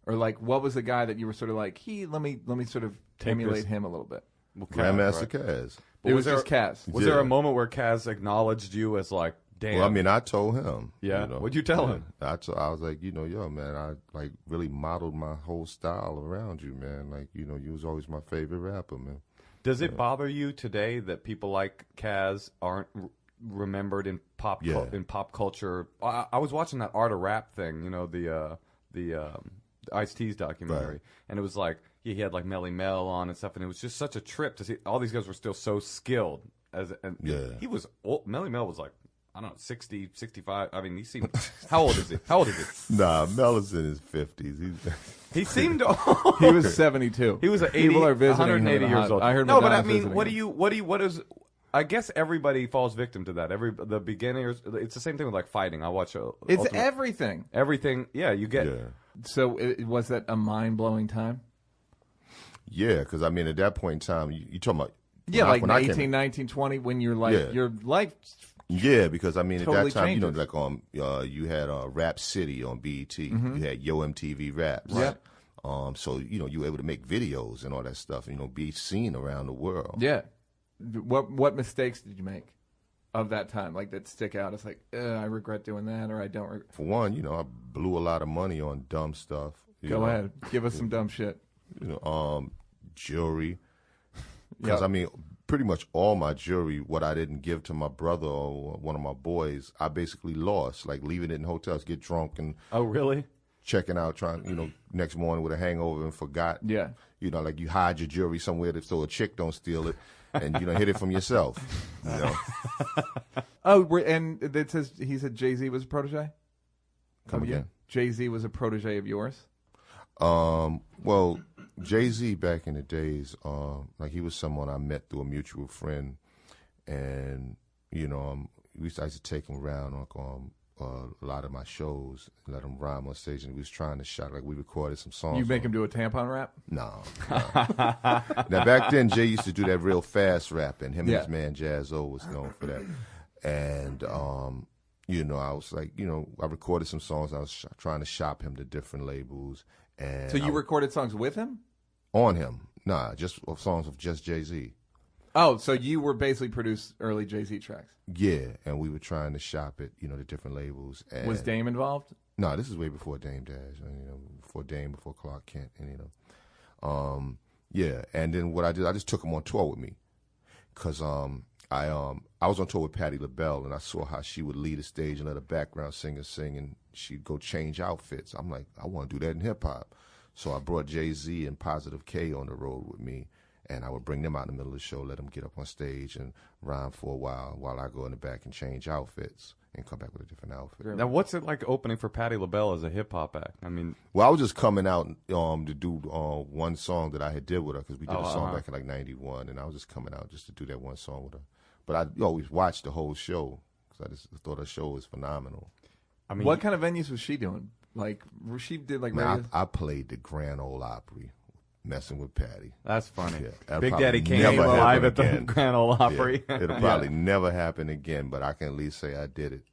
or like what was the guy that you were sort of like? Let me sort of emulate him a little bit. Grandmaster Kaz. It was just Kaz. Was there a moment where Kaz acknowledged you as like, damn? Well, I mean, I told him. Yeah. What'd you tell him? I was like, yo, man, I like really modeled my whole style around you, man. Like, you was always my favorite rapper, man. Does it bother you today that people like Kaz aren't remembered in pop culture? I was watching that Art of Rap thing, the Ice-T's documentary, right. And it was like he had like Melly Mel on and stuff, and it was just such a trip to see. All these guys were still so skilled. He was old. Melly Mel was like, I don't know, 60, 65. I mean, he seemed. How old is he? Nah, Mel is in his 50s. He seemed old. He was 72. He was 180 years old. I heard. No, but I mean, what I guess everybody falls victim to that. The beginners. It's the same thing with like fighting. I watch. It's everything. Everything. Yeah, you get. Yeah. So was that a mind-blowing time? Yeah, because I mean, at that point in time, you talking about like 18, 19, 20, when you're like your life. Yeah, because I mean, totally at that time, changes. like you had Rap City on BET, you had Yo MTV Raps, right? So you were able to make videos and all that stuff, be seen around the world. Yeah. What mistakes did you make of that time, like that stick out? It's like I regret doing that, or I don't. For one, I blew a lot of money on dumb stuff. Go ahead, give us some dumb shit. Jewelry, because I mean, pretty much all my jewelry, what I didn't give to my brother or one of my boys, I basically lost, like leaving it in hotels, get drunk and really checking out, trying, next morning with a hangover and forgot. Yeah. Like you hide your jewelry somewhere so a chick don't steal it, and hit it from yourself. And it says he said Jay-Z was a protege. Come again. Jay-Z was a protege of yours. Well, Jay-Z back in the days, like he was someone I met through a mutual friend, and we used to take him around on a lot of my shows, and let him rhyme on stage, and we was trying to shout, like we recorded some songs. You make him do a tampon rap? No. Now back then, Jay used to do that real fast rap, and him and his man Jazz-O was known for that. And I was like, I recorded some songs. I was trying to shop him to different labels. And so you recorded songs with him? On him. Nah, just songs of just Jay-Z. Oh, so you were basically produced early Jay-Z tracks? Yeah, and we were trying to shop it, to different labels. And was Dame involved? No, this is way before Dame Dash, before Dame, before Clark Kent, and yeah. And then what I did, I just took him on tour with me, cause I was on tour with Patti LaBelle, and I saw how she would lead a stage and let a background singer sing, and she'd go change outfits. I'm like, I want to do that in hip hop. So I brought Jay-Z and Positive K on the road with me, and I would bring them out in the middle of the show, let them get up on stage and rhyme for a while I go in the back and change outfits and come back with a different outfit. Now, what's it like opening for Patti LaBelle as a hip hop act? I mean, well, I was just coming out to do one song that I had did with her, because we did a song back in like '91, and I was just coming out just to do that one song with her. But I always watched the whole show because I just thought her show was phenomenal. I mean, what kind of venues was she doing? Like, she did like radio? I played the Grand Ole Opry, messing with Patty. That's funny. Yeah, Big Daddy Kane live at the Grand Ole Opry. Yeah, it'll probably never happen again, but I can at least say I did it,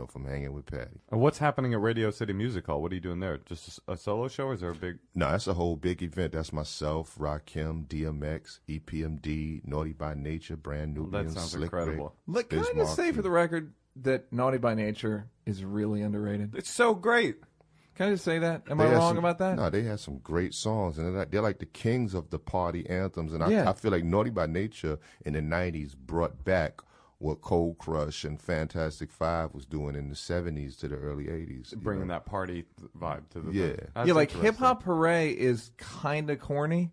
from hanging with Patty. What's happening at Radio City Music Hall? What are you doing there? Just a solo show, or is there a big... No, that's a whole big event. That's myself, Rakim, DMX, EPMD, Naughty by Nature, Brand Nubian, that sounds Slick incredible. Look, can I just say for the record that Naughty by Nature is really underrated? It's so great. Can I just say that? Am I wrong about that? No, they had some great songs, and they're like the kings of the party anthems. And I feel like Naughty by Nature in the 90s brought back what Cold Crush and Fantastic Five was doing in the 70s to the early 80s. Bringing that party vibe to the Yeah. Like Hip Hop Hooray is kind of corny,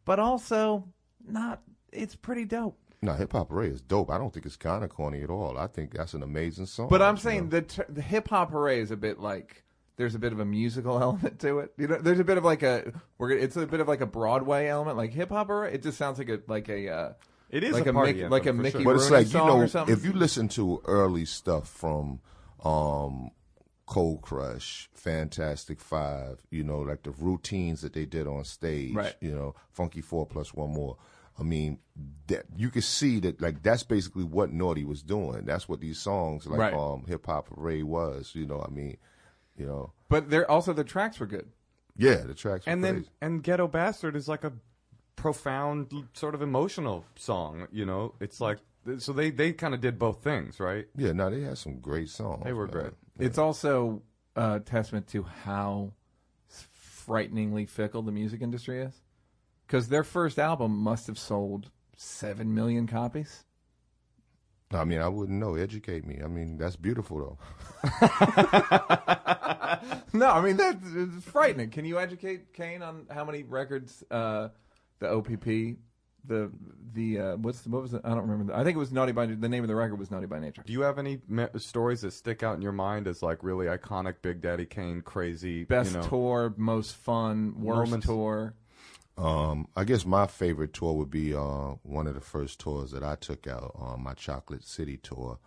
but also not. It's pretty dope. No, Hip Hop Hooray is dope. I don't think it's kind of corny at all. I think that's an amazing song. But I'm saying the Hip Hop Hooray is a bit like... There's a bit of a musical element to it. There's a bit of like it's a bit of like a Broadway element, like Hip Hop Hooray. It just sounds like it is like a party like a anthem, Mickey But Rooney it's like, song or something. if you listen to early stuff from Cold Crush, Fantastic Five, like the routines that they did on stage, right. Funky 4 plus one more. I mean, that you could see that, like, that's basically what Naughty was doing. That's what these songs, like Hip Hop Hooray was. I mean. But the tracks were good. Yeah, the tracks were crazy. And Ghetto Bastard is like a profound sort of emotional song, It's like, so they kind of did both things, right? Yeah, no, they had some great songs. They were great. Yeah. It's also a testament to how frighteningly fickle the music industry is. Because their first album must have sold 7 million copies. I mean, I wouldn't know. Educate me. I mean, that's beautiful, though. No, I mean, that's frightening. Can you educate Kane on how many records the OPP, what was it? I don't remember. I think it was Naughty by Nature. The name of the record was Naughty by Nature. Do you have any stories that stick out in your mind as like really iconic Big Daddy Kane, crazy? Best tour, most fun, worst tour? I guess my favorite tour would be one of the first tours that I took out, my Chocolate City tour.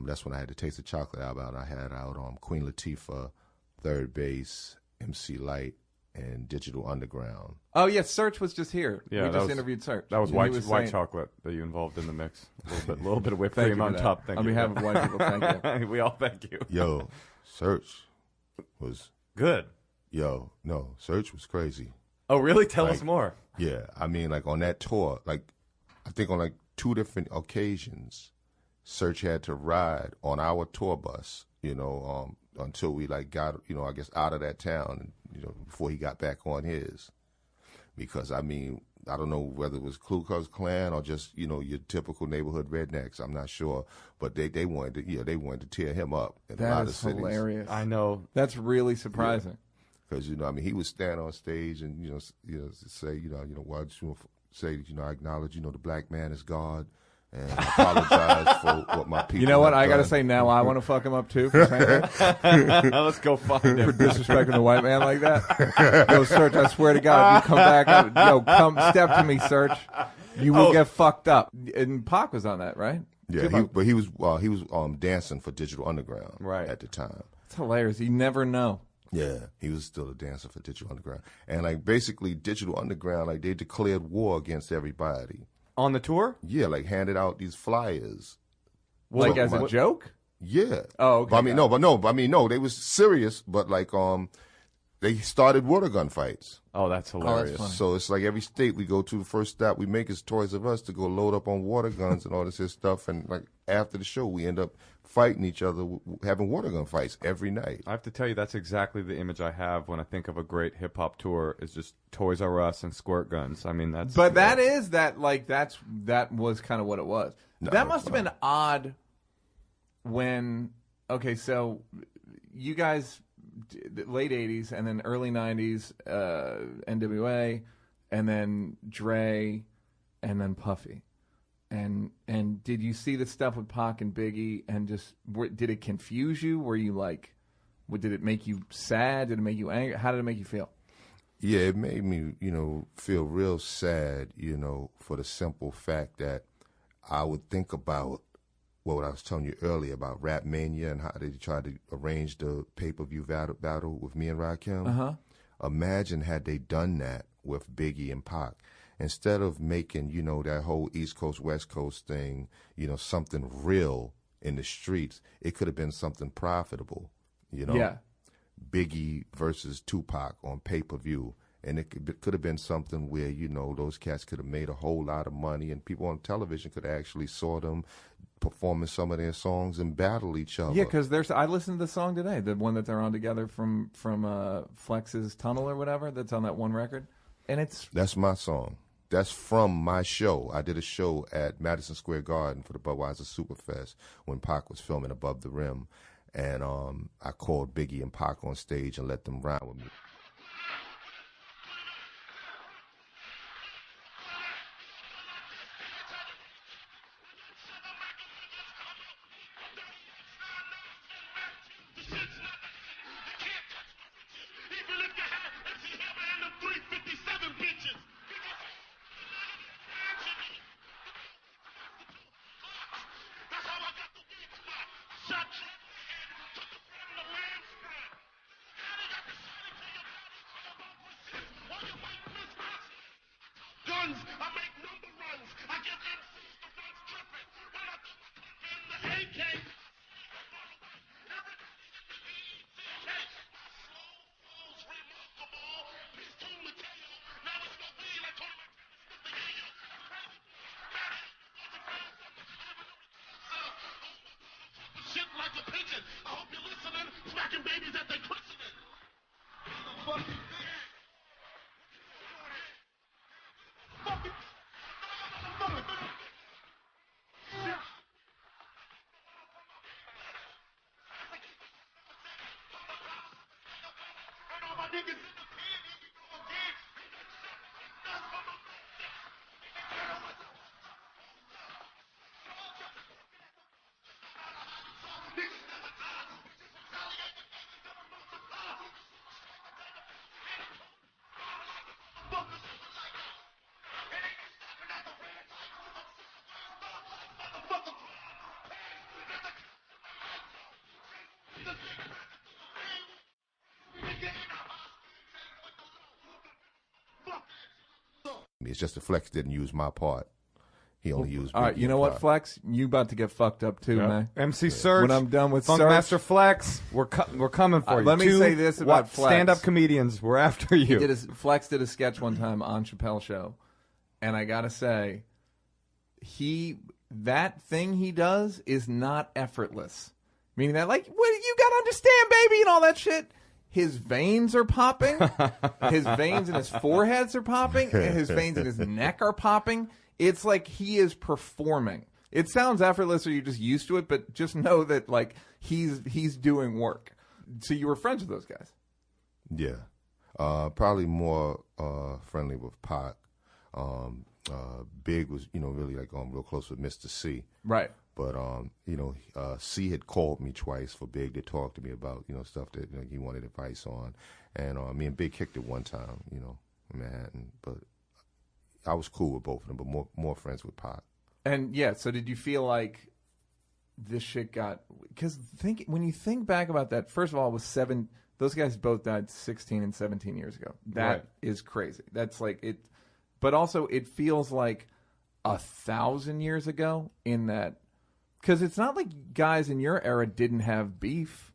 That's when I had the Taste of Chocolate album out. I had out Queen Latifah, Third Base, MC Light, and Digital Underground. Oh yeah, Search was just here. Yeah, we just interviewed Search. That was And white he white chocolate that you involved in the mix. A little bit of whipped Thank cream you for on that. top. Thank On you. behalf of white people, thank you. We all thank you. Yo, Search was Good. Yo, no, Search was crazy. Oh really? Tell Like, us more. Yeah, I mean, like on that tour, like I think on like 2 different occasions, Search had to ride on our tour bus, until we like got, I guess out of that town, before he got back on his. Because I mean, I don't know whether it was Ku Klux Klan or just, your typical neighborhood rednecks. I'm not sure, but they wanted to tear him up in a lot That of is cities. hilarious. I know. That's really surprising. Because he would stand on stage and say well, I just want to say I acknowledge the black man is God, and I apologize for what my people. You know what? have I gotta done. say now, I want to fuck him up too. For saying that. Now let's go find For him. disrespecting a white man like that. Yo, Search, I swear to God, if you come back, come step to me, Search. You will get fucked up. And Pac was on that, right? Yeah, he was dancing for Digital Underground Right. at the time. It's hilarious. You never know. Yeah, he was still a dancer for Digital Underground, and like basically Digital Underground, like they declared war against everybody. On the tour? Yeah, like handed out these flyers. Like So as a my- joke? Yeah. Oh, okay. But I mean, no, they was serious, but like they started water gun fights. Oh, that's hilarious. funny. So it's like every state we go to, the first stop we make is Toys R Us to go load up on water guns and all this here stuff. And like after the show, we end up fighting each other, having water gun fights every night. I have to tell you, that's exactly the image I have when I think of a great hip hop tour. Is just Toys R Us and squirt guns. I mean, that's. But that was kind of what it was. No, that must have no. been odd when. Okay, so you guys, the late '80s and then early '90s, NWA, and then Dre, and then Puffy. And did you see the stuff with Pac and Biggie, and did it confuse you? Were you like, did it make you sad? Did it make you angry? How did it make you feel? Yeah, it made me, feel real sad, for the simple fact that I would think about what I was telling you earlier about Rap Mania and how they tried to arrange the pay-per-view battle with me and Rakim. Uh-huh. Imagine had they done that with Biggie and Pac. Instead of making, that whole East Coast, West Coast thing, something real in the streets, it could have been something profitable, Yeah. Biggie versus Tupac on pay-per-view. And it could have been something where, those cats could have made a whole lot of money and people on television could actually saw them performing some of their songs and battle each other. Yeah, because I listened to the song today, the one that they're on together from Flex's Tunnel or whatever, that's on that one record. And That's my song. That's from my show. I did a show at Madison Square Garden for the Budweiser Superfest when Pac was filming Above the Rim. And I called Biggie and Pac on stage and let them rhyme with me. It's just the Flex didn't use my part. He only used. All right, you know what, Flex? You about to get fucked up too, man. MC Serge. When I'm done with Funkmaster Flex, we're coming for you. Let me say this about Flex. Stand-up comedians, we're after you. Flex did a sketch one time on Chappelle's show, and I gotta say, that thing he does is not effortless. Meaning that, like, what you gotta understand, baby, and all that shit. His veins are popping. His veins in his foreheads are popping. And his veins in his neck are popping. It's like he is performing. It sounds effortless or you're just used to it, but just know that, like, he's doing work. So you were friends with those guys? Yeah. Probably more friendly with Pac. Big was, really like real close with Mr. C. Right. But, C had called me twice for Big to talk to me about, stuff that he wanted advice on. And me and Big kicked it one time, in Manhattan. But I was cool with both of them, but more friends with Pac. And, yeah, so did you feel like this shit got... Because when you think back about that, first of all, it was those guys both died 16 and 17 years ago. That is crazy. That's like it... But also, it feels like 1,000 years ago in that... Because it's not like guys in your era didn't have beef.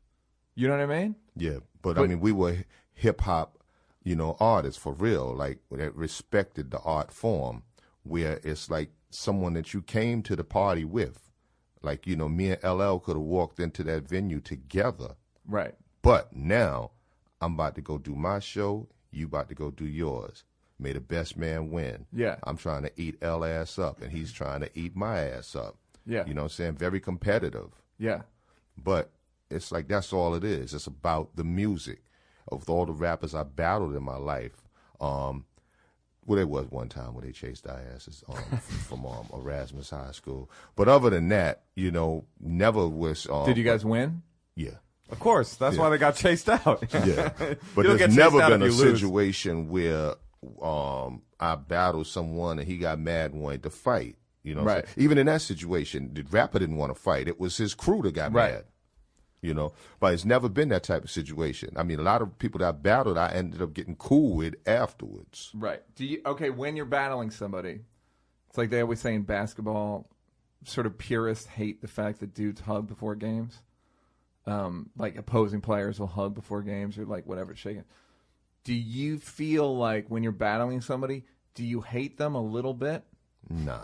You know what I mean? Yeah, but I mean, we were hip-hop, artists for real, like, that respected the art form, where it's like someone that you came to the party with. Like, me and LL could have walked into that venue together. Right. But now, I'm about to go do my show, you about to go do yours. May the best man win. Yeah. I'm trying to eat L ass up, and he's trying to eat my ass up. Yeah. You know what I'm saying? Very competitive. Yeah. But it's like that's all it is. It's about the music. Of all the rappers I battled in my life, well, there was one time where they chased our asses from Erasmus High School. But other than that, never was... Did you guys win? Yeah. Of course. That's why they got chased out. Yeah. But there's never been a situation where I battled someone and he got mad and wanted to fight. Right. Even in that situation, the rapper didn't want to fight. It was his crew that got mad. But it's never been that type of situation. I mean, a lot of people that I battled, I ended up getting cool with afterwards. Right. When you're battling somebody, it's like they always say in basketball, sort of purists hate the fact that dudes hug before games. Like opposing players will hug before games or like whatever, shaking. Do you feel like when you're battling somebody, do you hate them a little bit? Nah.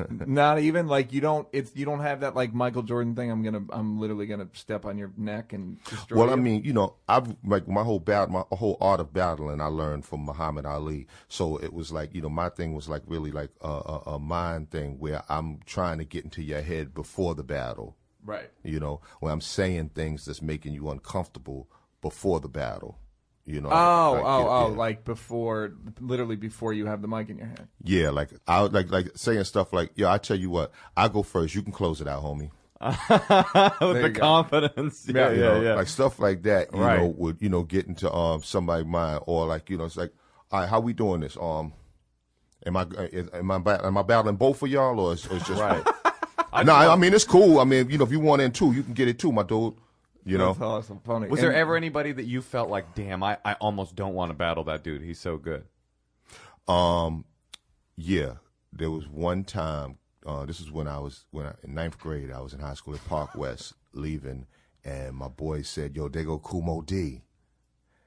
Not even like you don't have that like Michael Jordan thing. I'm literally gonna step on your neck and destroy you. I mean, I've like my whole art of battling I learned from Muhammad Ali. So it was like, my thing was like really like a mind thing where I'm trying to get into your head before the battle. Right. When I'm saying things that's making you uncomfortable before the battle. Like literally before you have the mic in your hand. Yeah, like I like saying stuff like, I tell you what, I go first, you can close it out, homie. With the confidence. Yeah. Like stuff like that, would, get into somebody's mind, or like, it's like, all right, how we doing this? Am I battling both of y'all, or it's just right? I mean, it's cool. I mean, if you want in too, you can get it too, my dude. That's awesome. Funny. Was there ever anybody that you felt like, damn, I almost don't want to battle that dude. He's so good. Yeah, there was one time. This is when in ninth grade. I was in high school at Park West, leaving, and my boy said, "Yo, there go Kumo D,"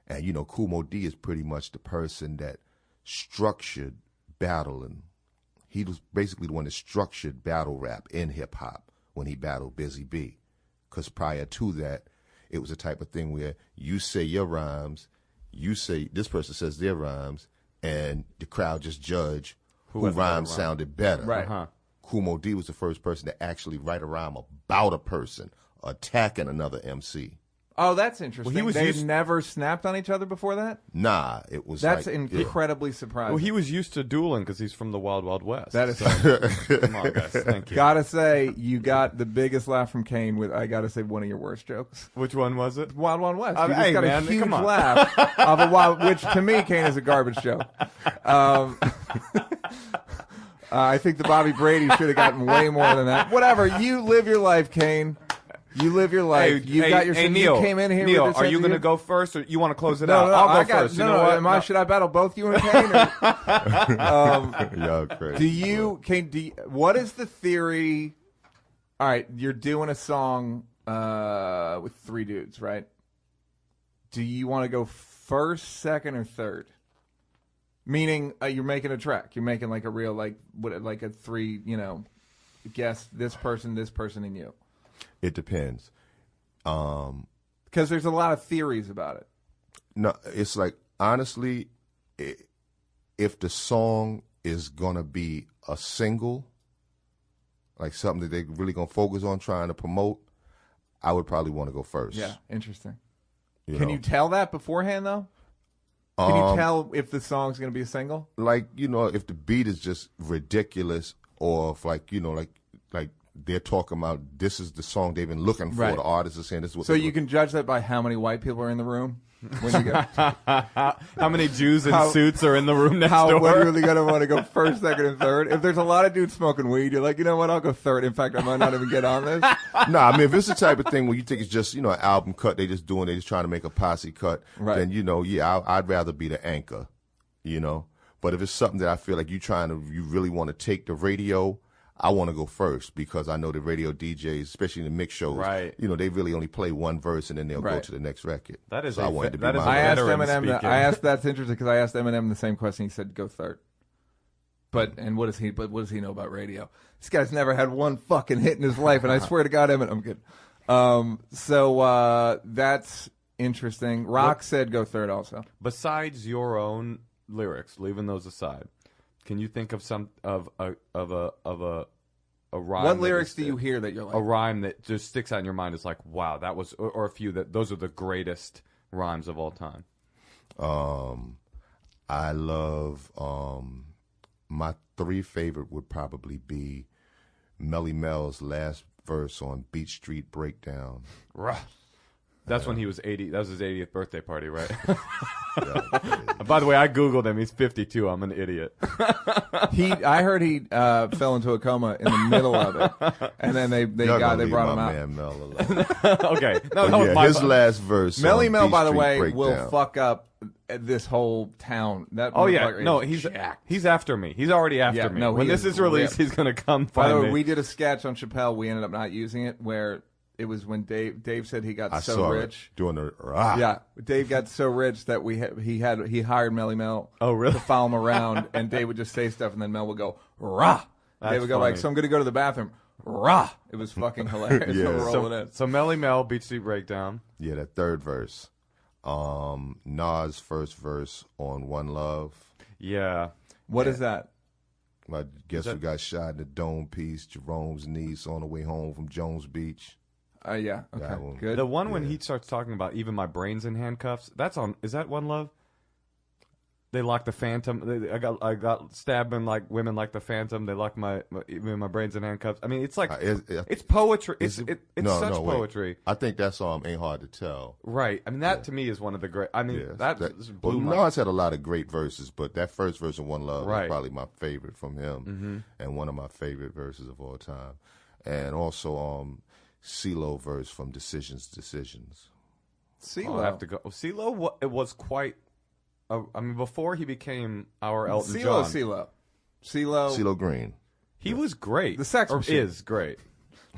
and Kumo D is pretty much the person that structured battling. He was basically the one that structured battle rap in hip hop when he battled Busy B. Because prior to that, it was a type of thing where you say your rhymes, this person says their rhymes, and the crowd just judge who rhymes sounded better. Right. Uh-huh. Kumo D was the first person to actually write a rhyme about a person attacking another MC. Oh, that's interesting. Well, they've never snapped on each other before that? Nah, it was That's incredibly surprising. Well, he was used to dueling because he's from the Wild Wild West. That is Come on, guys. Thank you. Gotta say, you got the biggest laugh from Kane with, I gotta say, one of your worst jokes. Which one was it? Wild Wild West. You just got a huge laugh of a wild, which to me, Kane is a garbage joke. I think the Bobby Brady should have gotten way more than that. Whatever. You live your life, Kane. You live your life. You got your shit. Neil, You came in here. Neil, with this are you going to go first, or you want to close it No, out? no, I'll go first. No, you know what? Am I? Should I battle both you and Kane? Y'all crazy. What is the theory? All right, you're doing a song with 3 dudes, right? Do you want to go first, second, or third? Meaning, you're making a track. You're making like a real, like a 3, guess this person, and you. It depends. Because there's a lot of theories about it. No, it's like, honestly, if the song is going to be a single, like something that they're really going to focus on trying to promote, I would probably want to go first. Yeah, interesting. Can you tell that beforehand, though? Can you tell if the song's going to be a single? Like, if the beat is just ridiculous, or if like they're talking about this is the song they've been looking for, the artist is saying this is what. So you can judge that by how many white people are in the room? When you get how many Jews in suits are in the room next door? When you're really going to want to go first, second, and third? If there's a lot of dudes smoking weed, you're like, you know what, I'll go third. In fact, I might not even get on this. No, I mean, if it's the type of thing where you think it's just, an album cut, they just trying to make a posse cut, then, I'd rather be the anchor, But if it's something that I feel like you really want to take the radio, I want to go first, because I know the radio DJs, especially in the mix shows, they really only play one verse and then they'll go to the next record. That is so I wanted to be I asked Eminem. That's interesting, because I asked Eminem the same question. He said, "Go third." But what does he know about radio? This guy's never had one fucking hit in his life, and I swear to God, Eminem, I'm kidding. So that's interesting. Rock said go third also. Besides your own lyrics, leaving those aside, can you think of some of a rhyme? What lyrics do you hear that you're like a rhyme that just sticks out in your mind? Is like, wow, that was, or a few that those are the greatest rhymes of all time. I love my 3 favorite would probably be Melly Mel's last verse on Beach Street Breakdown. That's when he was 80. That was his 80th birthday party, right? By the way, I Googled him. He's 52. I'm an idiot. I heard he fell into a coma in the middle of it, and then they brought him out. Man Mel alone. Okay, no, that was my his last verse. Melly Mel, by the way, Breakdown. will fuck up this whole town. He's after me. He's already after me. No, when this is released, he's gonna come find me. By the way, we did a sketch on Chappelle. We ended up not using it, where it was when Dave said he got so rich. Doing the Yeah, Dave got so rich that he hired Melly Mel. Oh, really? To follow him around, and Dave would just say stuff, and then Mel would go rah. Dave would go like, "So I'm going to go to the bathroom." Rah! It was fucking hilarious. So Melly Mel, Beach Street Breakdown. Yeah, that third verse. Nas' first verse on One Love. Yeah. What is that? I guess we got shot in the dome piece. Jerome's niece on the way home from Jones Beach. Yeah. Okay. Good. The one when he starts talking about even my brain's in handcuffs. That's on. Is that One Love? They locked the Phantom. I got stabbed in like women like the Phantom. They locked my brains in handcuffs. I mean, it's like it's poetry. It's such poetry. I think that song Ain't Hard to Tell. Right. I mean, that to me is one of the great. I mean, Nas had a lot of great verses, but that first verse of One Love is probably my favorite from him, and one of my favorite verses of all time. And also CeeLo verse from Decisions. CeeLo. I have to go. CeeLo, it was quite. I mean, before he became our Elton John. CeeLo Green. He was great. The Sex Machine is great.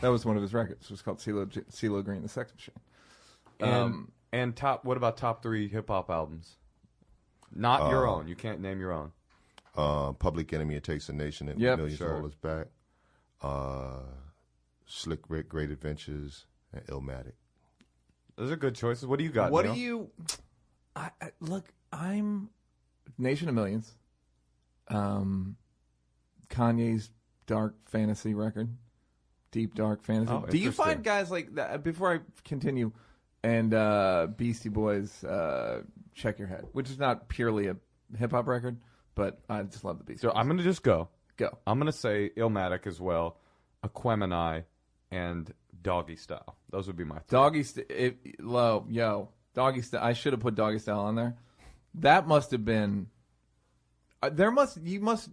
That was one of his records. It was called CeeLo Green, The Sex Machine. And what about top 3 hip hop albums? Not your own. You can't name your own. Public Enemy, It Takes a Nation, and Millions Dollars Back. Slick Rick, Great Adventures, and Illmatic. Those are good choices. What do you got? What Neil? do you? Look, I'm Nation of Millions. Kanye dark fantasy record, deep dark fantasy. Oh, do you find guys like that? Before I continue, and Beastie Boys, Check Your Head, which is not purely a hip hop record, but I just love the Beastie Boys. I'm gonna just go. Go. I'm gonna say Illmatic as well, Aquemini, and Doggy Style. Those would be my 3. Doggy Doggy Style. I should have put Doggy Style on there. That must have been. You must.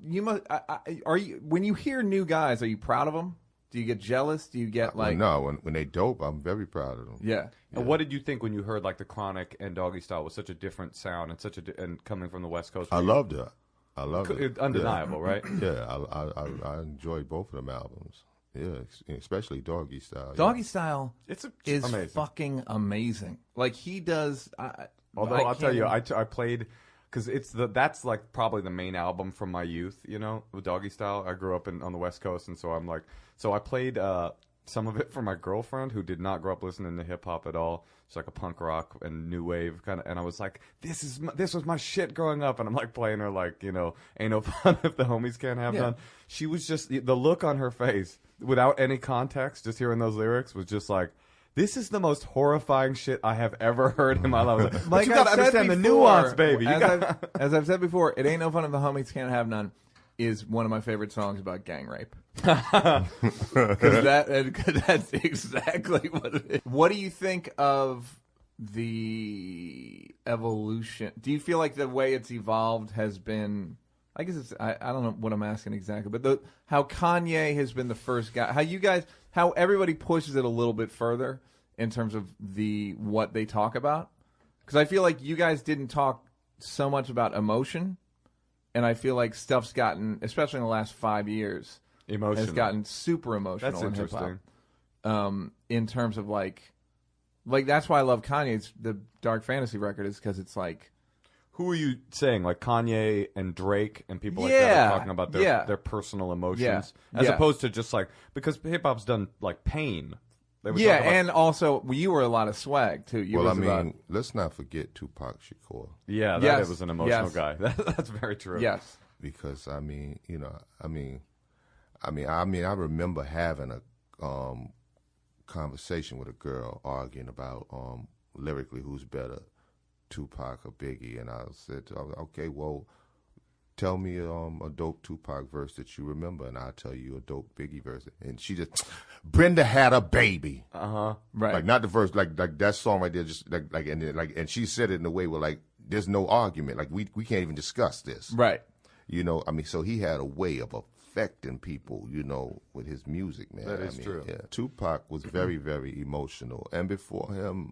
Are you when you hear new guys? Are you proud of them? Do you get jealous? Do you get like? No, when they dope, I'm very proud of them. Yeah. And what did you think when you heard like the Chronic and Doggy Style was such a different sound and and coming from the West Coast? I loved it. I loved it. Undeniable, right? Yeah, I enjoyed both of them albums. Yeah, especially Doggy Style. Doggy Style is amazing. Fucking amazing. Like he does. Although I'll tell you, I played because that's like probably the main album from my youth. You know, with Doggy Style. I grew up on the West Coast, and so I played some of it for my girlfriend who did not grow up listening to hip hop at all. She's like a punk rock and new wave kind of, and I was like, this was my shit growing up, and I'm like playing her like, you know, ain't no fun if the homies can't have none. She was just the look on her face without any context, just hearing those lyrics was just like, this is the most horrifying shit I have ever heard in my life. Like you gotta understand the nuance, baby. As I've said before, it ain't no fun if the homies can't have none is one of my favorite songs about gang rape. Because that's exactly what it is. What do you think of the evolution? Do you feel like the way it's evolved has been... I guess I don't know what I'm asking exactly, but how Kanye has been the first guy, how everybody pushes it a little bit further in terms of what they talk about. Because I feel like you guys didn't talk so much about emotion, and I feel like stuff's gotten, especially in the last 5 years, has gotten super emotional. That's interesting. In terms of like that's why I love Kanye's the Dark Fantasy record is because it's like. Who are you saying? Like Kanye and Drake and people like that are talking about their personal emotions as opposed to just like, because hip hop's done like pain. And also you were a lot of swag too. Let's not forget Tupac Shakur. Yeah, that was an emotional guy. That's very true. Yes, because I remember having a conversation with a girl arguing about lyrically who's better, Tupac or Biggie, and I said, okay, well, tell me a dope Tupac verse that you remember, and I'll tell you a dope Biggie verse. And she just, Brenda had a baby. Right. Like not the verse, like that song right there, just and she said it in a way where like there's no argument, like we can't even discuss this. Right. You know, so he had a way of affecting people, you know, with his music, man. That is true. Yeah. Tupac was very, very emotional. And before him,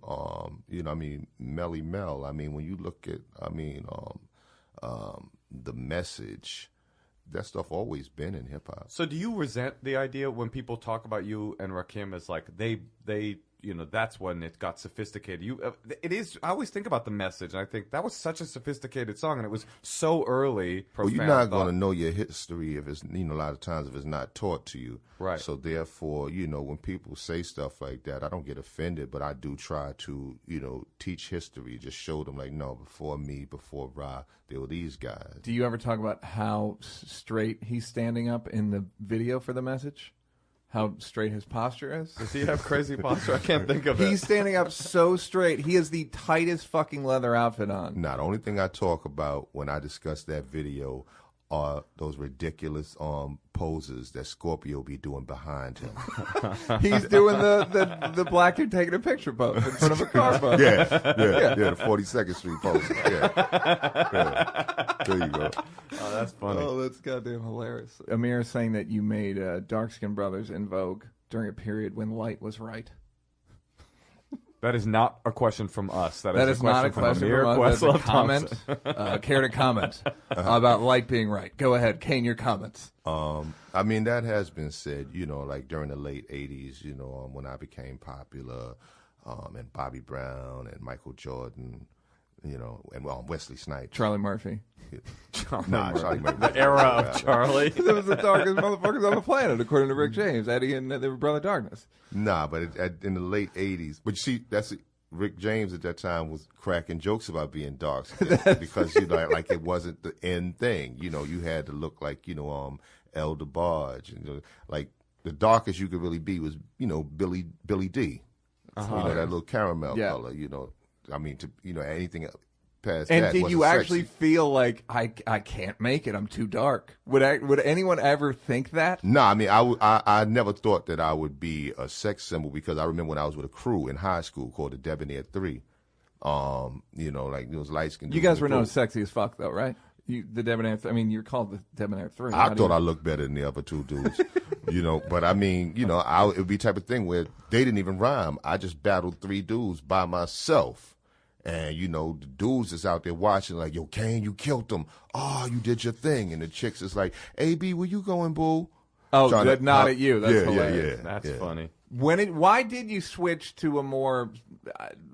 Melly Mel, when you look at, The Message, that stuff always been in hip hop. So do you resent the idea when people talk about you and Rakim as like, they that's when it got sophisticated. It is. I always think about The Message, and I think that was such a sophisticated song, and it was so early. Well, you're not going to know your history if it's, a lot of times if it's not taught to you. Right. So therefore, when people say stuff like that, I don't get offended, but I do try to, teach history. Just show them like, no, before me, before Ra, there were these guys. Do you ever talk about how straight he's standing up in the video for The Message? How straight his posture is? Does he have crazy posture? I can't think of it. He's standing up so straight. He has the tightest fucking leather outfit on. Now, the only thing I talk about when I discuss that video are those ridiculous poses that Scorpio be doing behind him. He's doing the black dude taking a picture pose in front of a car pose. Yeah, the 42nd Street pose. Yeah. There you go. Oh, that's funny. Oh, that's goddamn hilarious. Amir is saying that you made Dark Skin Brothers in vogue during a period when light was right. That is not a question from us. That is not a question from us. That's a comment. Care to comment about light being right? Go ahead, Kane. Your comments. That has been said. Like during the late '80s. When I became popular, and Bobby Brown and Michael Jordan. And Wesley Snipes, Charlie Murphy. Charlie Murphy. The era of Charlie. It was the darkest motherfuckers on the planet, according to Rick James. Eddie and they were Brother Darkness. Nah, but in the late '80s. But you see, that's Rick James at that time was cracking jokes about being dark because like it wasn't the end thing. You had to look like El DeBarge, and like the darkest you could really be was Billy D. That little caramel color. Anything past and that did you actually sexy. feel like I can't make it? I'm too dark. Would anyone ever think that? No, I never thought that I would be a sex symbol because I remember when I was with a crew in high school called the Debonair 3. Like it was light skinned. You guys were known as sexy as fuck, though, right? The Debonair. I mean, you're called the Debonair 3. I thought I looked better than the other two dudes, But I mean, it would be type of thing where they didn't even rhyme. I just battled 3 dudes by myself, and the dudes is out there watching like, yo, Kane, you killed them. Oh, you did your thing, and the chicks is like, AB, where you going, boo? Oh, not at you. That's hilarious. Yeah. That's funny. Why did you switch to a more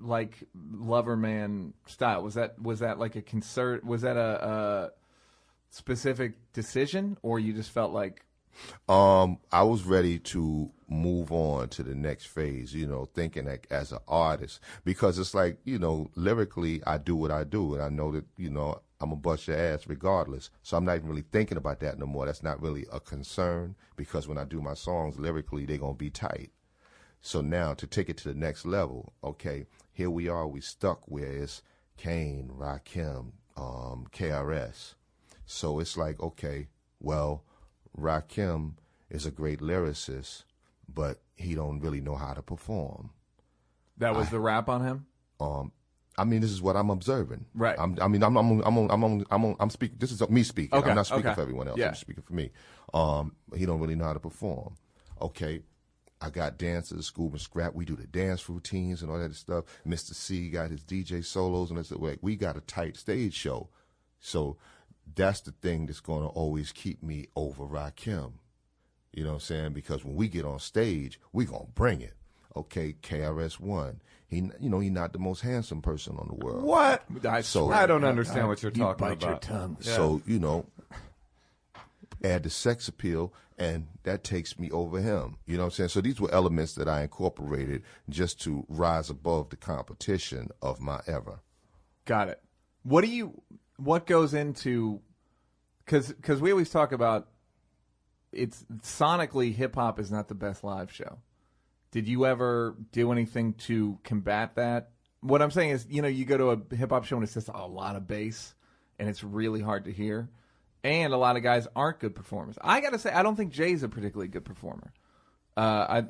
like Loverman style? Was that like a concert? Was that a specific decision, or you just felt like? I was ready to move on to the next phase, thinking that as an artist, because it's like, lyrically I do what I do, and I know that, I'm gonna bust your ass regardless. So I'm not even really thinking about that no more. That's not really a concern, because when I do my songs lyrically, they're gonna be tight. So now to take it to the next level, okay, here we are, we stuck where it's Kane, Rakim, KRS. So it's like, okay, well, Rakim is a great lyricist, but he don't really know how to perform. That was the rap on him? I mean, this is what I'm observing. Right. I'm speaking. This is me speaking. Okay. I'm not speaking for everyone else. Yeah. I'm speaking for me. He don't really know how to perform. Okay. I got dancers, Scuba and Scrap. We do the dance routines and all that stuff. Mr. C got his DJ solos, and I said, "Wait, we got a tight stage show." So that's the thing that's going to always keep me over Rakim. You know what I'm saying? Because when we get on stage, we going to bring it. Okay, KRS-One. He not the most handsome person on the world. What? I don't understand what you're talking bite about. your tongue. Yeah. So, add the sex appeal, and that takes me over him. You know what I'm saying? So these were elements that I incorporated just to rise above the competition of my era. Got it. What goes into, because we always talk about, it's sonically hip-hop is not the best live show. Did you ever do anything to combat that? What I'm saying is, you go to a hip-hop show and it's just a lot of bass, and it's really hard to hear. And a lot of guys aren't good performers. I got to say, I don't think Jay's a particularly good performer.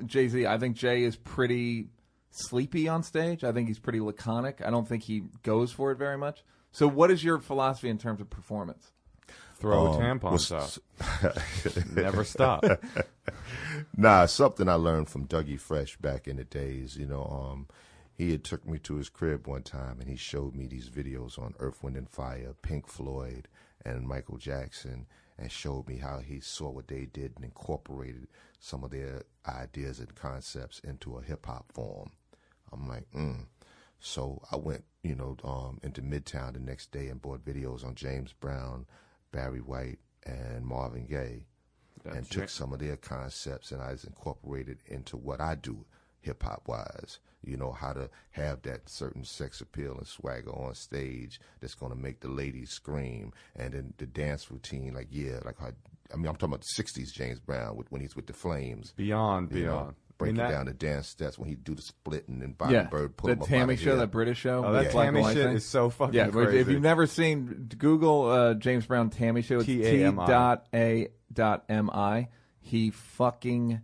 Jay-Z, I think Jay is pretty sleepy on stage. I think he's pretty laconic. I don't think he goes for it very much. So what is your philosophy in terms of performance? Throw tampons out. Never stop. Nah, something I learned from Dougie Fresh back in the days. He had took me to his crib one time, and he showed me these videos on Earth, Wind, and Fire, Pink Floyd, and Michael Jackson, and showed me how he saw what they did and incorporated some of their ideas and concepts into a hip-hop form. I'm like, So I went, into Midtown the next day and bought videos on James Brown, Barry White, and Marvin Gaye, and took some of their concepts and I just incorporated into what I do hip-hop wise. How to have that certain sex appeal and swagger on stage that's going to make the ladies scream. And then the dance routine, I'm talking about the 60s James Brown when he's with the Flames. Beyond. Breaking down the dance steps when he do the splitting and Bobby Bird pull him up Tammy out of show, here. that British show. Oh, that Tammy shit is so fucking crazy. If you've never seen, Google James Brown Tammy show. It's T.A.M.I. T.A.M.I. He fucking